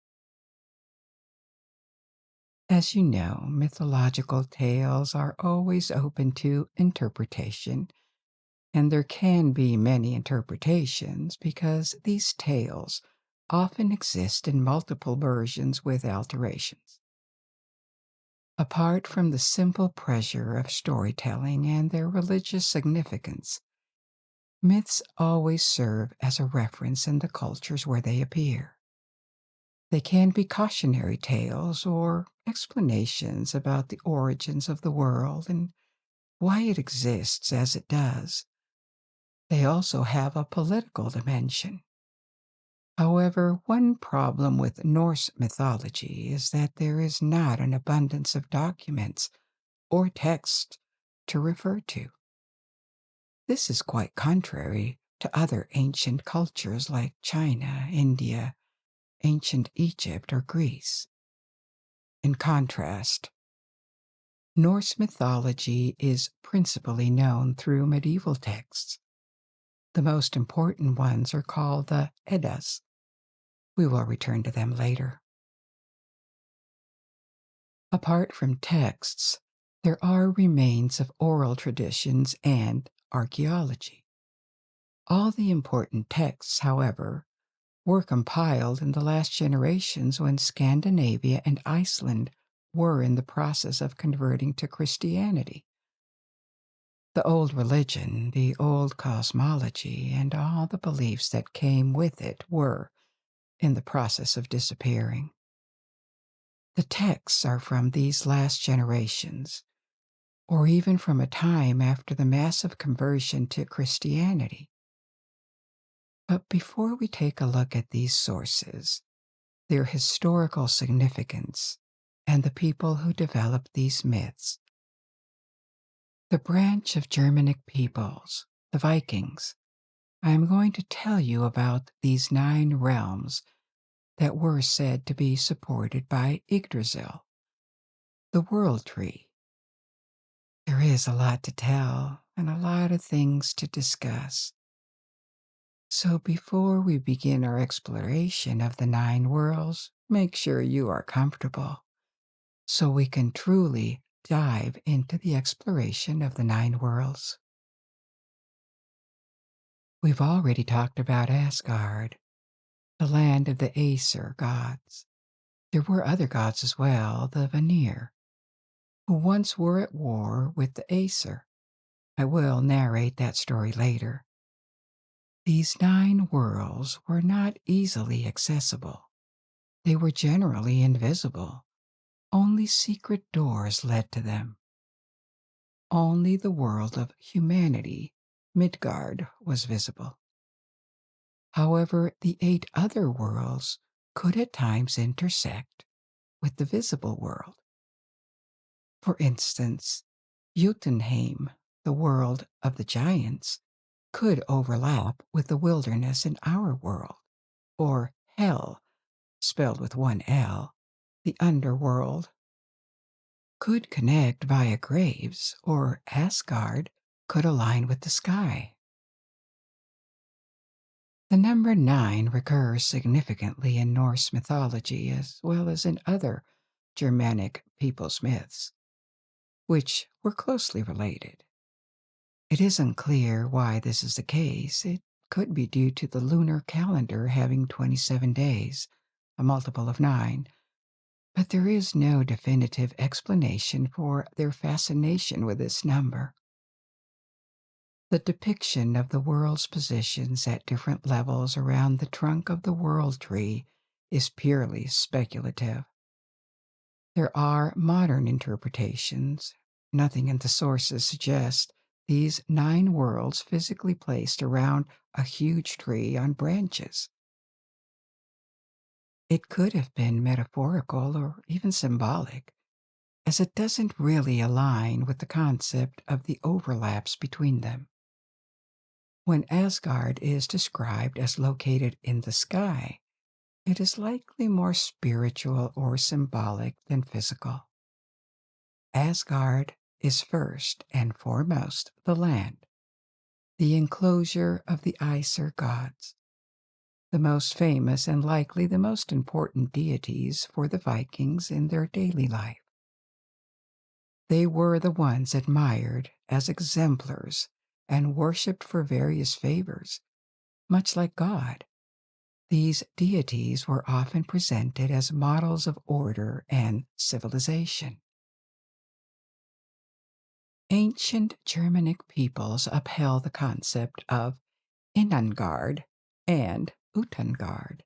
A: As you know, mythological tales are always open to interpretation, and there can be many interpretations because these tales often exist in multiple versions with alterations. Apart from the simple pleasure of storytelling and their religious significance, myths always serve as a reference in the cultures where they appear. They can be cautionary tales or explanations about the origins of the world and why it exists as it does. They also have a political dimension. However, one problem with Norse mythology is that there is not an abundance of documents or texts to refer to. This is quite contrary to other ancient cultures like China, India, ancient Egypt, or Greece. In contrast, Norse mythology is principally known through medieval texts. The most important ones are called the Eddas. We will return to them later. Apart from texts, there are remains of oral traditions and archaeology. All the important texts, however, were compiled in the last generations when Scandinavia and Iceland were in the process of converting to Christianity. The old religion, the old cosmology, and all the beliefs that came with it were in the process of disappearing. The texts are from these last generations, or even from a time after the massive conversion to Christianity. But before we take a look at these sources, their historical significance, and the people who developed these myths, the branch of Germanic peoples, the Vikings, I am going to tell you about these 9 realms that were said to be supported by Yggdrasil, the world tree. There is a lot to tell and a lot of things to discuss. So before we begin our exploration of the 9 worlds, make sure you are comfortable so we can truly dive into the exploration of the 9 worlds. We've already talked about Asgard, the land of the Aesir gods. There were other gods as well, the Vanir, who once were at war with the Aesir. I will narrate that story later. These 9 worlds were not easily accessible. They were generally invisible. Only secret doors led to them. Only the world of humanity, Midgard, was visible. However, the 8 other worlds could at times intersect with the visible world. For instance, Jotunheim, the world of the giants, could overlap with the wilderness in our world, or Hell, spelled with 1 L, the underworld, could connect via graves, or Asgard could align with the sky. The number 9 recurs significantly in Norse mythology as well as in other Germanic peoples' myths, which were closely related. It is unclear why this is the case. It could be due to the lunar calendar having 27 days, a multiple of 9, but there is no definitive explanation for their fascination with this number. The depiction of the world's positions at different levels around the trunk of the world tree is purely speculative. There are modern interpretations. Nothing in the sources suggests these 9 worlds physically placed around a huge tree on branches. It could have been metaphorical or even symbolic, as it doesn't really align with the concept of the overlaps between them. When Asgard is described as located in the sky, it is likely more spiritual or symbolic than physical. Asgard is first and foremost the land, the enclosure of the Aesir gods, the most famous and likely the most important deities for the Vikings in their daily life. They were the ones admired as exemplars and worshipped for various favors, much like God. These deities were often presented as models of order and civilization. Ancient Germanic peoples upheld the concept of Innangard and Utangard.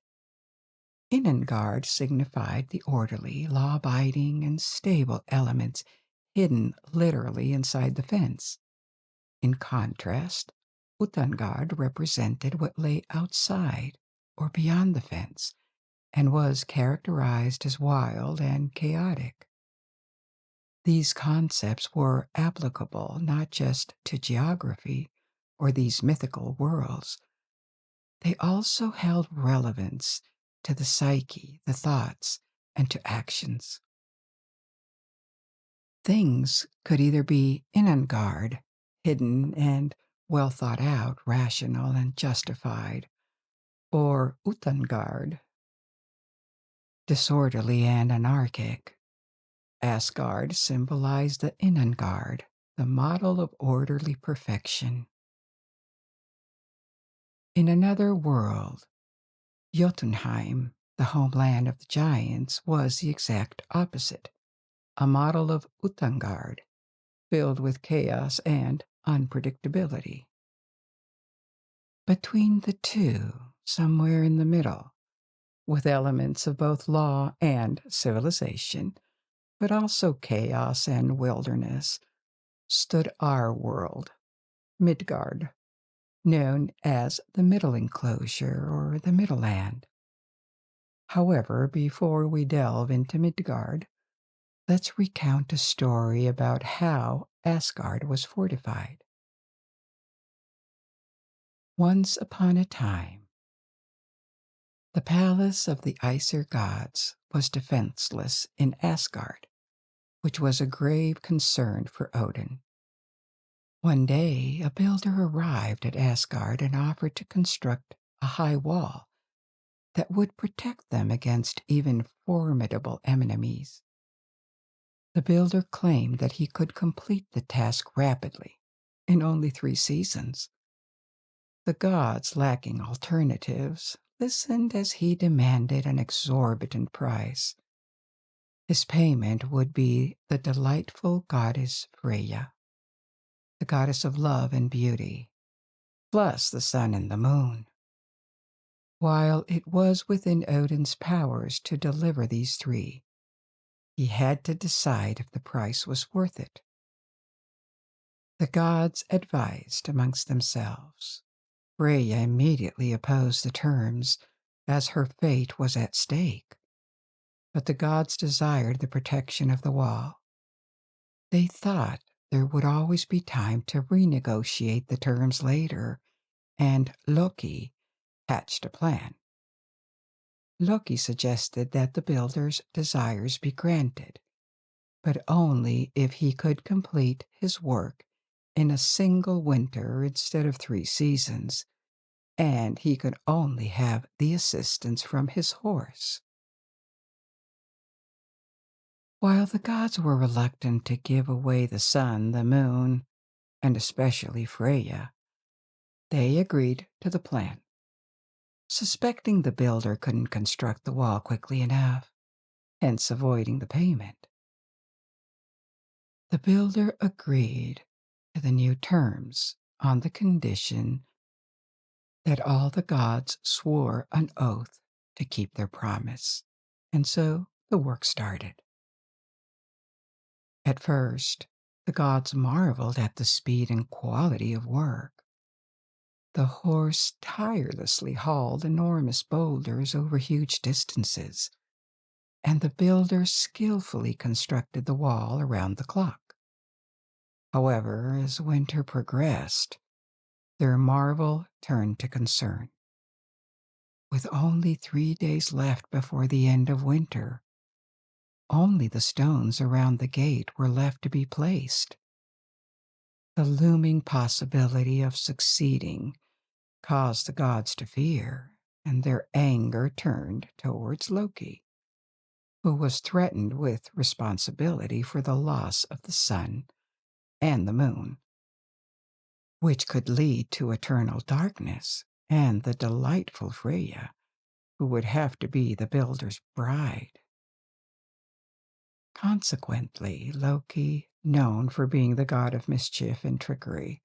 A: Innengard signified the orderly, law-abiding, and stable elements hidden literally inside the fence. In contrast, Utangard represented what lay outside or beyond the fence and was characterized as wild and chaotic. These concepts were applicable not just to geography or these mythical worlds, they also held relevance to the psyche, the thoughts, and to actions. Things could either be inangard, hidden and well thought out, rational and justified, or utangard, disorderly and anarchic. Asgard symbolized the inangard, the model of orderly perfection. In another world, Jotunheim, the homeland of the giants, was the exact opposite, a model of Utangard, filled with chaos and unpredictability. Between the two, somewhere in the middle, with elements of both law and civilization, but also chaos and wilderness, stood our world, Midgard, known as the Middle Enclosure or the Middle Land. However, before we delve into Midgard, let's recount a story about how Asgard was fortified. Once upon a time, the palace of the Aesir gods was defenseless in Asgard, which was a grave concern for Odin. One day, a builder arrived at Asgard and offered to construct a high wall that would protect them against even formidable enemies. The builder claimed that he could complete the task rapidly, in only 3 seasons. The gods, lacking alternatives, listened as he demanded an exorbitant price. His payment would be the delightful goddess Freya, the goddess of love and beauty, plus the sun and the moon. While it was within Odin's powers to deliver these 3, he had to decide if the price was worth it. The gods advised amongst themselves. Freya immediately opposed the terms, as her fate was at stake. But the gods desired the protection of the wall. They thought there would always be time to renegotiate the terms later, and Loki hatched a plan. Loki suggested that the builder's desires be granted, but only if he could complete his work in a single winter instead of 3 seasons, and he could only have the assistance from his horse. While the gods were reluctant to give away the sun, the moon, and especially Freya, they agreed to the plan, suspecting the builder couldn't construct the wall quickly enough, hence avoiding the payment. The builder agreed to the new terms on the condition that all the gods swore an oath to keep their promise, and so the work started. At first, the gods marveled at the speed and quality of work. The horse tirelessly hauled enormous boulders over huge distances, and the builder skillfully constructed the wall around the clock. However, as winter progressed, their marvel turned to concern. With only 3 days left before the end of winter, only the stones around the gate were left to be placed. The looming possibility of succeeding caused the gods to fear, and their anger turned towards Loki, who was threatened with responsibility for the loss of the sun and the moon, which could lead to eternal darkness, and the delightful Freya, who would have to be the builder's bride. Consequently, Loki, known for being the god of mischief and trickery,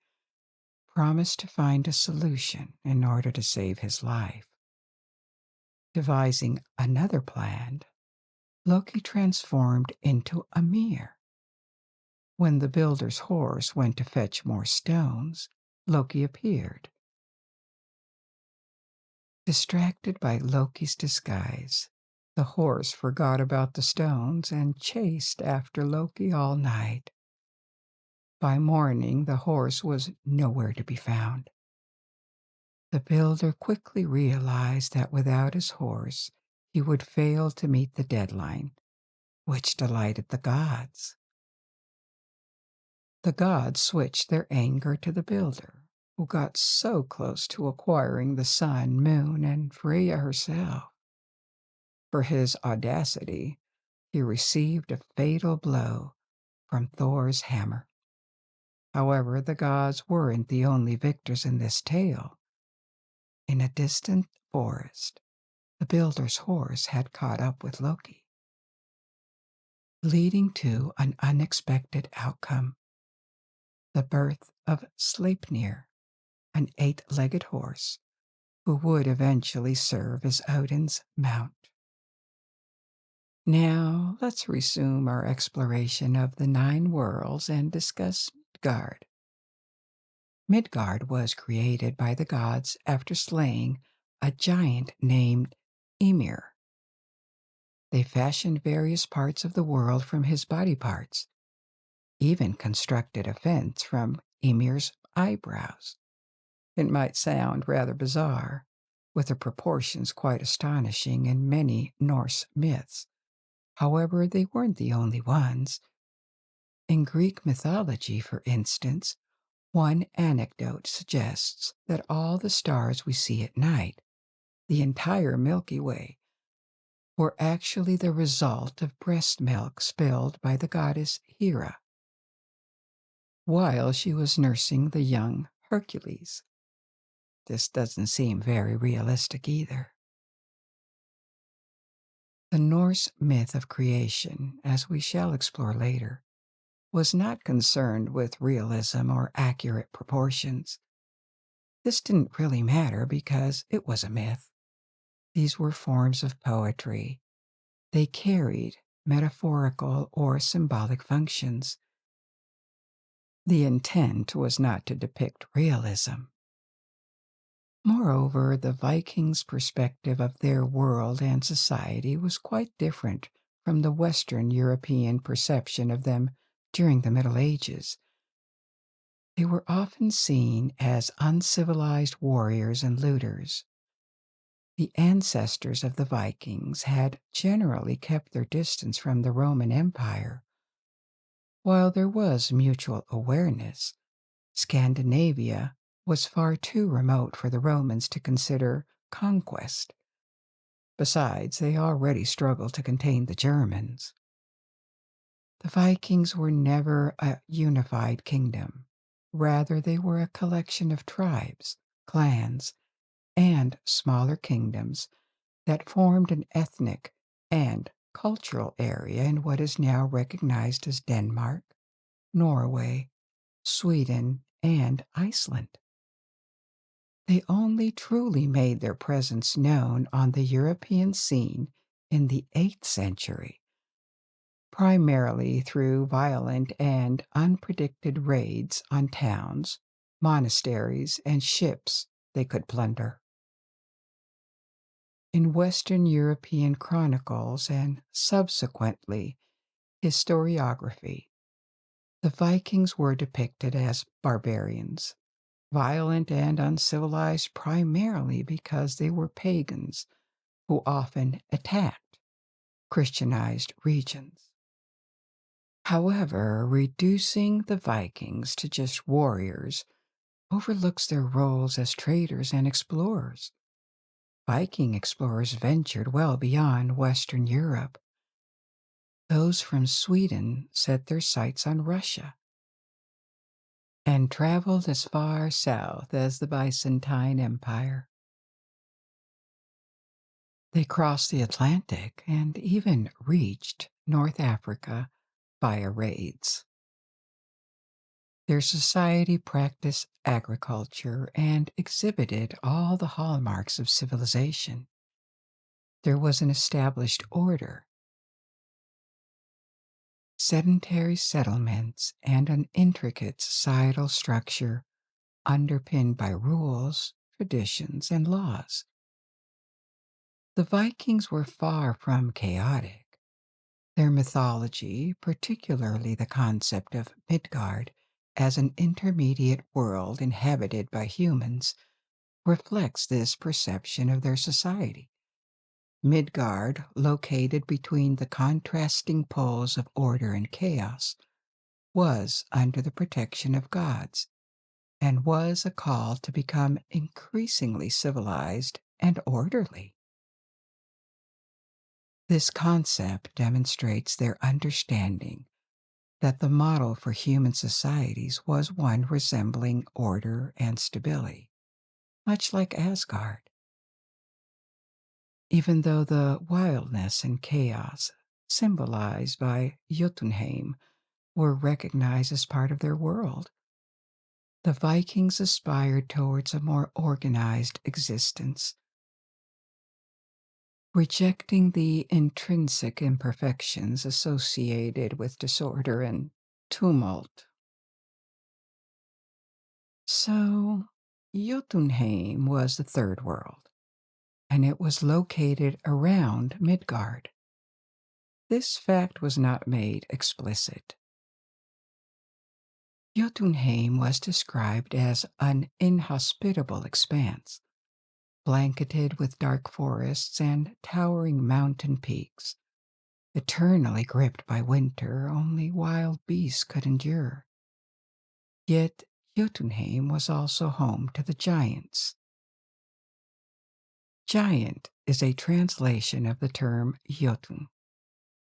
A: promised to find a solution in order to save his life. Devising another plan, Loki transformed into a mere. When the builder's horse went to fetch more stones, Loki appeared. Distracted by Loki's disguise, the horse forgot about the stones and chased after Loki all night. By morning, the horse was nowhere to be found. The builder quickly realized that without his horse, he would fail to meet the deadline, which delighted the gods. The gods switched their anger to the builder, who got so close to acquiring the sun, moon, and Freya herself. For his audacity, he received a fatal blow from Thor's hammer. However, the gods weren't the only victors in this tale. In a distant forest, the builder's horse had caught up with Loki, leading to an unexpected outcome: the birth of Sleipnir, an eight-legged horse who would eventually serve as Odin's mount. Now, let's resume our exploration of the 9 worlds and discuss Midgard. Midgard was created by the gods after slaying a giant named Ymir. They fashioned various parts of the world from his body parts, even constructed a fence from Ymir's eyebrows. It might sound rather bizarre, with the proportions quite astonishing in many Norse myths. However, they weren't the only ones. In Greek mythology, for instance, one anecdote suggests that all the stars we see at night, the entire Milky Way, were actually the result of breast milk spilled by the goddess Hera while she was nursing the young Hercules. This doesn't seem very realistic either. The Norse myth of creation, as we shall explore later, was not concerned with realism or accurate proportions. This didn't really matter because it was a myth. These were forms of poetry. They carried metaphorical or symbolic functions. The intent was not to depict realism. Moreover, the Vikings' perspective of their world and society was quite different from the Western European perception of them during the Middle Ages. They were often seen as uncivilized warriors and looters. The ancestors of the Vikings had generally kept their distance from the Roman Empire. While there was mutual awareness, Scandinavia was far too remote for the Romans to consider conquest. Besides, they already struggled to contain the Germans. The Vikings were never a unified kingdom. Rather, they were a collection of tribes, clans, and smaller kingdoms that formed an ethnic and cultural area in what is now recognized as Denmark, Norway, Sweden, and Iceland. They only truly made their presence known on the European scene in the 8th century, primarily through violent and unpredicted raids on towns, monasteries, and ships they could plunder. In Western European chronicles and subsequently historiography, the Vikings were depicted as barbarians, violent and uncivilized primarily because they were pagans who often attacked Christianized regions. However, reducing the Vikings to just warriors overlooks their roles as traders and explorers. Viking explorers ventured well beyond Western Europe. Those from Sweden set their sights on Russia and traveled as far south as the Byzantine Empire. They crossed the Atlantic and even reached North Africa via raids. Their society practiced agriculture and exhibited all the hallmarks of civilization. There was an established order, sedentary settlements, and an intricate societal structure underpinned by rules, traditions, and laws. The Vikings were far from chaotic. Their mythology, particularly the concept of Midgard as an intermediate world inhabited by humans, reflects this perception of their society. Midgard, located between the contrasting poles of order and chaos, was under the protection of gods and was a call to become increasingly civilized and orderly. This concept demonstrates their understanding that the model for human societies was one resembling order and stability, much like Asgard. Even though the wildness and chaos symbolized by Jotunheim were recognized as part of their world, the Vikings aspired towards a more organized existence, rejecting the intrinsic imperfections associated with disorder and tumult. So, Jotunheim was the third world, and it was located around Midgard. This fact was not made explicit. Jotunheim was described as an inhospitable expanse, blanketed with dark forests and towering mountain peaks, eternally gripped by winter only wild beasts could endure. Yet Jotunheim was also home to the giants. Giant is a translation of the term Jotun,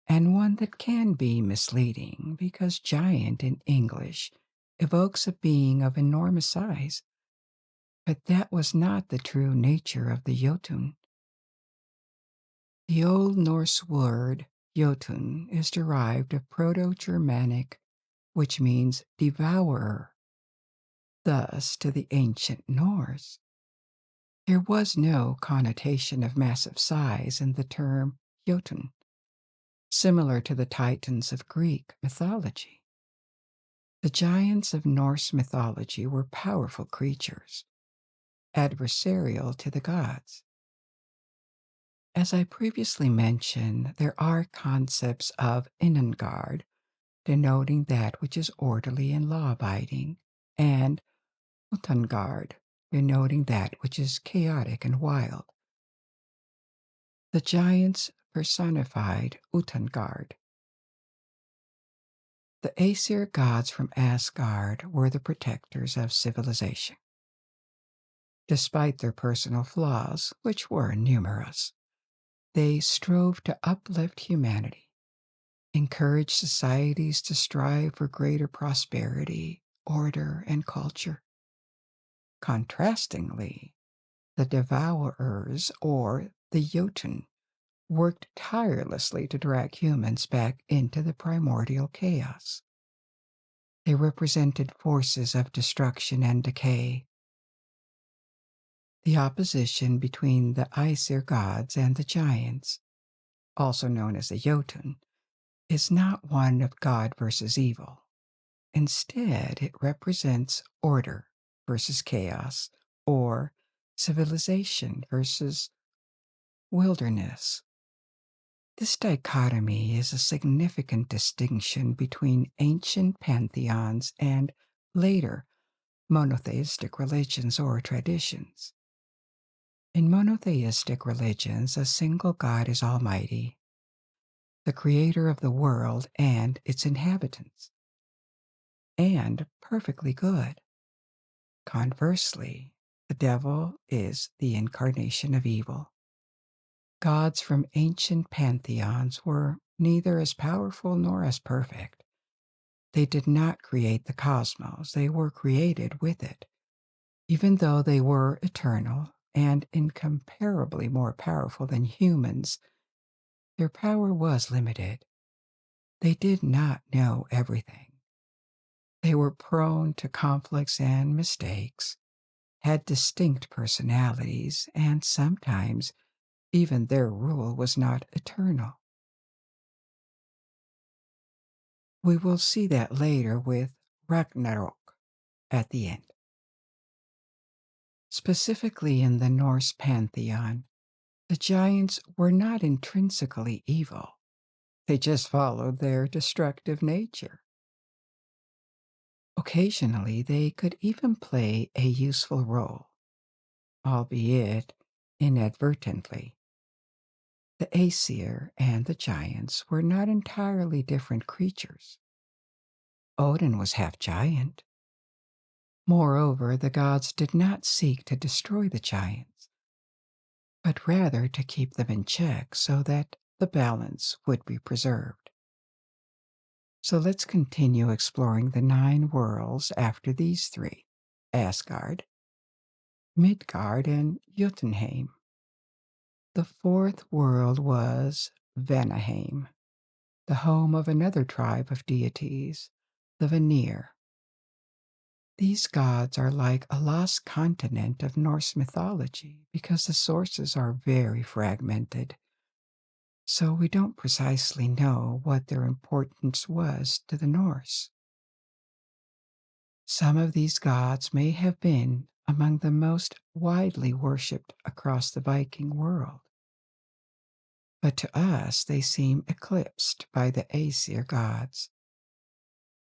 A: and one that can be misleading because giant in English evokes a being of enormous size. But that was not the true nature of the Jotun. The Old Norse word Jotun is derived of Proto-Germanic, which means devourer. Thus, to the ancient Norse, there was no connotation of massive size in the term Jotun, similar to the Titans of Greek mythology. The giants of Norse mythology were powerful creatures, adversarial to the gods. As I previously mentioned, there are concepts of Innengard, denoting that which is orderly and law-abiding, and Utangard, denoting that which is chaotic and wild. The giants personified Utangard. The Aesir gods from Asgard were the protectors of civilization. Despite their personal flaws, which were numerous, they strove to uplift humanity, encourage societies to strive for greater prosperity, order, and culture. Contrastingly, the devourers, or the Jotun, worked tirelessly to drag humans back into the primordial chaos. They represented forces of destruction and decay. The opposition between the Aesir gods and the giants, also known as the Jotun, is not one of God versus evil. Instead, it represents order versus chaos, or civilization versus wilderness. This dichotomy is a significant distinction between ancient pantheons and later monotheistic religions or traditions. In monotheistic religions, a single God is almighty, the creator of the world and its inhabitants, and perfectly good. Conversely, the devil is the incarnation of evil. Gods from ancient pantheons were neither as powerful nor as perfect. They did not create the cosmos, they were created with it. Even though they were eternal and incomparably more powerful than humans, their power was limited. They did not know everything. They were prone to conflicts and mistakes, had distinct personalities, and sometimes Even their rule was not eternal. We will see that later with Ragnarok at the end. Specifically in the Norse pantheon, the giants were not intrinsically evil. They just followed their destructive nature. Occasionally, they could even play a useful role, albeit inadvertently. The Aesir and the giants were not entirely different creatures. Odin was half giant. Moreover, the gods did not seek to destroy the giants, but rather to keep them in check so that the balance would be preserved. So let's continue exploring the 9 worlds after these 3: Asgard, Midgard, and Jotunheim. The 4th world was Vanaheim, the home of another tribe of deities, the Vanir. These gods are like a lost continent of Norse mythology because the sources are very fragmented, so we don't precisely know what their importance was to the Norse. Some of these gods may have been among the most widely worshipped across the Viking world, but to us they seem eclipsed by the Aesir gods.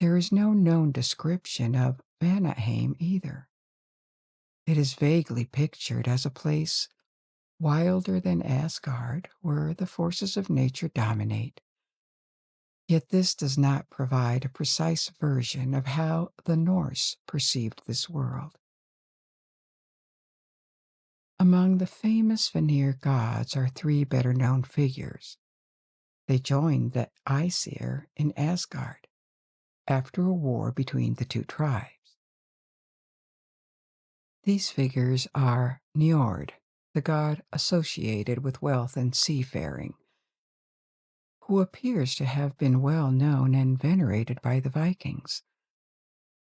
A: There is no known description of Vanaheim either. It is vaguely pictured as a place wilder than Asgard, where the forces of nature dominate. Yet this does not provide a precise version of how the Norse perceived this world. Among the famous Vanir gods are 3 better-known figures. They joined the Aesir in Asgard after a war between the 2 tribes. These figures are Njord, the god associated with wealth and seafaring, who appears to have been well known and venerated by the Vikings.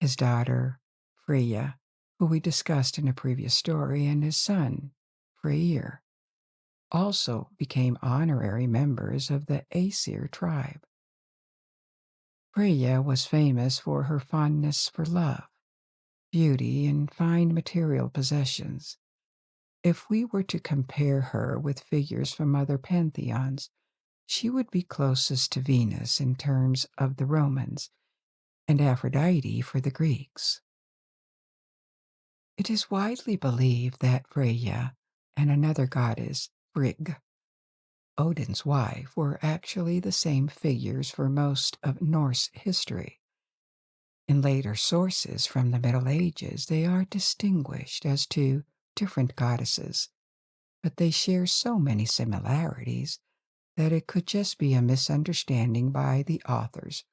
A: His daughter, Freyja, who we discussed in a previous story, and his son, Freyr, also became honorary members of the Aesir tribe. Freyja was famous for her fondness for love, beauty, and fine material possessions. If we were to compare her with figures from other pantheons, she would be closest to Venus in terms of the Romans and Aphrodite for the Greeks. It is widely believed that Freyja and another goddess, Frigg, Odin's wife, were actually the same figures for most of Norse history. In later sources from the Middle Ages, they are distinguished as 2 different goddesses, but they share so many similarities that it could just be a misunderstanding by the authors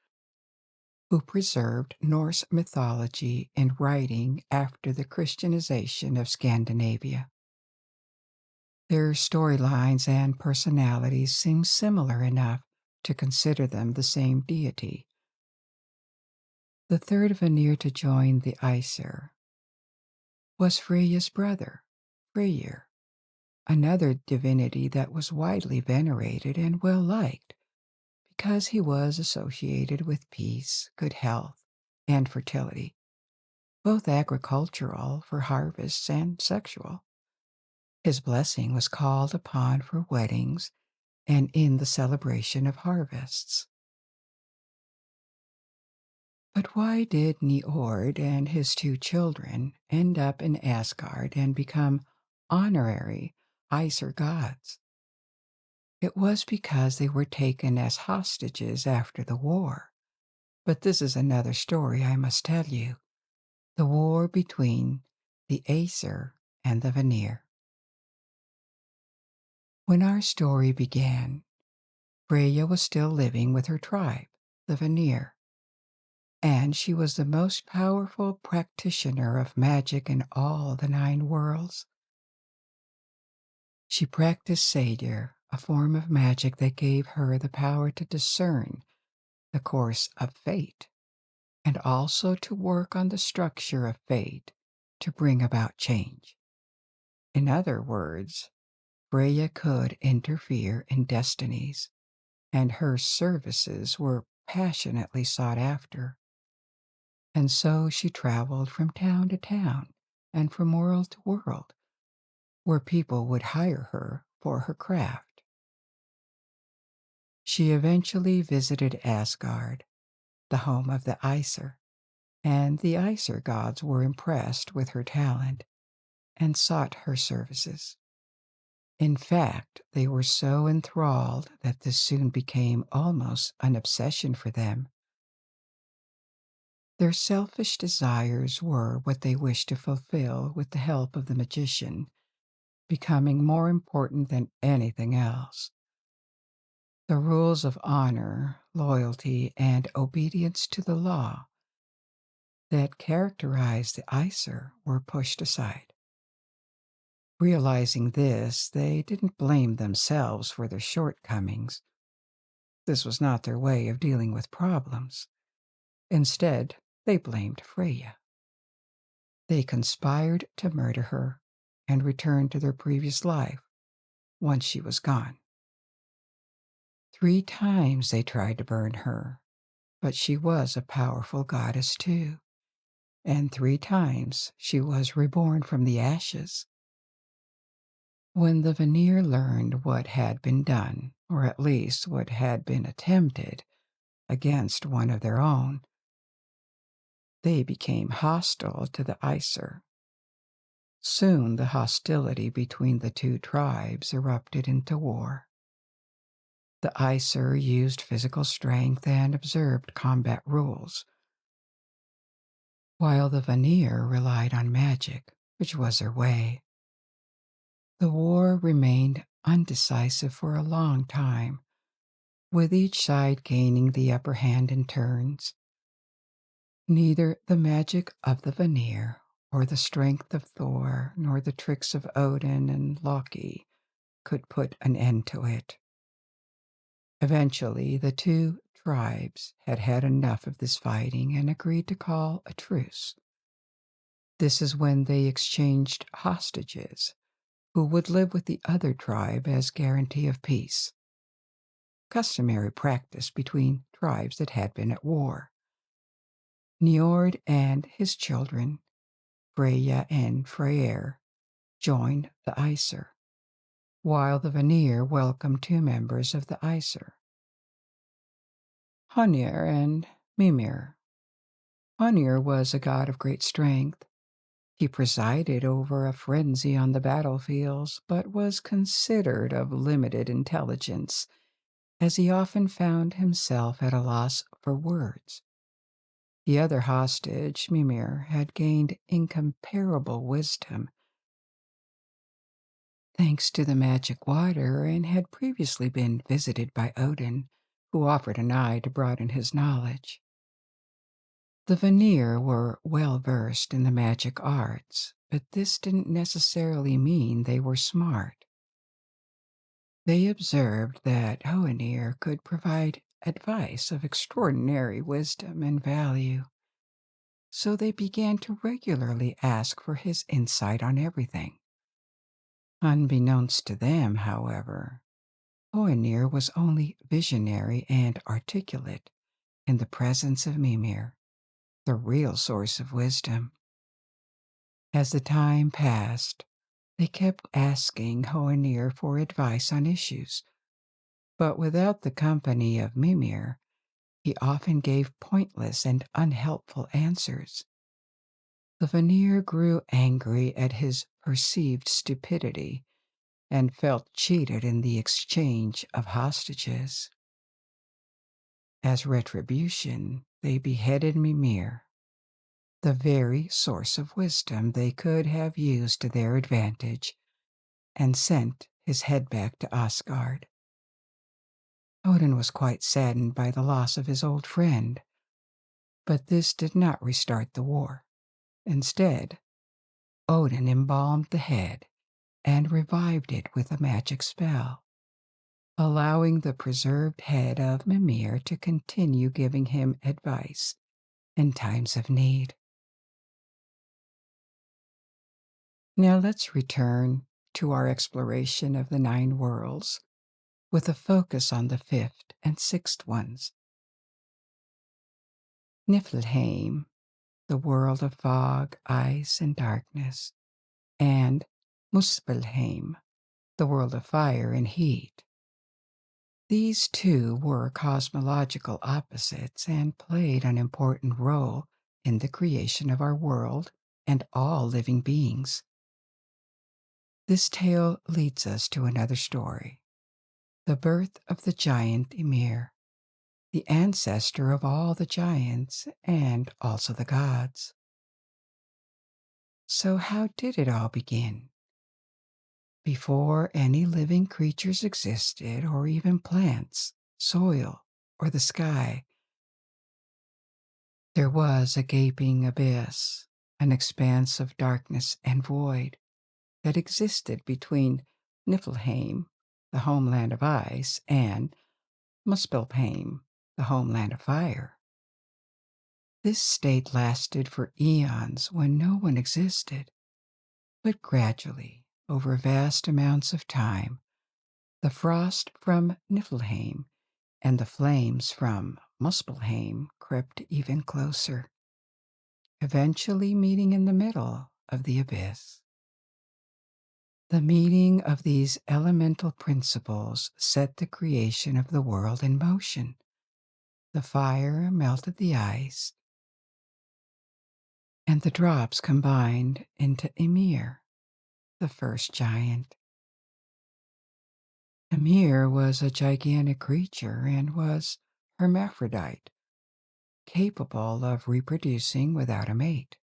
A: who preserved Norse mythology in writing after the Christianization of Scandinavia. Their storylines and personalities seem similar enough to consider them the same deity. The 3rd Vanir to join the Aesir was Freyja's brother, Freyr, another divinity that was widely venerated and well liked because he was associated with peace, good health, and fertility, both agricultural for harvests and sexual. His blessing was called upon for weddings and in the celebration of harvests. But why did Njord and his 2 children end up in Asgard and become honorary Aesir gods? It was because they were taken as hostages after the war. But this is another story I must tell you. The war between the Aesir and the Vanir. When our story began, Freyja was still living with her tribe, the Vanir, and she was the most powerful practitioner of magic in all the 9 worlds. She practiced Sadir, a form of magic that gave her the power to discern the course of fate, and also to work on the structure of fate to bring about change. In other words, Freya could interfere in destinies, and her services were passionately sought after. And so she traveled from town to town and from world to world, where people would hire her for her craft. She eventually visited Asgard, the home of the Aesir, and the Aesir gods were impressed with her talent and sought her services. In fact, they were so enthralled that this soon became almost an obsession for them. Their selfish desires were what they wished to fulfill with the help of the magician, becoming more important than anything else. The rules of honor, loyalty, and obedience to the law that characterized the Aesir were pushed aside. Realizing this, they didn't blame themselves for their shortcomings. This was not their way of dealing with problems. Instead, they blamed Freya. They conspired to murder her and return to their previous life once she was gone. 3 times they tried to burn her, but she was a powerful goddess too, and 3 times she was reborn from the ashes. When the Vanir learned what had been done, or at least what had been attempted, against one of their own, they became hostile to the Aesir. Soon the hostility between the 2 tribes erupted into war. The Aesir used physical strength and observed combat rules, while the Vanir relied on magic, which was their way. The war remained undecisive for a long time, with each side gaining the upper hand in turns. Neither the magic of the Vanir, or the strength of Thor, nor the tricks of Odin and Loki could put an end to it. Eventually, the 2 tribes had had enough of this fighting and agreed to call a truce. This is when they exchanged hostages, who would live with the other tribe as guarantee of peace. Customary practice between tribes that had been at war. Njord and his children, Freya and Freyr, joined the Aesir, while the Vanir welcomed 2 members of the Aesir, Honir and Mimir. Honir was a god of great strength. He presided over a frenzy on the battlefields, but was considered of limited intelligence, as he often found himself at a loss for words. The other hostage, Mimir, had gained incomparable wisdom thanks to the magic water and had previously been visited by Odin, who offered an eye to broaden his knowledge. The Vanir were well versed in the magic arts, but this didn't necessarily mean they were smart. They observed that Hoenir could provide advice of extraordinary wisdom and value, so they began to regularly ask for his insight on everything. Unbeknownst to them, however, Hoenir was only visionary and articulate in the presence of Mimir, the real source of wisdom. As the time passed, they kept asking Hoenir for advice on issues, but without the company of Mimir, he often gave pointless and unhelpful answers. The Vanir grew angry at his perceived stupidity and felt cheated in the exchange of hostages. As retribution, they beheaded Mimir, the very source of wisdom they could have used to their advantage, and sent his head back to Asgard. Odin was quite saddened by the loss of his old friend, but this did not restart the war. Instead, Odin embalmed the head and revived it with a magic spell, allowing the preserved head of Mimir to continue giving him advice in times of need. Now let's return to our exploration of the 9 worlds, with a focus on the 5th and 6th ones. Niflheim, the world of fog, ice, and darkness, and Muspelheim, the world of fire and heat. These two were cosmological opposites and played an important role in the creation of our world and all living beings. This tale leads us to another story, the birth of the giant Ymir, the ancestor of all the giants and also the gods. So how did it all begin? Before any living creatures existed, or even plants, soil, or the sky, there was a gaping abyss, an expanse of darkness and void that existed between Niflheim, the homeland of ice, and Muspelheim, the homeland of fire. This state lasted for eons when no one existed, but gradually, over vast amounts of time, the frost from Niflheim and the flames from Muspelheim crept even closer, eventually meeting in the middle of the abyss. The meeting of these elemental principles set the creation of the world in motion. The fire melted the ice, and the drops combined into Ymir, the first giant. Ymir was a gigantic creature and was hermaphrodite, capable of reproducing without a mate.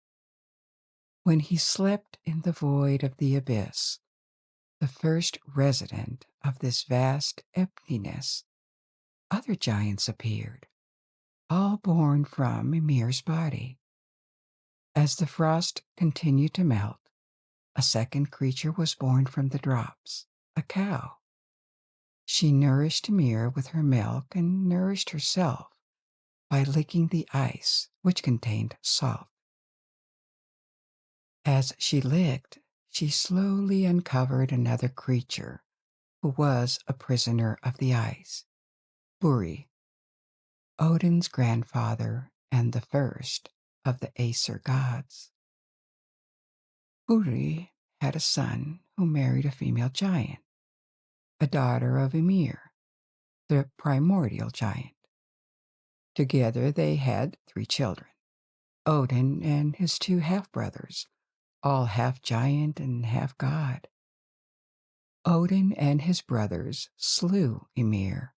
A: When he slept in the void of the abyss, the first resident of this vast emptiness, other giants appeared, all born from Ymir's body. As the frost continued to melt, a second creature was born from the drops, a cow. She nourished Ymir with her milk and nourished herself by licking the ice, which contained salt. As she licked, she slowly uncovered another creature who was a prisoner of the ice, Buri, Odin's grandfather and the first of the Aesir gods. Buri had a son who married a female giant, a daughter of Ymir, the primordial giant. Together they had 3 children, Odin and his 2 half-brothers, all half giant and half god. Odin and his brothers slew Ymir,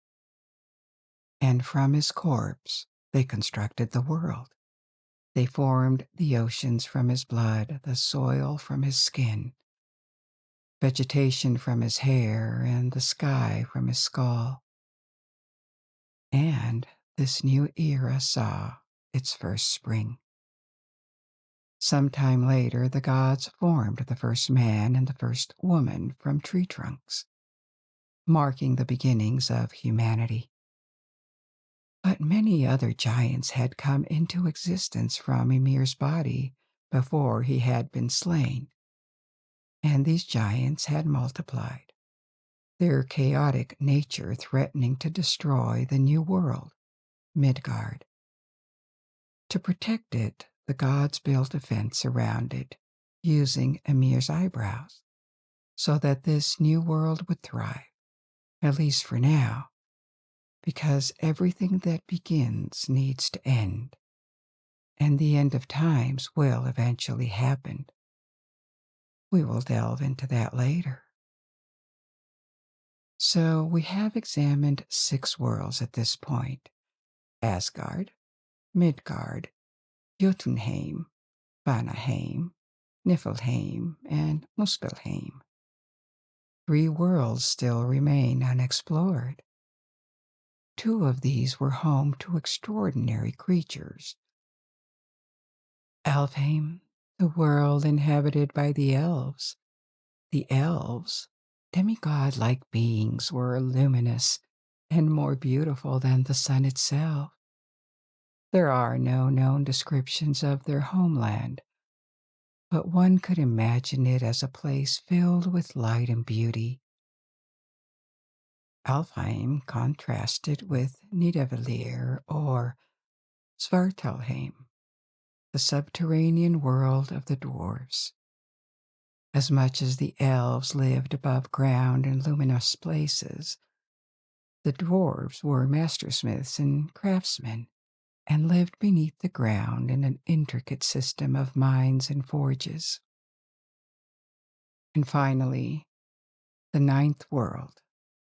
A: and from his corpse they constructed the world. They formed the oceans from his blood, the soil from his skin, vegetation from his hair, and the sky from his skull. And this new era saw its first spring. Sometime later, the gods formed the first man and the first woman from tree trunks, marking the beginnings of humanity. But many other giants had come into existence from Ymir's body before he had been slain, and these giants had multiplied, their chaotic nature threatening to destroy the new world, Midgard. To protect it, the gods built a fence around it, using Ymir's eyebrows, so that this new world would thrive, at least for now, because everything that begins needs to end, and the end of times will eventually happen. We will delve into that later. So we have examined 6 worlds at this point: Asgard, Midgard, Jotunheim, Vanaheim, Niflheim, and Muspelheim. 3 worlds still remain unexplored. 2 of these were home to extraordinary creatures. Alfheim, the world inhabited by the elves. The elves, demigod-like beings, were luminous and more beautiful than the sun itself. There are no known descriptions of their homeland, but one could imagine it as a place filled with light and beauty. Alfheim contrasted with Nidavellir or Svartalheim, the subterranean world of the dwarves. As much as the elves lived above ground in luminous places, the dwarves were mastersmiths and craftsmen, and lived beneath the ground in an intricate system of mines and forges. And finally, the ninth world,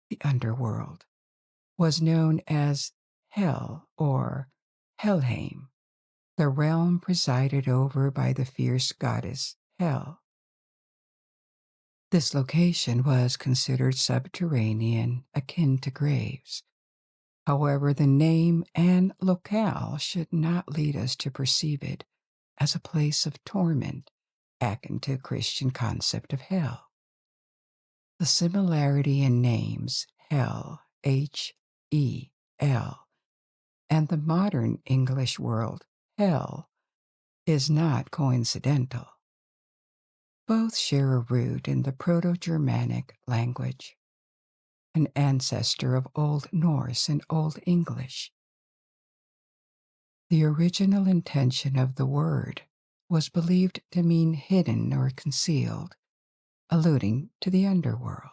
A: the underworld, was known as Hel or Helheim, the realm presided over by the fierce goddess Hel. This location was considered subterranean, akin to graves. However, the name and locale should not lead us to perceive it as a place of torment, akin to Christian concept of hell. The similarity in names, Hell, H-E-L, and the modern English word, hell, is not coincidental. Both share a root in the Proto-Germanic language, an ancestor of Old Norse and Old English. The original intention of the word was believed to mean hidden or concealed, alluding to the underworld.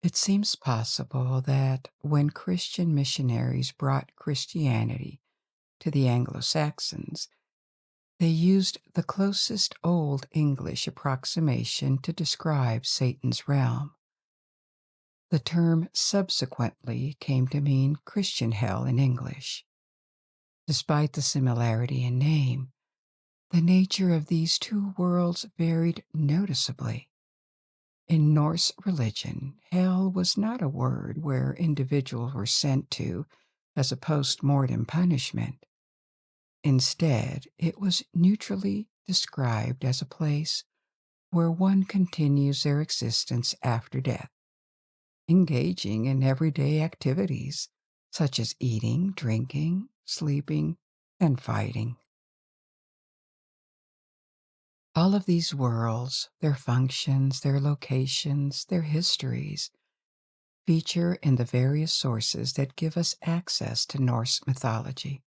A: It seems possible that when Christian missionaries brought Christianity to the Anglo-Saxons, they used the closest Old English approximation to describe Satan's realm. The term subsequently came to mean Christian hell in English. Despite the similarity in name, the nature of these two worlds varied noticeably. In Norse religion, hell was not a word where individuals were sent to as a post-mortem punishment. Instead, it was neutrally described as a place where one continues their existence after death, engaging in everyday activities such as eating, drinking, sleeping, and fighting. All of these worlds, their functions, their locations, their histories, feature in the various sources that give us access to Norse mythology.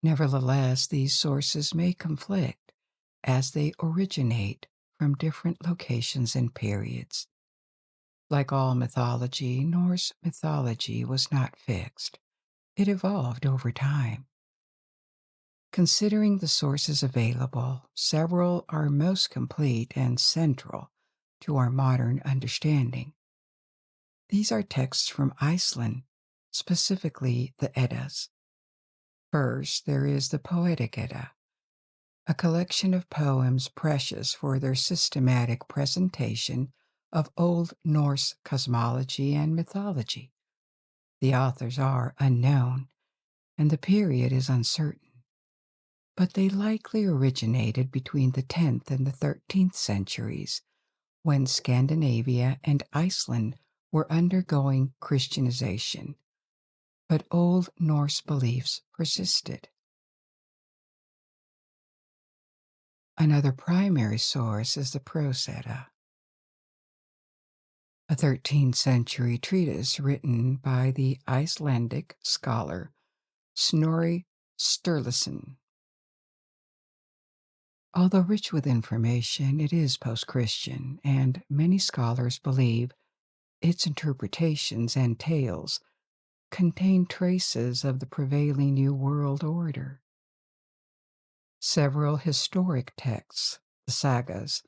A: Nevertheless, these sources may conflict as they originate from different locations and periods. Like all mythology, Norse mythology was not fixed. It evolved over time. Considering the sources available, several are most complete and central to our modern understanding. These are texts from Iceland, specifically the Eddas. First, there is the Poetic Edda, a collection of poems precious for their systematic presentation of Old Norse cosmology and mythology. The authors are unknown, and the period is uncertain, but they likely originated between the 10th and the 13th centuries, when Scandinavia and Iceland were undergoing Christianization, but Old Norse beliefs persisted. Another primary source is the Prose Edda, a 13th century treatise written by the Icelandic scholar Snorri Sturluson. Although rich with information, it is post-Christian, and many scholars believe its interpretations and tales contain traces of the prevailing New World Order. Several historic texts, the sagas,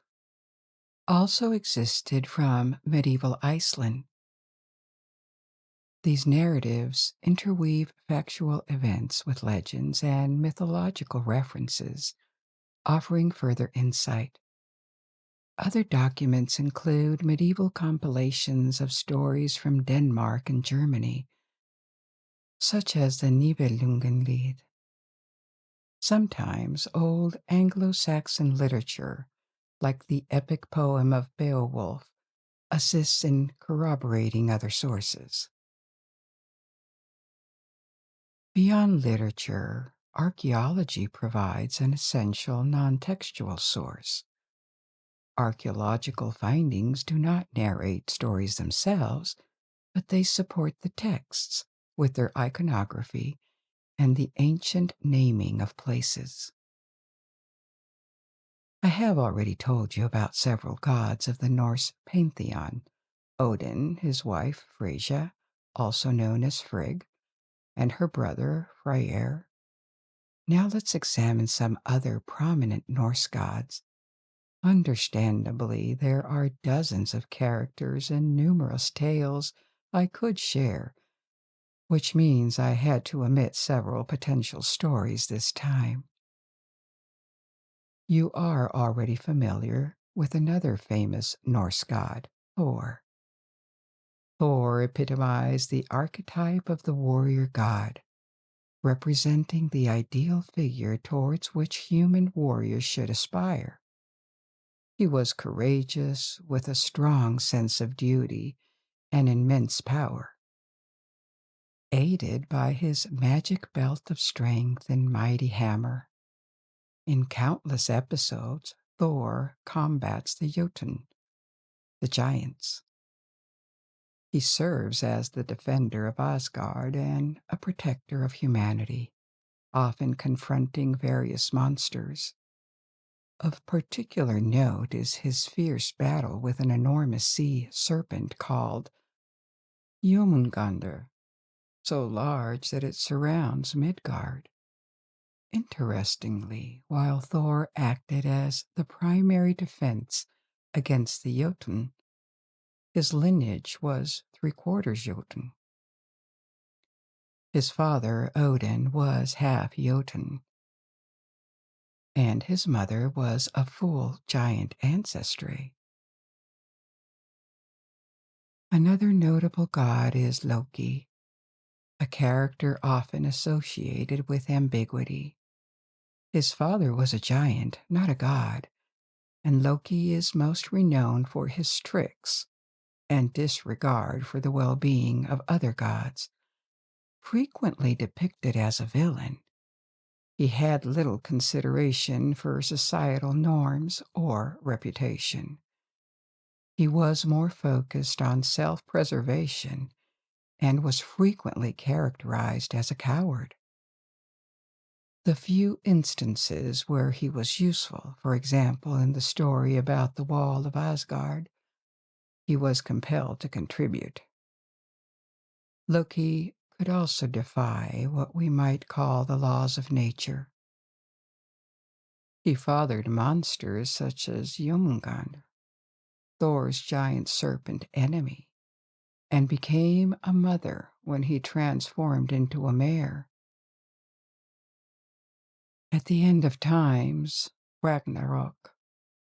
A: also existed from medieval Iceland. These narratives interweave factual events with legends and mythological references, offering further insight. Other documents include medieval compilations of stories from Denmark and Germany, such as the Nibelungen. Sometimes old Anglo-Saxon literature, like the epic poem of Beowulf, assists in corroborating other sources. Beyond literature, archaeology provides an essential non-textual source. Archaeological findings do not narrate stories themselves, but they support the texts with their iconography and the ancient naming of places. I have already told you about several gods of the Norse pantheon: Odin, his wife Freyja, also known as Frigg, and her brother Freyr. Now let's examine some other prominent Norse gods. Understandably, there are dozens of characters and numerous tales I could share, which means I had to omit several potential stories this time. You are already familiar with another famous Norse god, Thor. Thor epitomized the archetype of the warrior god, representing the ideal figure towards which human warriors should aspire. He was courageous, with a strong sense of duty and immense power. Aided by his magic belt of strength and mighty hammer, in countless episodes, Thor combats the Jotun, the giants. He serves as the defender of Asgard and a protector of humanity, often confronting various monsters. Of particular note is his fierce battle with an enormous sea serpent called Jomungandr, so large that it surrounds Midgard. Interestingly, while Thor acted as the primary defense against the Jotun, his lineage was three-quarters Jotun. His father, Odin, was half Jotun, and his mother was of full giant ancestry. Another notable god is Loki, a character often associated with ambiguity. His father was a giant, not a god, and Loki is most renowned for his tricks and disregard for the well-being of other gods. Frequently depicted as a villain, he had little consideration for societal norms or reputation. He was more focused on self-preservation and was frequently characterized as a coward. The few instances where he was useful, for example, in the story about the Wall of Asgard, he was compelled to contribute. Loki could also defy what we might call the laws of nature. He fathered monsters such as Jomungandr, Thor's giant serpent enemy, and became a mother when he transformed into a mare. At the end of times, Ragnarok,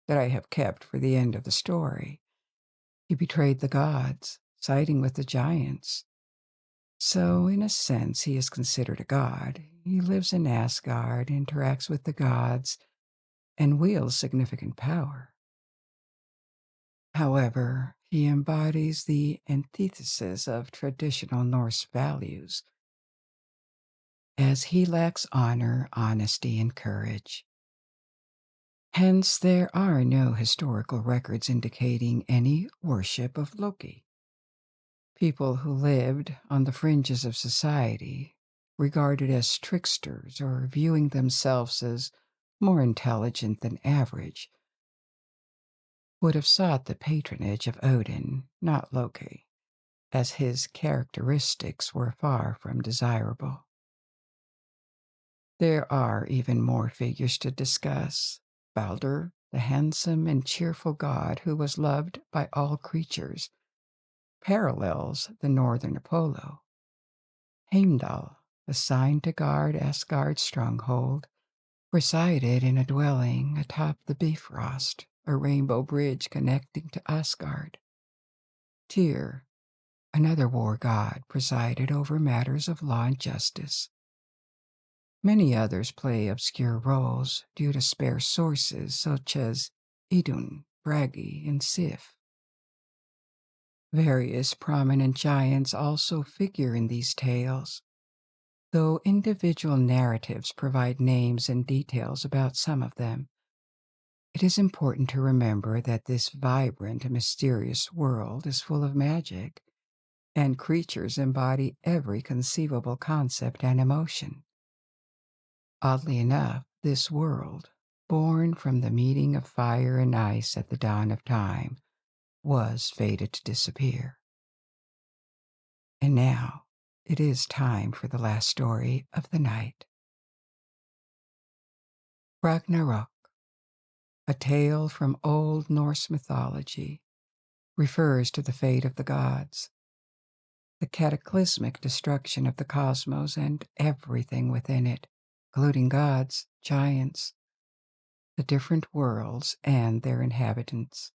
A: that I have kept for the end of the story, he betrayed the gods, siding with the giants. So, in a sense, he is considered a god. He lives in Asgard, interacts with the gods, and wields significant power. However, he embodies the antithesis of traditional Norse values, as he lacks honor, honesty, and courage. Hence, there are no historical records indicating any worship of Loki. People who lived on the fringes of society, regarded as tricksters or viewing themselves as more intelligent than average, would have sought the patronage of Odin, not Loki, as his characteristics were far from desirable. There are even more figures to discuss. Baldur, the handsome and cheerful god who was loved by all creatures, parallels the northern Apollo. Heimdall, assigned to guard Asgard's stronghold, resided in a dwelling atop the Bifrost, a rainbow bridge connecting to Asgard. Tyr, another war god, presided over matters of law and justice. Many others play obscure roles due to sparse sources such as Idun, Bragi, and Sif. Various prominent giants also figure in these tales. Though individual narratives provide names and details about some of them, it is important to remember that this vibrant and mysterious world is full of magic, and creatures embody every conceivable concept and emotion. Oddly enough, this world, born from the meeting of fire and ice at the dawn of time, was fated to disappear. And now it is time for the last story of the night. Ragnarok, a tale from Old Norse mythology, refers to the fate of the gods, the cataclysmic destruction of the cosmos and everything within it, including gods, giants, the different worlds, and their inhabitants.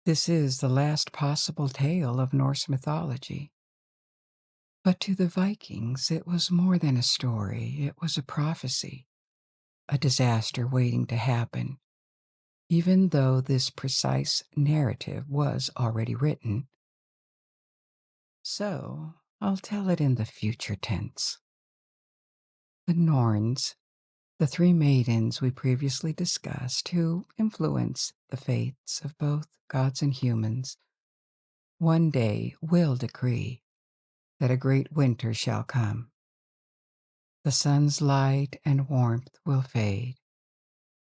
A: This is the last possible tale of Norse mythology. But to the Vikings, it was more than a story, it was a prophecy, a disaster waiting to happen. Even though this precise narrative was already written. So, I'll tell it in the future tense. The Norns, the three maidens we previously discussed who influence the fates of both gods and humans, one day will decree that a great winter shall come. The sun's light and warmth will fade,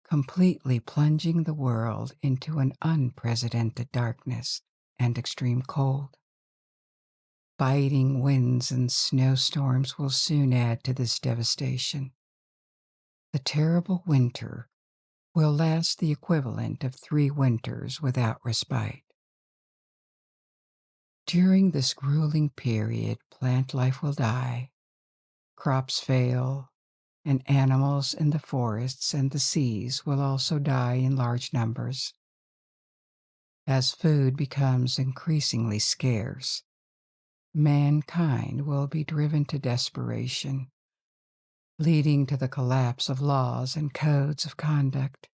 A: completely plunging the world into an unprecedented darkness and extreme cold. Biting winds and snowstorms will soon add to this devastation. The terrible winter will last the equivalent of 3 winters without respite. During this grueling period, plant life will die, crops fail, and animals in the forests and the seas will also die in large numbers. As food becomes increasingly scarce, mankind will be driven to desperation, leading to the collapse of laws and codes of conduct,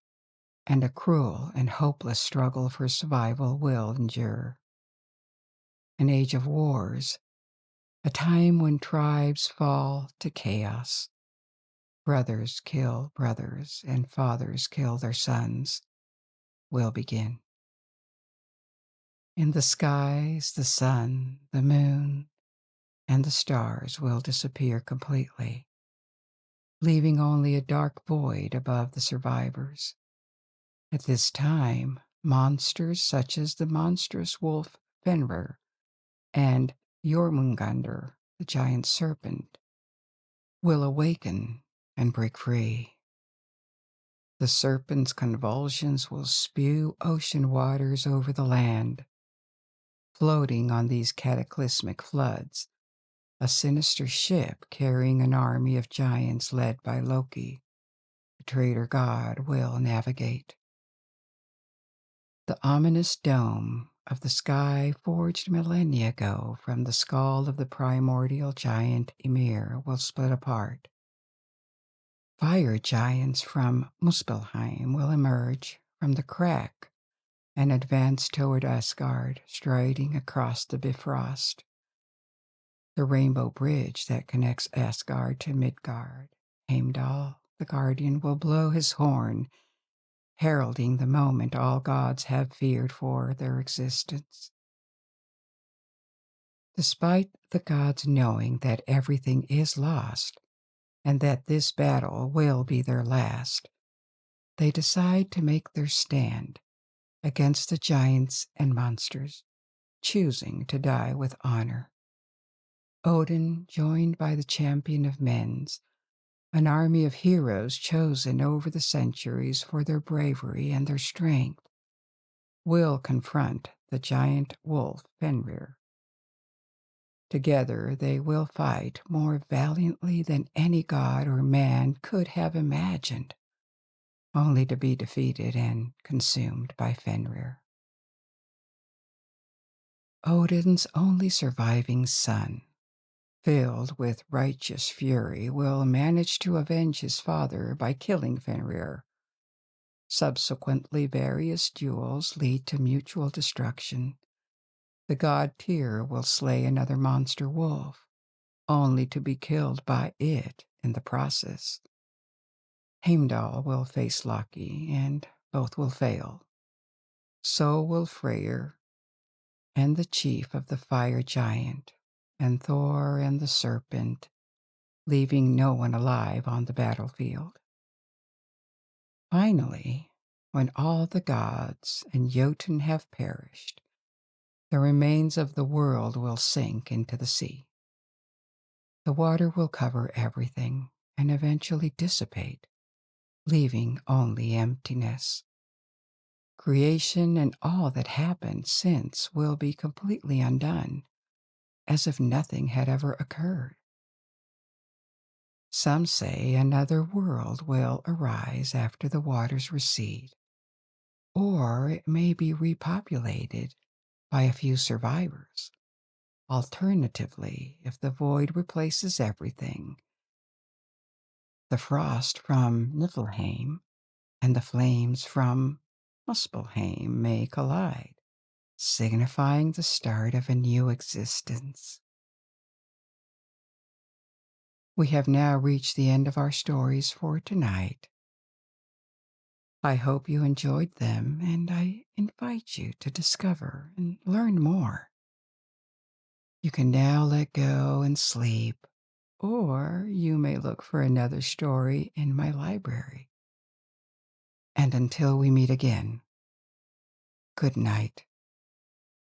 A: and a cruel and hopeless struggle for survival will endure. An age of wars, a time when tribes fall to chaos. Brothers kill brothers and fathers kill their sons, will begin. In the skies, the sun, the moon, and the stars will disappear completely, leaving only a dark void above the survivors. At this time, monsters such as the monstrous wolf Fenrir and Jormungandr, the giant serpent, will awaken and break free. The serpent's convulsions will spew ocean waters over the land. Floating on these cataclysmic floods, a sinister ship carrying an army of giants led by Loki, the traitor god, will navigate. The ominous dome of the sky forged millennia ago from the skull of the primordial giant Ymir will split apart. Fire giants from Muspelheim will emerge from the crack and advance toward Asgard, striding across the Bifrost, the rainbow bridge that connects Asgard to Midgard. Heimdall, the guardian, will blow his horn, heralding the moment all gods have feared for their existence. Despite the gods knowing that everything is lost and that this battle will be their last, they decide to make their stand against the giants and monsters, choosing to die with honor. Odin, joined by the champion of men's, an army of heroes chosen over the centuries for their bravery and their strength, will confront the giant wolf Fenrir. Together they will fight more valiantly than any god or man could have imagined, only to be defeated and consumed by Fenrir. Odin's only surviving son, filled with righteous fury, will manage to avenge his father by killing Fenrir. Subsequently, various duels lead to mutual destruction. The god Tyr will slay another monster wolf, only to be killed by it in the process. Heimdall will face Loki, and both will fail. So will Freyr and the chief of the fire giant, and Thor and the serpent, leaving no one alive on the battlefield. Finally, when all the gods and Jotun have perished, the remains of the world will sink into the sea. The water will cover everything and eventually dissipate, leaving only emptiness. Creation and all that happened since will be completely undone, as if nothing had ever occurred. Some say another world will arise after the waters recede, or it may be repopulated by a few survivors. Alternatively, if the void replaces everything, the frost from Niflheim and the flames from Muspelheim may collide, signifying the start of a new existence. We have now reached the end of our stories for tonight. I hope you enjoyed them, and I invite you to discover and learn more. You can now let go and sleep, or you may look for another story in my library. And until we meet again, good night.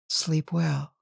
A: Sleep well.